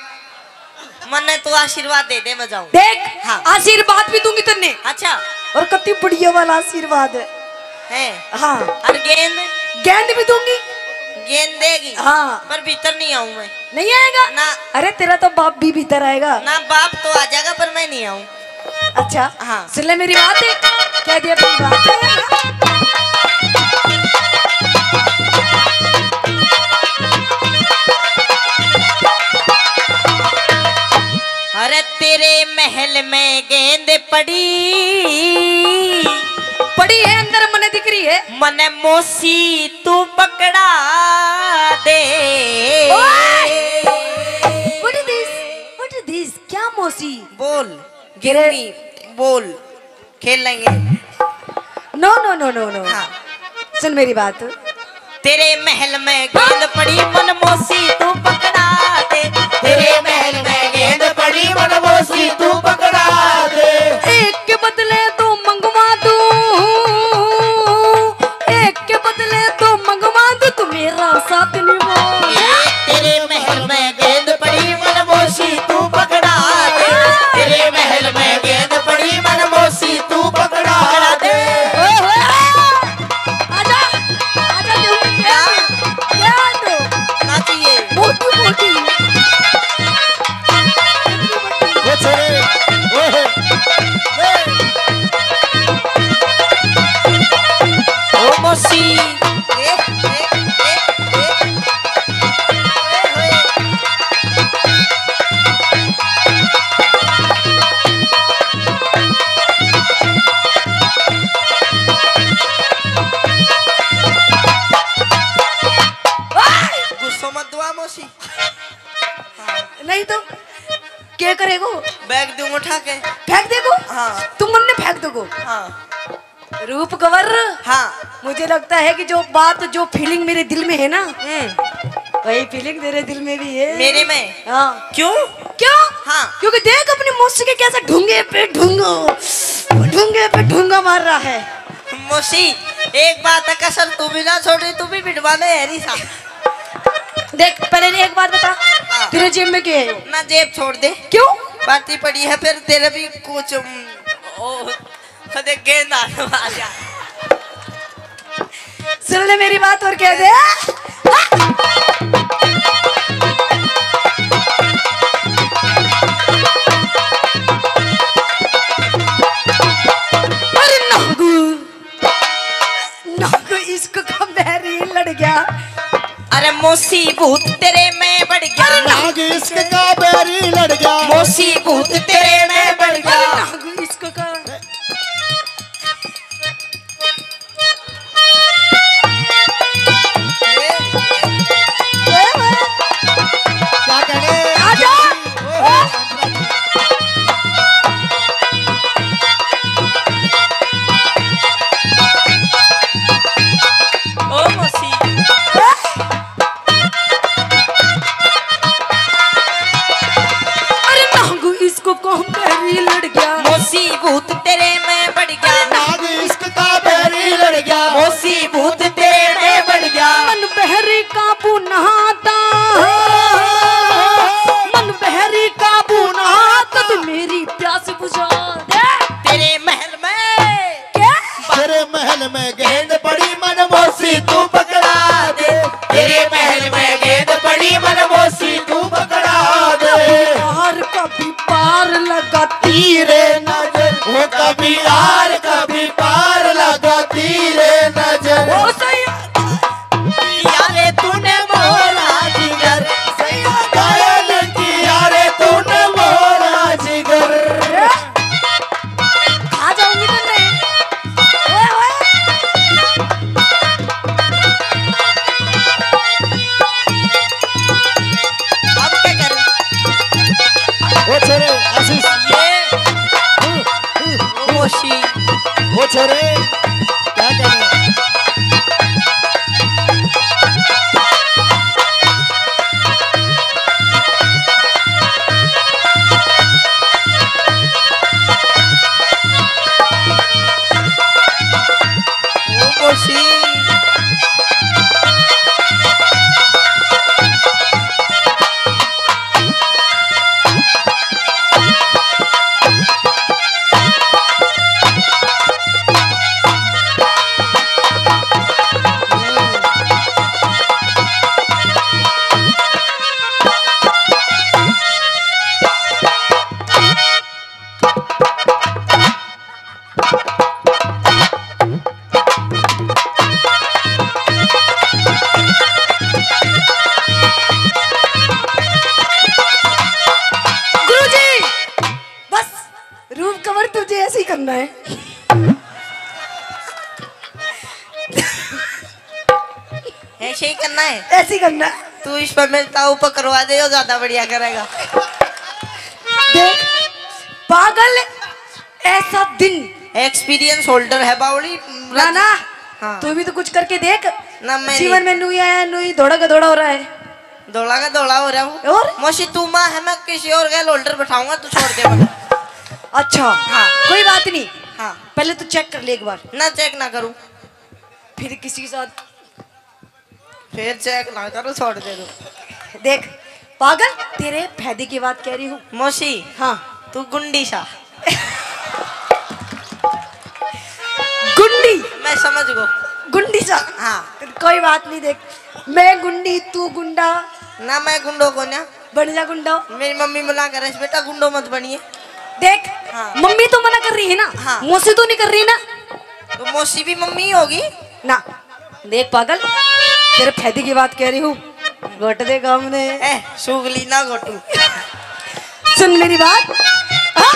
मन तू आशीर्वाद दे दे मैं जाऊं। देख हाँ। आशीर्वाद भी दूंगी तुमने। अच्छा और कितनी बढ़िया वाला आशीर्वाद है। हाँ और गेंद गेंद भी दूंगी। गेंद देगी। हाँ पर भीतर नहीं आऊं मैं। नहीं आएगा ना। अरे तेरा तो बाप भी भीतर आएगा ना बाप तो आ जाएगा पर मैं नहीं आऊं। अच्छा हाँ। सुन ले मेरी बात है। कह दिया अपनी बात है। अरे तेरे महल में गेंद पड़ी है अंदर मने दिख रही है। मन मौसी तू पकड़ा दे। What is this? क्या मौसी। बोल गिरनी बोल खेल लेंगे। No no no no no. हाँ। सुन मेरी बात। तेरे महल में गेंद पड़ी मन मौसी तू पकड़ा दे। तेरे महल में गेंद पड़ी मन मौसी तू पकड़ा दे। एक के बदले तो मंगवा दूं, एक के बदले तो मंगवा दूं, तू मेरा साथ निभा। तेरे महल में गेंद पड़ी मन मौसी तू पकड़ा दे। तेरे महल में गेंद पड़ी मन मौसी तू पकड़ा दे। आजा आजा मौसी नहीं तो क्या करेगो? बैग दूंगा उठा के। फेंक देगो? हाँ। तुम मन फेंक दोगो? हाँ रूप कवर। हाँ मुझे लगता है कि जो बात जो फीलिंग मेरे दिल में है ना, वही फीलिंग तेरे दिल में भी है। मेरे में? हाँ। क्यों? क्यों? हाँ क्योंकि देख अपनी मौसी के कैसे ढूंगे पे ढूंगा मार रहा है। मौसी एक बात है, कसर तू भी ना छोड़ रही, तू भी बिटवाने है री सा। देख पहले एक बात बता, तेरे जेब में क्या है? ना जेब छोड़ दे। क्यों? बाती पड़ी है, फिर तेरे भी कुछ देख गेंद आ जा। सुन ले मेरी बात और कह दे। अरे नागू नागू इसको कब बैरी लड़ गया। अरे मौसी भूत तेरे में बढ़ गया। नाग इश्क का बैरी लड़ गया। मौसी भूत तेरे में बढ़ गया। नागू इसको का क्या कहने? आजा। ओ मौसी अरे नागू इसको कौन बैरी लड़ गया। मौसी भूत तेरे में बढ़ गया। नाग इश्क का बैरी लड़ गया। मौसी भूत तेरे में बढ़ गया। मन बहरी काबू नहाता, मन बहरी काबू नहाता, तो मेरी प्यास बुझा दे। तेरे महल में क्या? तेरे महल में गेंद पड़ी मन मौसी तू पकड़ा दे। तेरे महल में गेंद पड़ी मन मौसी तू पकड़ा दे। पार कभी पार लगा तीरे नजर वो कभी आर कभी पार लगा तीरे नजर। ओ सही। यारे तूने मोरा जिगर। घायल किया रे तूने मोरा जिगर। आ जाऊंगी तो मैं। ओए ओए। अब क्या करूं? वो छोरे आशीष, ये मौसी वो छोरे क्या कहने? ओ मौसी गुरुजी बस रूप कवर तुझे ऐसे ही करना है। ऐसे ही करना है। ऐसे ही करना है। तू इस पर मेरे ताऊ पर करवा दे, और ज्यादा बढ़िया करेगा। देख पागल, ऐसा दिन एक्सपीरियंस होल्डर है बावली। राना। हाँ। तू भी तो कुछ करके देख। ना मैं जीवन में नुई आया नुई, दौड़ा का दौड़ा हो रहा है। दौड़ा का दौड़ा हो रहा हूँ। और मौसी तू माँ है, मैं किसी और का होल्डर बैठाऊंगा, तू छोड़ दे मुझे। अच्छा हाँ। कोई बात नहीं, हाँ पहले तो चेक कर ले एक बार, ना चेक ना करूँ, फिर किसी के साथ फिर चेक ना करूँ, छोड़ दे दो। देख पागल, तेरे फायदे की बात कह रही हूँ। मौसी हाँ तू गुंडी सा। गुंडी, मैं समझ गो। गुंडी सा। हाँ कोई बात नहीं, देख मैं गुंडी तू गुंडा, ना मैं गुंडो को ना, बन जा गुंडा। मेरी मम्मी मना करे बेटा गुंडो मत बनिए। देख हाँ। मम्मी तो मना कर रही है ना, हाँ। मौसी तो नहीं कर रही ना। तो मौसी भी मम्मी ही होगी ना। देख पागल, तेरे फायदे की बात कह रही हूँ, घोट दे काम ने। सुगली ना घोटू। सुन मेरी बात। हाँ?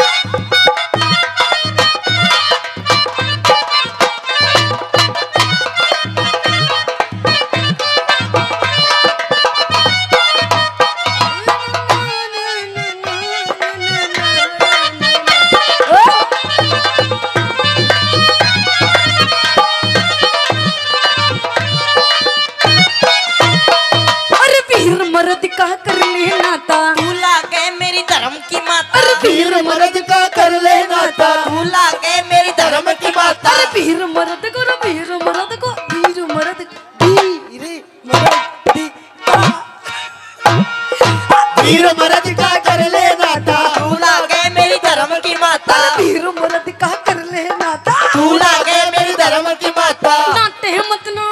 वीर मर्द का कर ले नाता, तू लागे मेरी धर्म की माता, वीर मर्द का कर ले नाता, तू लागे मेरी धर्म की माता। नाटे मत ना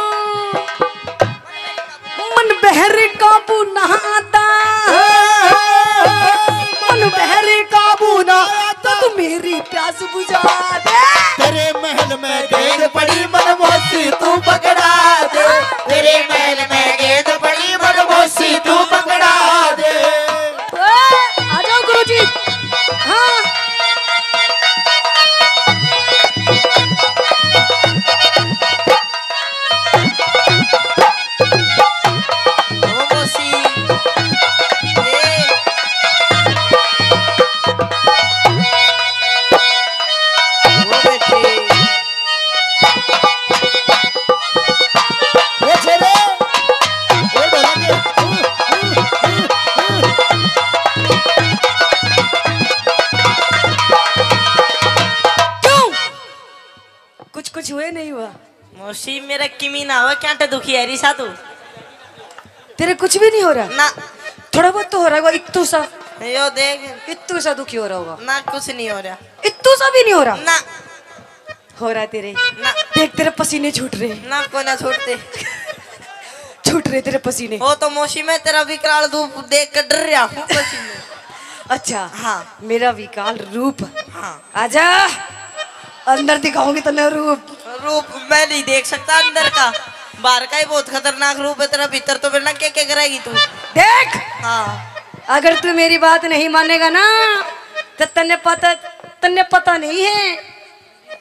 मन बहरे काबू ना आता, मन बहरे काबू ना तो तू मेरी प्यास बुझा दे। तेरे महल में गेंद पड़ी मनमोसी तू पकड़ा दे, तेरे महल में गेंद पड़ी मनमोसी तू पकड़ा दे। आ जाओ गुरुजी। हाँ कुछ हुए नहीं हुआ। मौसी मेरा किमी ना हो क्या दुखी है रिसा तू तेरे कुछ भी नहीं हो रहा ना, थोड़ा बहुत तो हो रहा होगा। इत्तू सा यो देख, इत्तू सा दुखी हो रहा होगा ना कुछ नहीं हो रहा, इत्तू सा भी नहीं हो रहा ना हो रहा तेरे ना देख तेरे पसीने छूट रहे ना को ना छोड़ते छूट रहे तेरे पसीने। वो तो मौसी मैं तेरा विकराल रूप देख कर डर रहा हूँ पसीने। अच्छा हाँ मेरा विकाल रूप, हाँ आजा अंदर दिखाऊंगी तने रूप। रूप मैं नहीं देख सकता अंदर का, बाहर का ही बहुत खतरनाक रूप है तेरा, भीतर तो फिर ना क्या कराएगी तू देख। हाँ अगर तू मेरी बात नहीं मानेगा ना तो तन्ने पता नहीं है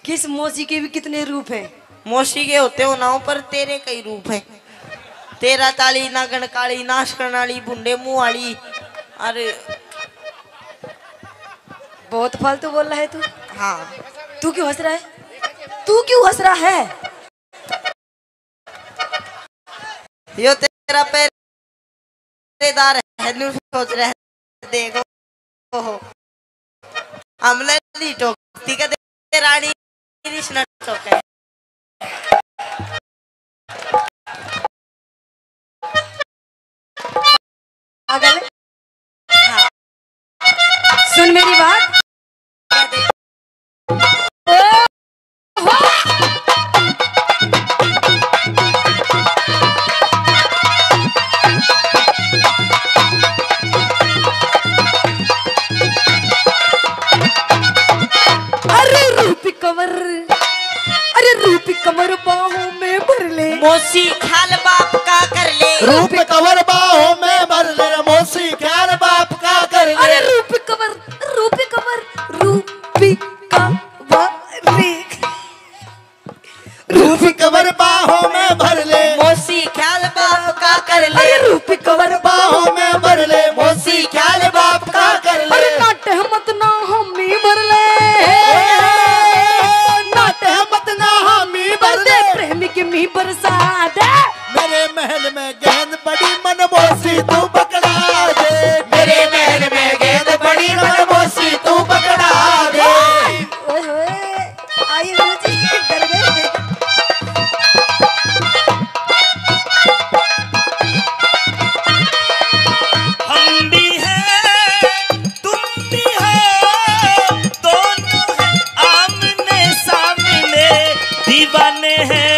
कि इस मौसी के भी कितने रूप हैं। मौसी के होते हो ना पर तेरे कई रूप हैं, तेरा ताली नागन काली नाश करने वाली बुंडे मुंह वाली। अरे बहुत फालतू बोल रहा है तू। हाँ तू क्यों हंस रहा है, तू क्यों हंस रहा है? यो तेरा पहरेदार है न्यू सोच रहे देखो ओहो हमने ली टोकती का दे रानी कृष्ण टोके पागल। हाँ। सुन मेरी बात। अरे रूपी कमर बाहों में भर ले, मौसी ख्याल बाप का कर ले, रूप कवर बाहों में भर ले, मौसी ख्याल बाप का कर ले। अरे रूपी कमर रूपी कमर रूपी कमर रूपी कवर बाहों में भर ले, मौसी ख्याल बाप का कर ले। अरे रूपी कमर बाहों में भर ले, मौसी ख्याल बाप का कर ले। अरे नाटे मत ना हमी भर ले, नाटे मत ना हमी भर ले, प्रेमी की मी बरसा दे। मेरे महल में गेंद पड़ी मनमोसी तू पकड़ा दे, मेरे महल में गेंद पड़ी मनमोसी तू पकड़ा दे। ओए होए आई मुझे डर गए। हम भी हैं तुम भी हो, दोनों हैं आमने सामने, दीवाने हैं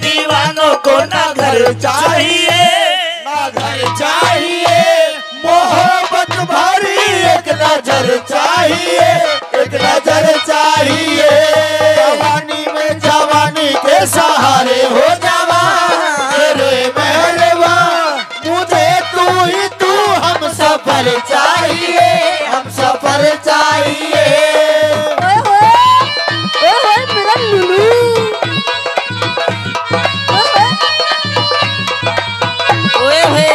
दीवानों को ना घर चाहिए, ना घर चाहिए, मोहब्बत भरी एक नजर चाहिए, एक नजर चाहिए। जवानी में जवानी के सहारे हो जवान, तेरे मेहरबा मुझे तू ही तू, हम सफर चाहिए, हम सफर चाहिए। ओए होए मेरा लुलू। ओए होए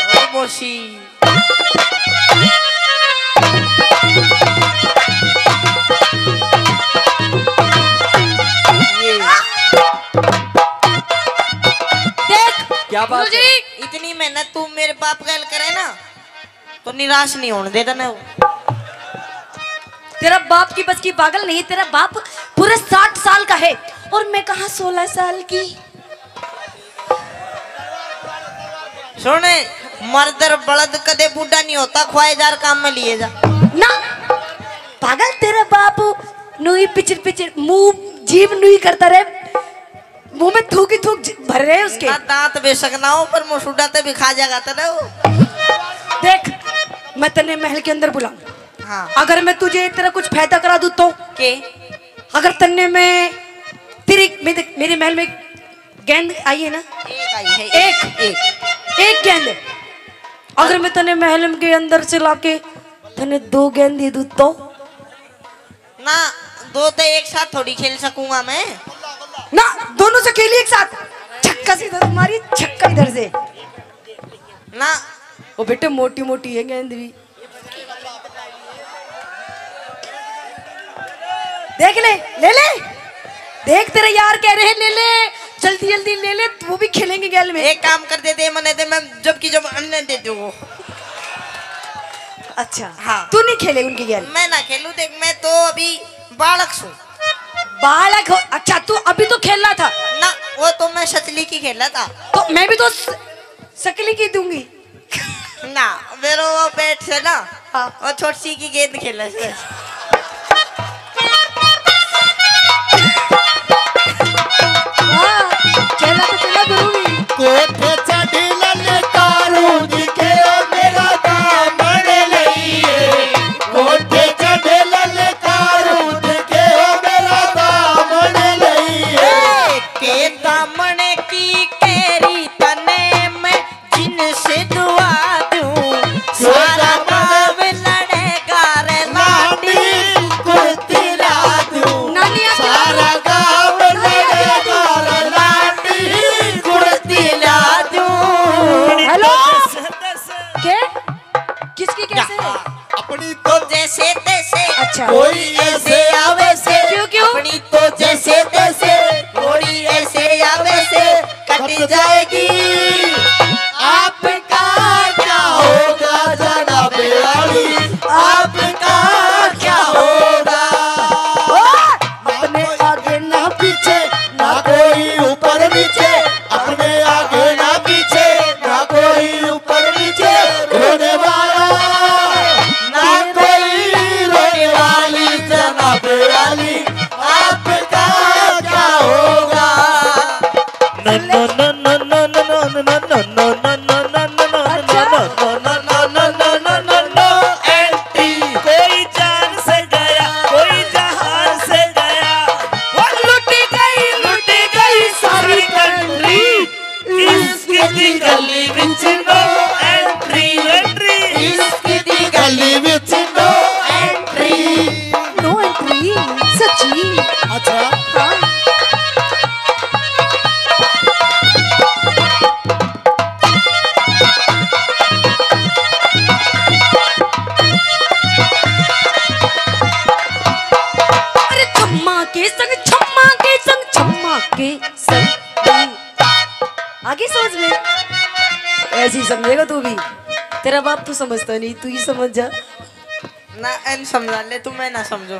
ये मौसी देख क्या बात है? इतनी मेहनत तू मेरे बाप गैल करे ना तो निराश नहीं होने देता ना। तेरा बाप की बस की पागल नहीं, तेरा बाप पूरे 60 साल का है और मैं कहाँ 16 साल की। सुने, मर्दर बलद कदे बूढ़ा नहीं होता, ख्वाए जार काम में लिए जा ना पागल, तेरा बाप नुई पिचर पिचर मुंह जीभ नुई करता रहे, मुंह में थूक ही थूक भर रहे उसके। दांत बेशक ना हो पर मुसुडाते भी खा जाएगा तेरे वो। देख मैं तने महल के अंदर बुलाऊं, हाँ। अगर मैं तुझे तेरा कुछ फायदा करा दूं तो के अगर तन्ने में तेरी मेरे महल में गेंद आई है ना, एक आई है, एक गेंद, अगर मैं तने महल के अंदर से लाके तने 2 गेंद दे दूं तो ना, 2 तो एक साथ थोड़ी खेल सकूंगा मैं ना, दोनों से खेली एक साथ, छक्का से इधर मारी, छक्का इधर से ना। वो बेटे मोटी मोटी है गेंद भी, देख ले, ले ले, देख तेरे यार कह रहे हैं ले ले, जल्दी जल्दी ले ले, वो भी खेलेंगे गेल में। एक काम कर दे मने दे, मैं जब अन्य दे दूँ। अच्छा हाँ, तू नहीं खेले उनकी गेल? मैं ना खेलूं, देख मैं तो अभी बालक हूँ। बालक हो? अच्छा तू अभी तो खेलना था ना, वो तो मैं सचली की खेला था। तो मैं भी तो सकली की दूंगी ना, मेरे वो बैट से ना, हाँ। वो छोटी की गेंद खेला से। चला तो चला गुरु भी। कोठे चढ़ी ललकारू दिखे मेरा दामन लइए, कोठे चढ़े ललकारू दिखे मेरा दामन लइए। के दामन की केरी तने मैं जिनसे दुआ दूं, सारा गाँव लड़ेगा रे लाडी कुर्ती ला दूं, सारा गाँव लड़ेगा रे लाडी कुर्ती ला दूं। हेलो के किसकी कैसे है? अपनी तो जैसे तैसे, अच्छा कोई ऐसे आवे से, क्यों क्यों? अपनी तो जैसे तैसे, कोई ऐसे आवे से कट जाएगी। आपका क्या होगा जनाब अली, आपका क्या होगा। अपने आगे ना पीछे, ना कोई ऊपर नीचे, अपने आगे ना पीछे, ना कोई ऊपर नीचे, रोने वाला ना कोई रोने वाली जनाब अली, आपका क्या होगा। No no no no no no no no no no no no no no no no anti. कोई जान से गया, कोई जहान से गया, वो लुटी गई सारी कंट्री, इसकी दी गली विच नो एंट्री, एंट्री इसकी दी गली विच नो एंट्री। नो एंट्री सच्ची? अच्छा हाँ। अरे छम्मा के संग छम्मा के संग छम्मा के संग, आगे सोच ले, ऐसे ही समझेगा तू भी, तेरा बाप तो समझता नहीं, तू ही समझ जा। ना एन समझा ले तू, मैं ना समझो।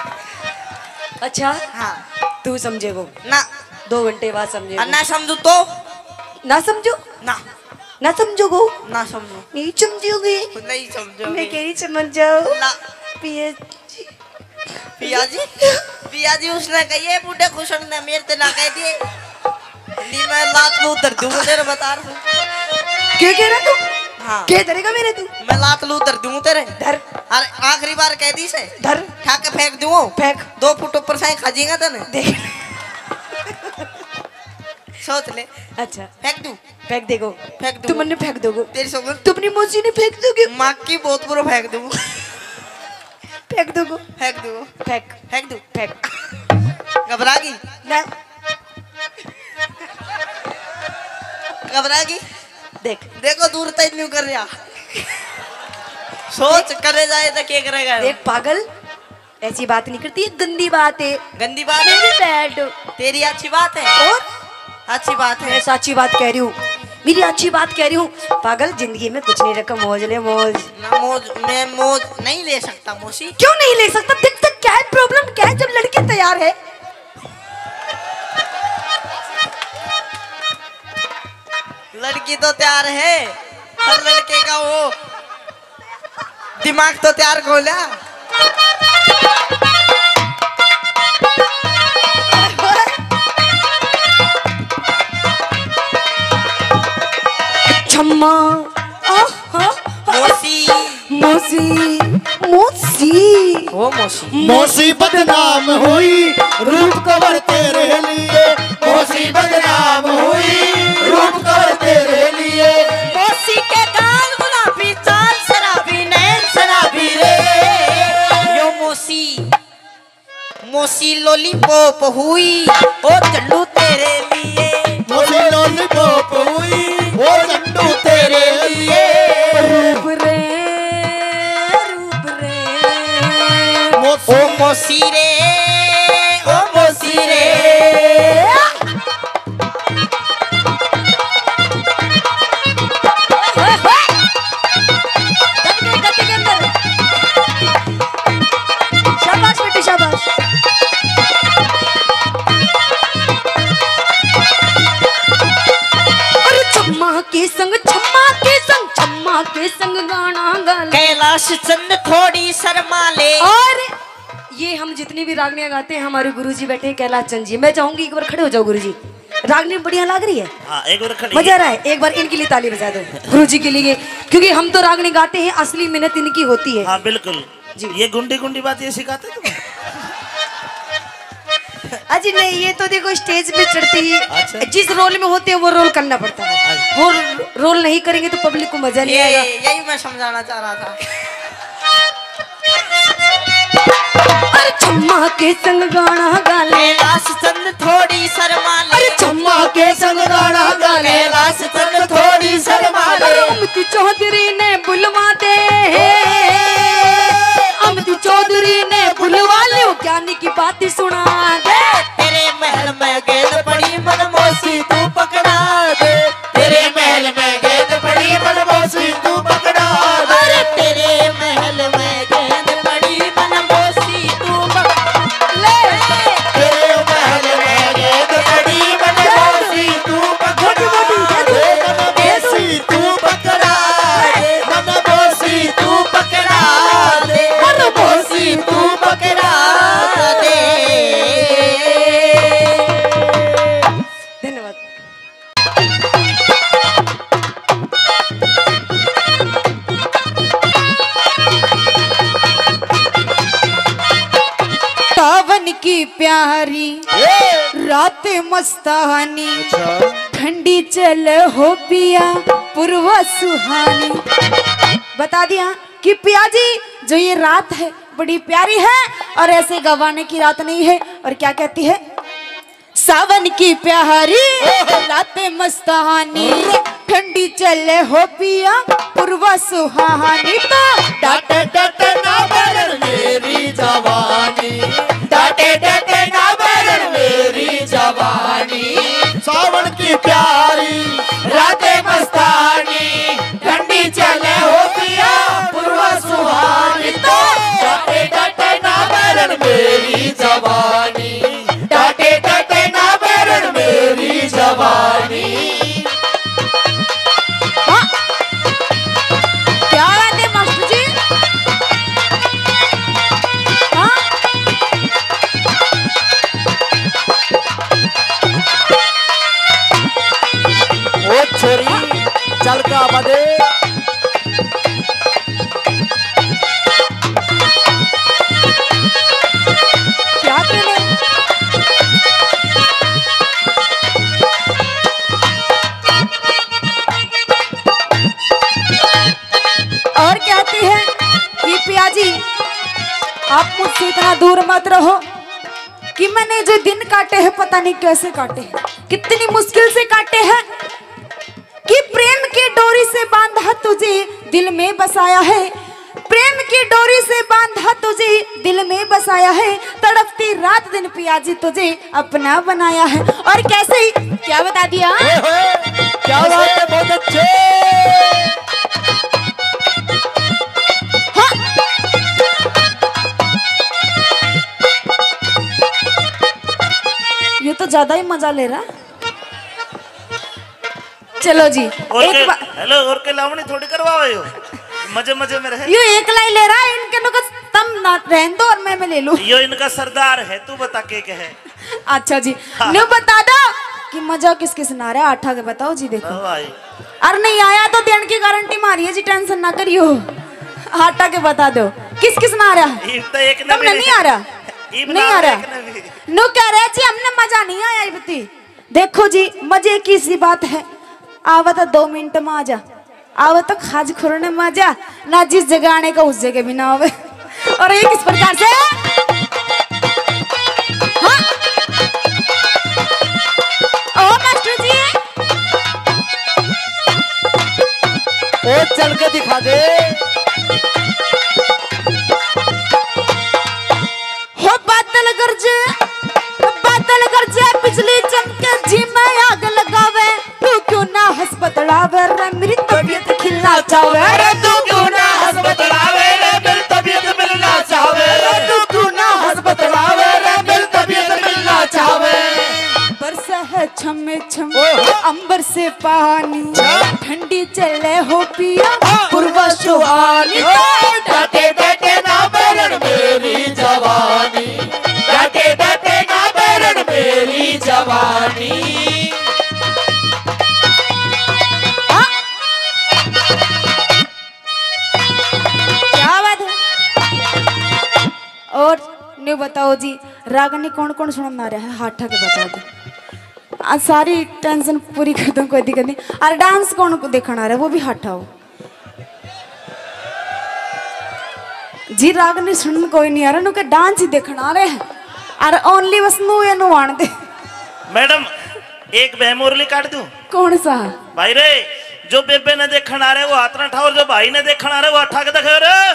अच्छा हाँ तू समझेगो, ना, 2 घंटे बाद समझेगो। ना समझू तो ना समझो, ना, ना समझोगो, ना समझो, नहीं समझोगे, नहीं समझो। मैं कह रही समझ जाओ। ना, पिए पिया जी उसने कही बूढ़े खुशन ने मेरे ते ना कह दिए, नहीं मैं लात लू दर दूं तेरे, बता रहा हूं। क्या कह रहा तू? हाँ, क्या धरेगा मेरे तू? मैं लात लू दर दूं तेरे। धर अरे आखिरी बार कह दी से, धर ठा के फेंक दूं, फेंक। 2 फुट ऊपर से खा जाएगा तने, देख सोच ले। अच्छा फेंक दूं, फेंक देगो, फेंक दूं, तू मन्ने फेंक दोगो, तेरी समझ, तू अपनी मौसी ने फेंक दोगे, माँ की बहुत बुरा फेंक दूं, फेंक दोगो, फेंक दूं, फेंक फेंक दूं। फेंक घबरा गई, ना, घबरा गई, देख देखो दूर तक नहीं कर रहा, सोच करे जाए तो क्या करेगा। देख पागल, ऐसी बात नहीं करती, ये गंदी बात है, गंदी बात मेरी है, बैठ। तेरी अच्छी बात है, और अच्छी बात है, मैं सच्ची बात कह रही हूँ, मेरी अच्छी बात कह रही हूँ। पागल जिंदगी में कुछ नहीं रखा, मौज ले मौज। ना मौज, मैं मौज नहीं ले सकता मौसी। क्यों नहीं ले सकता? देख देख क्या है तैयार है? लड़की तो तैयार है, हर लड़के का वो दिमाग तो तैयार खोला। छम्मा मौसी मौसी मौसी ओ मौसी मौसी बदनाम हुई रूप कवर तेरे लिए, मौसी बदनाम हुई रूप कवर तेरे लिए। मौसी के गाल गुलाबी, चाल शराबी, नैन शराबी रे। यो मौसी मौसी लॉलीपॉप हुई ओ चंडू तेरे लिए, मौसी लॉलीपॉप हुई वो चंडू तेरे लिए। रूप रे ओ मौसी रे, ओ मौसी रे। शाबाश बेटी शाबाश। अरे छम्मा के संग गाना गा ले। कैलाश चंद थोड़ी शर्मा ले। और ये हम जितनी भी रागनियां गाते हैं, हमारे गुरुजी बैठे हैं कैलाश चंद जी। मैं चाहूंगी एक बार खड़े हो जाओ गुरुजी। रागनी बढ़िया लग रही है, हाँ एक बार खड़ी। मजा आ रहा है। एक बार इनके लिए ताली बजा दो गुरुजी के लिए, क्योंकि हम तो रागनी गाते हैं, असली मेहनत इनकी होती है। हाँ बिल्कुल जी। ये गुंडी गुंडी बात ये सिखाते तुम्हें? अजी नहीं, ये तो देखो स्टेज पे चढ़ते ही अच्छा। जिस रोल में होते हैं वो रोल करना पड़ता है। वो रोल नहीं करेंगे तो पब्लिक को मजा नहीं आएगा। यही मैं समझाना चाह रहा था। अरे छम्मा के संग गाना गा ले। कैलाश चंद थोड़ी शर्मा ले। अरे छम्मा के संग गाना गा ले। कैलाश चंद थोड़ी शर्मा ले। अरे अमती चौधरी ने बुलवा दे, अमती चौधरी ने बुलवा ले, ज्ञानी की बातें सुना दे। तेरे महल में गेंद पड़ी मनमोसी तू पकड़ा दे, तेरे महल में गेंद पड़ी मनमोसी तू पकड़ा दे। अरे तेरे महल में गेंद पड़ी मनमोसी तू पकड़ा ले। तेरे महल में गेंद पड़ी मनमोसी तू पकड़ा दे, मनमोसी तू पकड़ा दे, मनमोसी तू पकड़ा दे, मनमोसी तू पकड़ा दे। धन्यवाद। सावन की प्यारी रात मस्तानी, ठंडी चल हो पिया पूर्वा सुहानी। बता दिया कि पिया जी जो ये रात है बड़ी प्यारी है और ऐसे गवाने की रात नहीं है। और क्या कहती है? सावन की प्यारी रात मस्तानी, ठंडी चले हो पिया पूर्वा सुहानी। तो डाटे डाटे ना बरन मेरी जवानी, डाटे डाटे ना बरन मेरी जवानी। सावन की प्यारी रातें मस्तानी, ठंडी चले हो पिया पूर्वा सुहानी। तो डाटे डाटे ना बरन मेरी जवानी, डाटे डाटे ना बरन मेरी जवानी। क्या बात है मास्टर जी? हाँ? ओ छोरी चल का बदे क्या कहने? और कहती है कि पिया जी आप मुझसे इतना दूर मत रहो, कि मैंने जो दिन काटे हैं पता नहीं कैसे काटे हैं, कितनी मुश्किल से काटे हैं। कि प्रेम की डोरी से बांधा तुझे दिल में बसाया है, प्रेम की डोरी से बांधा तुझे दिल में बसाया है, तड़पती रात दिन पिया जी तुझे अपना बनाया है। और कैसे ही क्या बता दिया? क्या बात है, बहुत अच्छे। ज्यादा ही मजा ले रहा। चलो जी एक बार हेलो और के लावणी थोड़ी करवाओ हो मजे मजे में रहे। यो एक लाई ले रहा है इनके लोग तम ना रहन दो और मैं ले लूं। यो इनका सरदार है तू बता के है। अच्छा जी न्यू बता दो कि मजा किस किस ना रहा आठा के बताओ जी। देखो अरे नहीं आया तो देने की गारंटी मारी है जी टेंशन ना करियो। आटा के बता दो किस किस ना रहा तुमने नहीं आ रहा नहीं आ रहा नो कह रहे जी हमने मजा नहीं आया बती। देखो जी मजे की सी बात है आवा तो 2 मिनट में आ जा आवा तो खाज खुरने में आ जा ना जिस जगह आने का उस जगह भी ना आवे। और ये किस प्रकार से हाँ? ओ मास्टर जी ओ चल के दिखा दे। हो बादल गरजे बिजली चमके जी में आग लगावे तू क्यों ना हंस बतलावे रे मेरी तबीयत खिलना चाहे रे तू क्यों ना हंस बतलावे रे मेरी तबीयत मिलना चाहे रे तू क्यों ना हंस बतलावे रे मेरी तबीयत मिलना चाहे। बरसा है छमे छम अंबर से पानी ठंडी चले हो पिया पूर्वा सुहानी डाटे डाटे ना बैरन मेरी जवानी डाटे डाटे ना बैरन मेरी जवानी। क्या बात है। और न्यू बताओ जी रागनी कौन कौन सुना रहा है हाथा के बता दो आज सारी टेंशन पूरी कर दूं कोई दिक्कत नहीं। और डांस कौन को देखना आ रहा है वो भी हटाओ जी। रागनी सुन कोई नहीं आ रहा नुके डांस ही देखना आ रहे हैं और ओनली बस मुंह या नुवान दे। मैडम एक बहमोरली काट दूं कौन सा भाई रे जो बेबे ने देखना आ रहे वो हाथ ना उठाओ जो भाई ने देखना आ रहे वो हाथ के दिखाओ रे।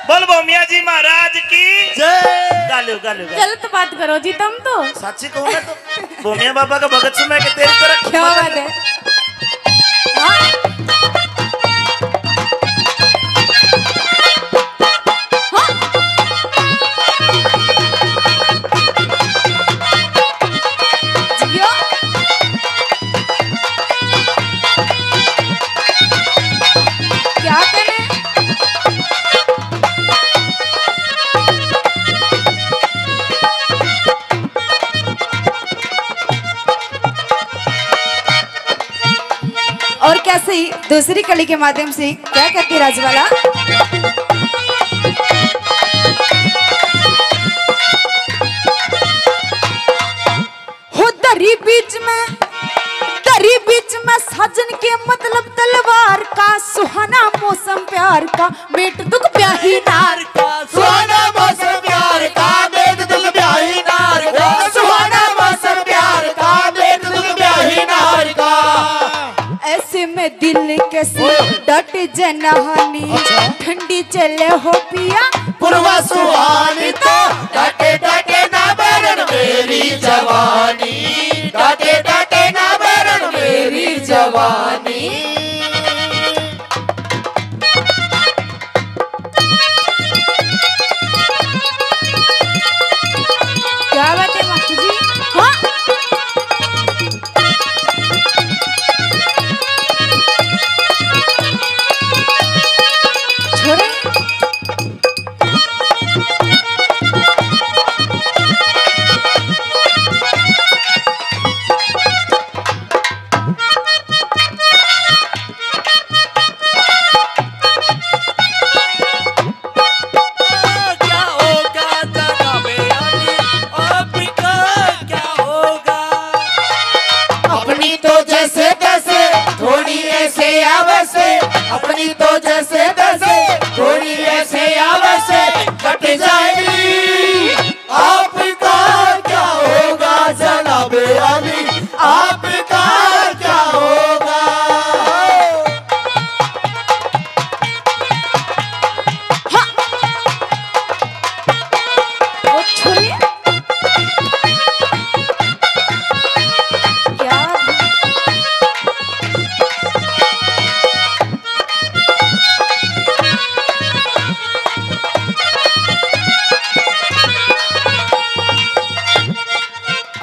बोल भोमिया जी महाराज की जय। गालो गालो गलत बात करो जी तुम तो साची कहूँ मैं तो भोमिया बाबा का भगत सुन मैं कि तेरी तरह क्या बात है। क्या करें और क्या सही दूसरी कली के माध्यम से क्या कहती राजवाला हो दरी बीच में साजन के मतलब तलवार का सुहाना मौसम प्यार का मेट दुख ब्याही नार का सुहाना मौसम प्यार का मेट दुख ब्याही नार का सुहाना मौसम प्यार का मेट दुख ब्याही नार का। ऐसे में दिल कैसे डट जनहानी ठंडी चले हो पिया पूर्वा सुहानी तो डाटे डाटे ना बैरन मेरी जवानी डाटे डाटे ना बैरन मेरी जवानी। क्या बात है मास्टर जी हाँ छोड़े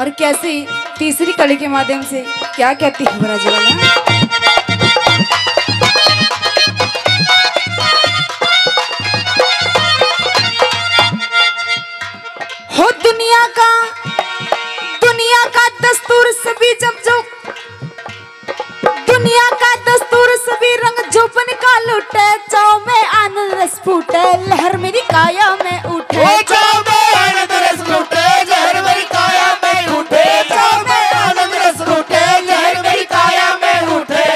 और कैसे तीसरी कड़ी के माध्यम से क्या कहती है ब्रजवाला। हो दुनिया का दस्तूर सभी दुनिया का दस्तूर सभी रंग जोपन का लुटे, चाव में आनंद रस फूटे, लहर मेरी काया में उठे। चाव में आनंद रस फूटे, लहर मेरी काया में उठे। चाव में आनंद रस फूटे, लहर मेरी काया में उठे।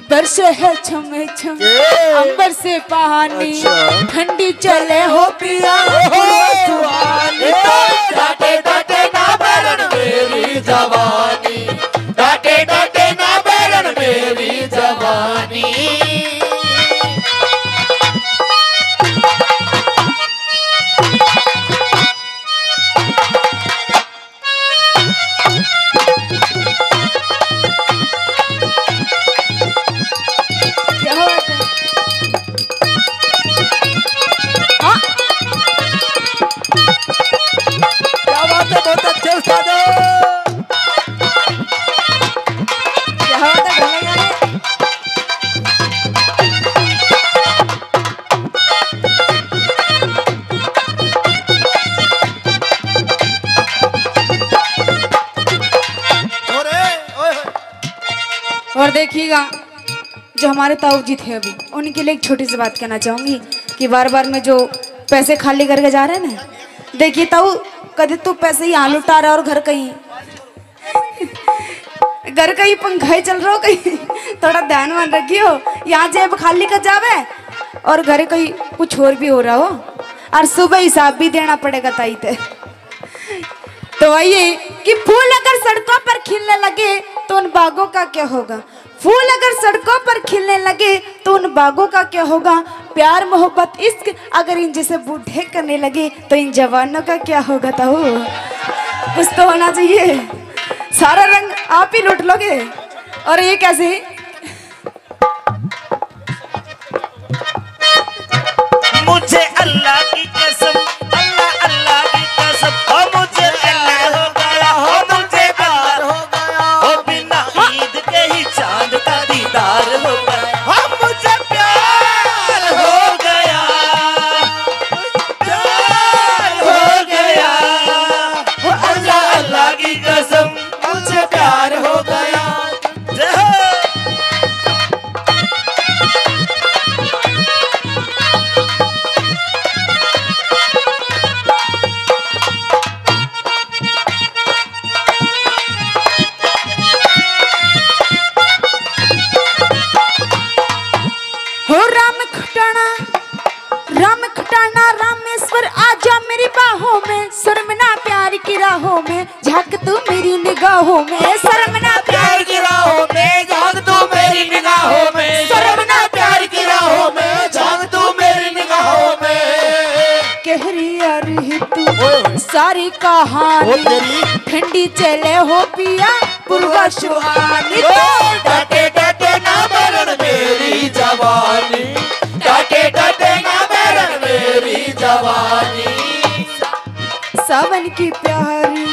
बरस है छमे छम अंबर से पानी, ठंडी चले हो पिया डाटे डाटे ना बैरन मेरी जवानी, डाटे डाटे ना बैरन मेरी जवानी। और देखिएगा जो हमारे ताऊ जी थे अभी, उनके लिए एक छोटी सी बात कहना चाहूंगी कि बार बार में जो पैसे खाली करके जा रहे हैं ना, देखिए ताऊ कभी तू पैसे यहाँ लुटा रहा और घर कहीं पंखा ही चल रहा हो कहीं, थोड़ा ध्यान मान रखियो। यहाँ जेब खाली कर जावे और घर कहीं कुछ और भी हो रहा हो, और सुबह हिसाब भी देना पड़ेगा ताई ते। तो वही कि फूल अगर सड़कों पर खिलने लगे तो उन बागों का क्या होगा, फूल अगर सड़कों पर खिलने लगे तो उन बागों का क्या होगा, प्यार मोहब्बत इश्क अगर इन जैसे बूढ़े करने लगे तो इन जवानों का क्या होगा। तो कुछ तो होना चाहिए, सारा रंग आप ही लूट लोगे। और ये कैसे मुझे अल्लाह की कसम, अल्लाह अल्लाह की कसम, ओ मुझे अल्लाह हो गया, हो मुझे प्यार हो गया, ओ बिना ईद के ही चांद का दीदार हो गया, हो मुझे प्यार हो गया, प्यार हो गया, ओ अल्लाह अल्लाह की कसम, मुझे प्यार हो गया। रामेश्वर आजा मेरी बाहों में, शर्मना प्यार की राहों में, झांक तू मेरी निगाहों में, शर्मना प्यार की राहों में, झांक तू मेरी निगाहों में, शर्मना प्यार की राहों में, झांक तू मेरी निगाहों में। कह रही तू सारी कहानी, ठंडी चले हो पिया पूर्वा सुहानी। डाटे डाटे ना बैरन मेरी जवानी, डाटे डाटे ना बैरन मेरी जवानी। सावन की प्यारी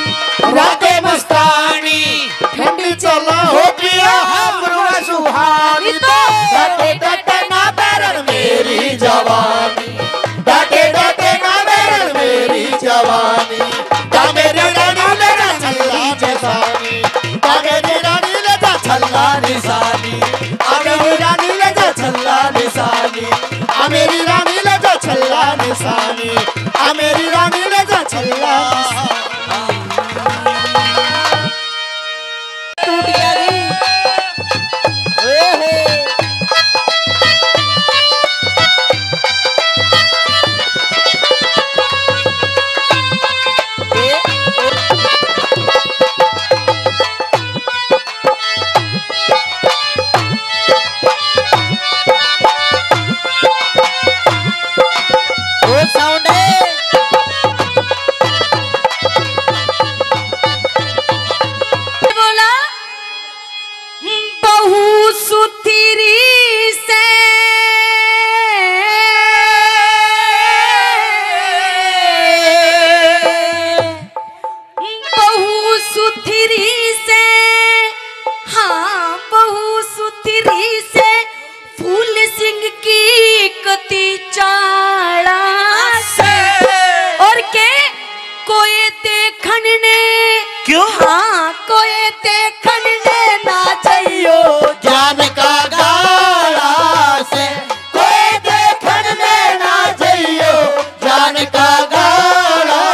रातें मस्तानी, ठंडी चला हो पिया पूर्वा सुहानी। डाटे डाटे ना बैरन मेरी जवानी, डाटे डाटे ना बैरन मेरी जवानी। मेरी रानी मेरा छल्ला निशानी, मेरी रानी ले जा छल्ला निशानी, मेरी रानी ले जा छल्ला निशानी, मेरी रानी ले जा छल्ला निशानी, मेरी रानी ले जा छल्ला टूट गया रे। साउंड है ने क्यों? हाँ कोई देखन ने ना जाइयो जान का गाड़ा से कोई देखन में ना जाइयो जान का गाड़ा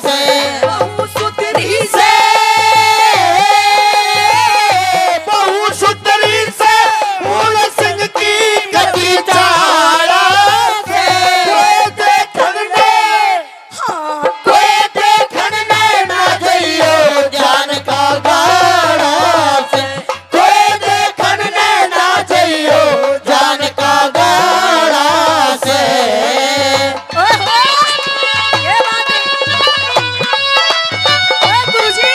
से बहु सुतरी से बहु सुतरी से फूल सिंह की गति चाड़ा से कोई देखन में हाँ कोई देखन में ना जाइयो जान का गाड़ा से कोई देखन में ना जाइयो जान का गाड़ा से ओहो, ये बात है। ओए गुरुजी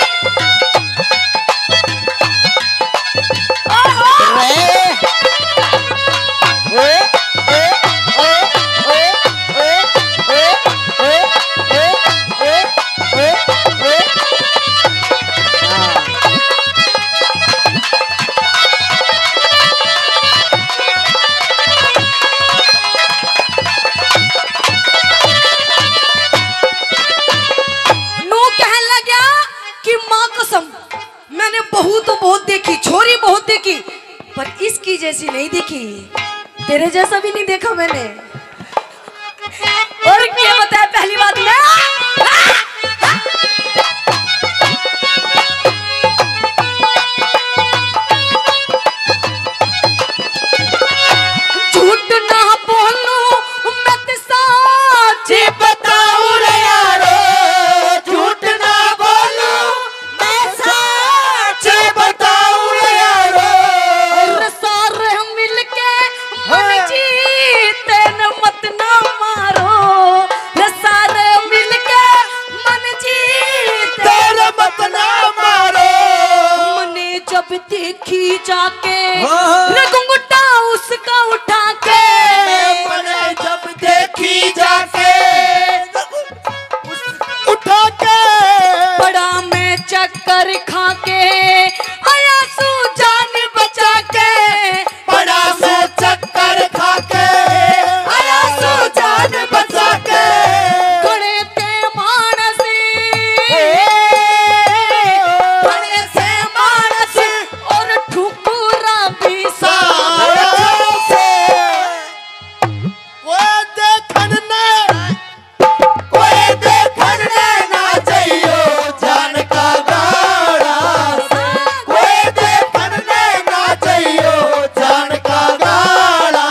ओहो, नू कहने लगा कि माँ कसम मैंने बहू तो बहुत देखी छोरी बहुत देखी पर इसकी जैसी नहीं देखी तेरे जैसा भी नहीं देखा मैंने और क्या बताया पहली बात में झूठ ना बोलूं मैं तो सच बताऊं रे यारो झूठ ना बोलूं मैं सच बताऊं रे यारो और सारे मिलके मन जीते न मत ना मारो रे सारे मिलके मन जीते तेरे मत ना मारो मने जब देखी जाके रे घुंघटा उसका उठा के मैंने जब देखी जाके उठा के बड़ा मैं चक्कर खा के आया सू जान बचा के बड़ा से चक्कर खा के आया सो जान बचा के खड़े थे मानस बड़े से मानस और ठुकुरा भी सारा से वो देखन ने कोई देखन ने ना चाहिए जान का गाड़ा से कोई देखन ने ना चाहिए जान का गाड़ा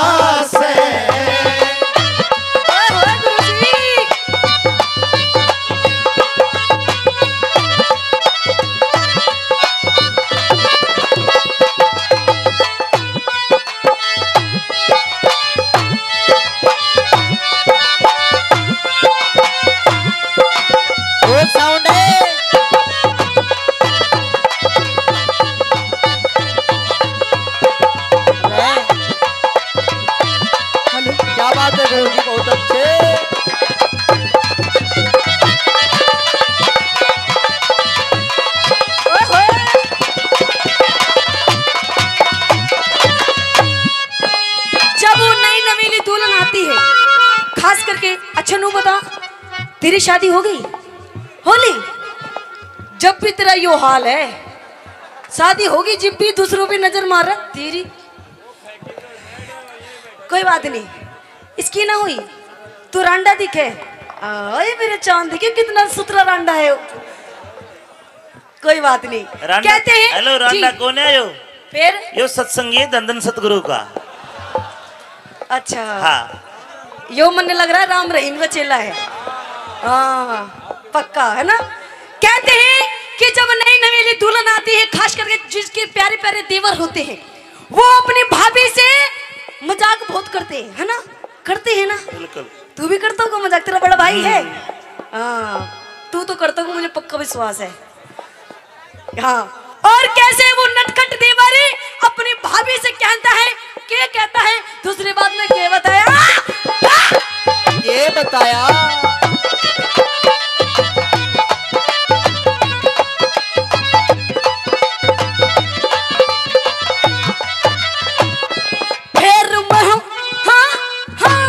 से वो साउंड है क्या बात है गुरु जी बहुत अच्छे जब वो नई नवीली दुल्हन आती है खास करके अच्छा नू बता तेरी शादी हो गई होली जब भी तेरा यो हाल है शादी होगी जब भी दूसरों पे नजर मार रहा तेरी कोई बात नहीं इसकी ना हुई तू रांडा दिखे आए मेरे चांद दिखे कितना सुथरा रांडा है वो। कोई बात नहीं कहते हैं हेलो रांडा जी, कौन है यो? फिर यो सत्संगी है दंदन सतगुरु का। अच्छा हाँ यो मन लग रहा है राम रहीम का चेला है हाँ पक्का है ना। कहते हैं कि जब नई नवेली दुल्हन आती है खास करके जिसके प्यारे प्यारे देवर होते हैं वो अपनी भाभी से मजाक बहुत करते हैं है ना करते हैं ना। बिल्कुल तू भी करता होगा मजाक तेरा बड़ा भाई है हाँ तू तो करता होगा मुझे पक्का विश्वास है हाँ। और कैसे वो नटखट देवर अपनी भाभी से कहता है क्या कहता है दूसरी बात में क्या बताया ये बताया फिर मैं हाँ हाँ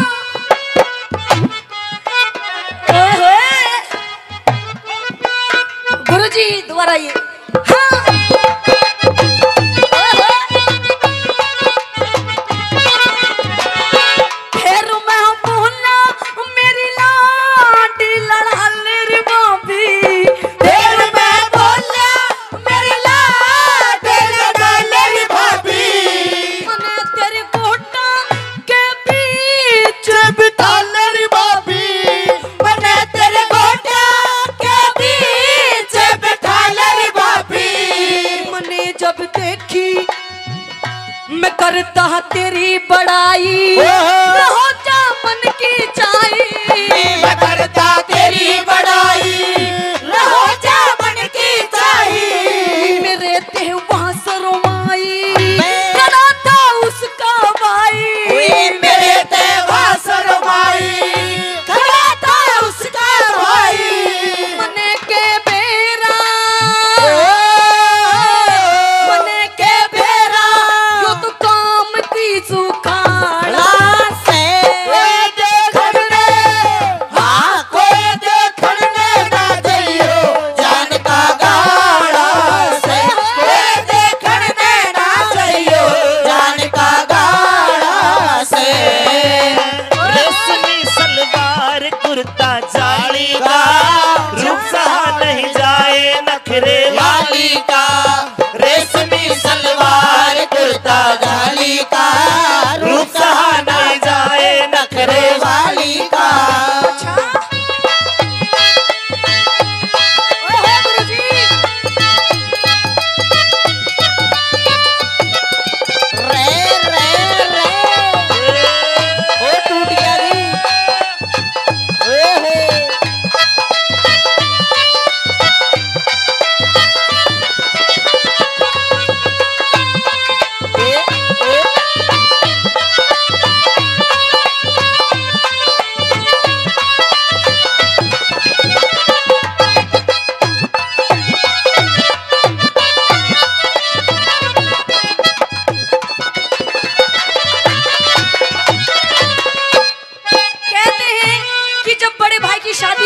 कुर्ता जाली का, रूप सहा नहीं जाए नखरे वाली का, रेशमी सलवार कुर्ता जाली का, रूप सहा नहीं जाए नखरे वाली का।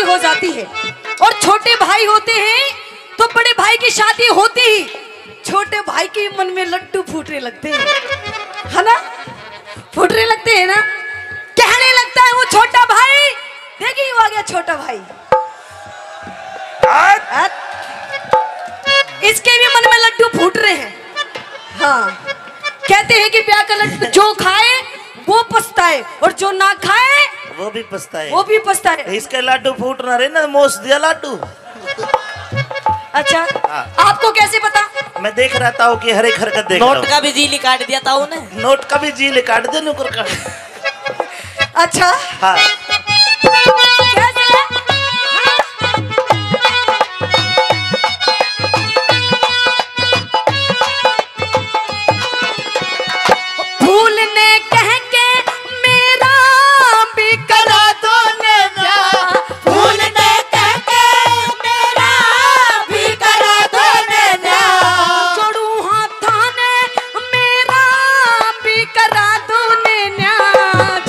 हो जाती है और छोटे भाई होते हैं तो बड़े भाई की शादी होती ही छोटे भाई के मन में लड्डू फूटने लगते हैं, है ना? फूटने लगते हैं ना, कहने लगता है वो छोटा भाई, देखिए वो आ गया छोटा भाई, इसके भी मन में लड्डू फूट रहे हैं। हाँ, कहते हैं कि ब्याह का लड्डू जो खाए वो पछताए और जो ना खाए वो भी पछताए, वो भी पछताए। इसके लड्डू फूट ना रहे ना, मोस दिया लड्डू। अच्छा, आपको कैसे पता? मैं देख रहा हूँ कि हर एक हरकत देख नोट का भी जीली काट दिया था उन्हें, नोट का भी जीली काट दिया नुकर का। अच्छा हाँ, कैसे? फूल ने कह के मेरा भी करा दो नैना, फूल ने कह के मेरा भी करा दो नैना, जोड़ू हाथा ने मेरा भी करा दो नैना,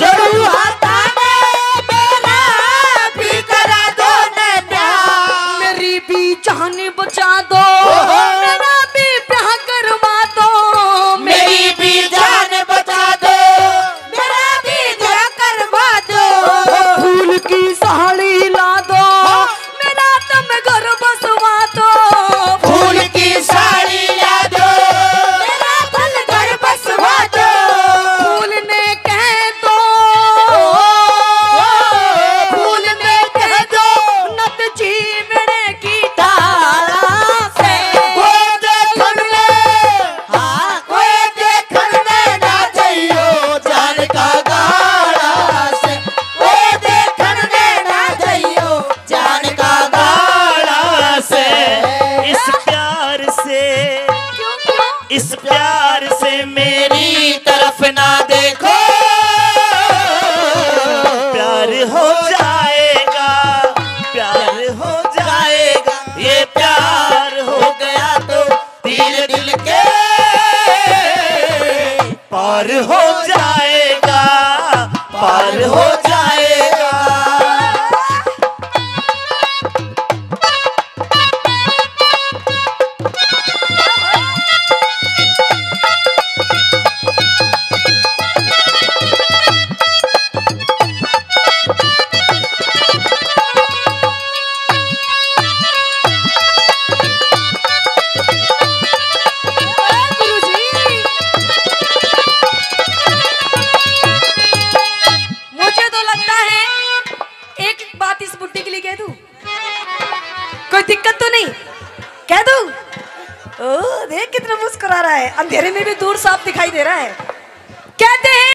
जोड़ू हाथा ने मेरा भी करा दो नैना, मेरी भी जान बचा दो, मेरा भी ब्याह करवा दो, मेरी भी जान बचा दो, मेरा भी ब्याह करवा दो, फूल की साड़ी ला दो, मेरा तुम घर बसवा दो, फूल की साड़ी ला दो, मेरा पल घर बसवा दो, फूल ने कह दो, फूल ने कह दो, नत जीवने की तारा से, कोई देखन ले, हाँ कोई देखन ले ना जाइयो जान का गाड़ा से, कोई देखन ले ना जाइयो जान का गाड़ा से इस प्यार से, क्यों क्यों? इस प्यार से मेरी तरफ ना देखो, प्यार हो जाएगा, प्यार हो जाएगा, ये प्यार हो गया तो दिल दिल के पार हो जाएगा, पार हो जाएगा। मुझे तो लगता है एक बात इस बुड्ढी के लिए कह दूं, कोई दिक्कत तो नहीं? कह दूं? ओ देख कितना मुस्कुरा रहा है, अंधेरे में भी दूर साफ दिखाई दे रहा है। कहते हैं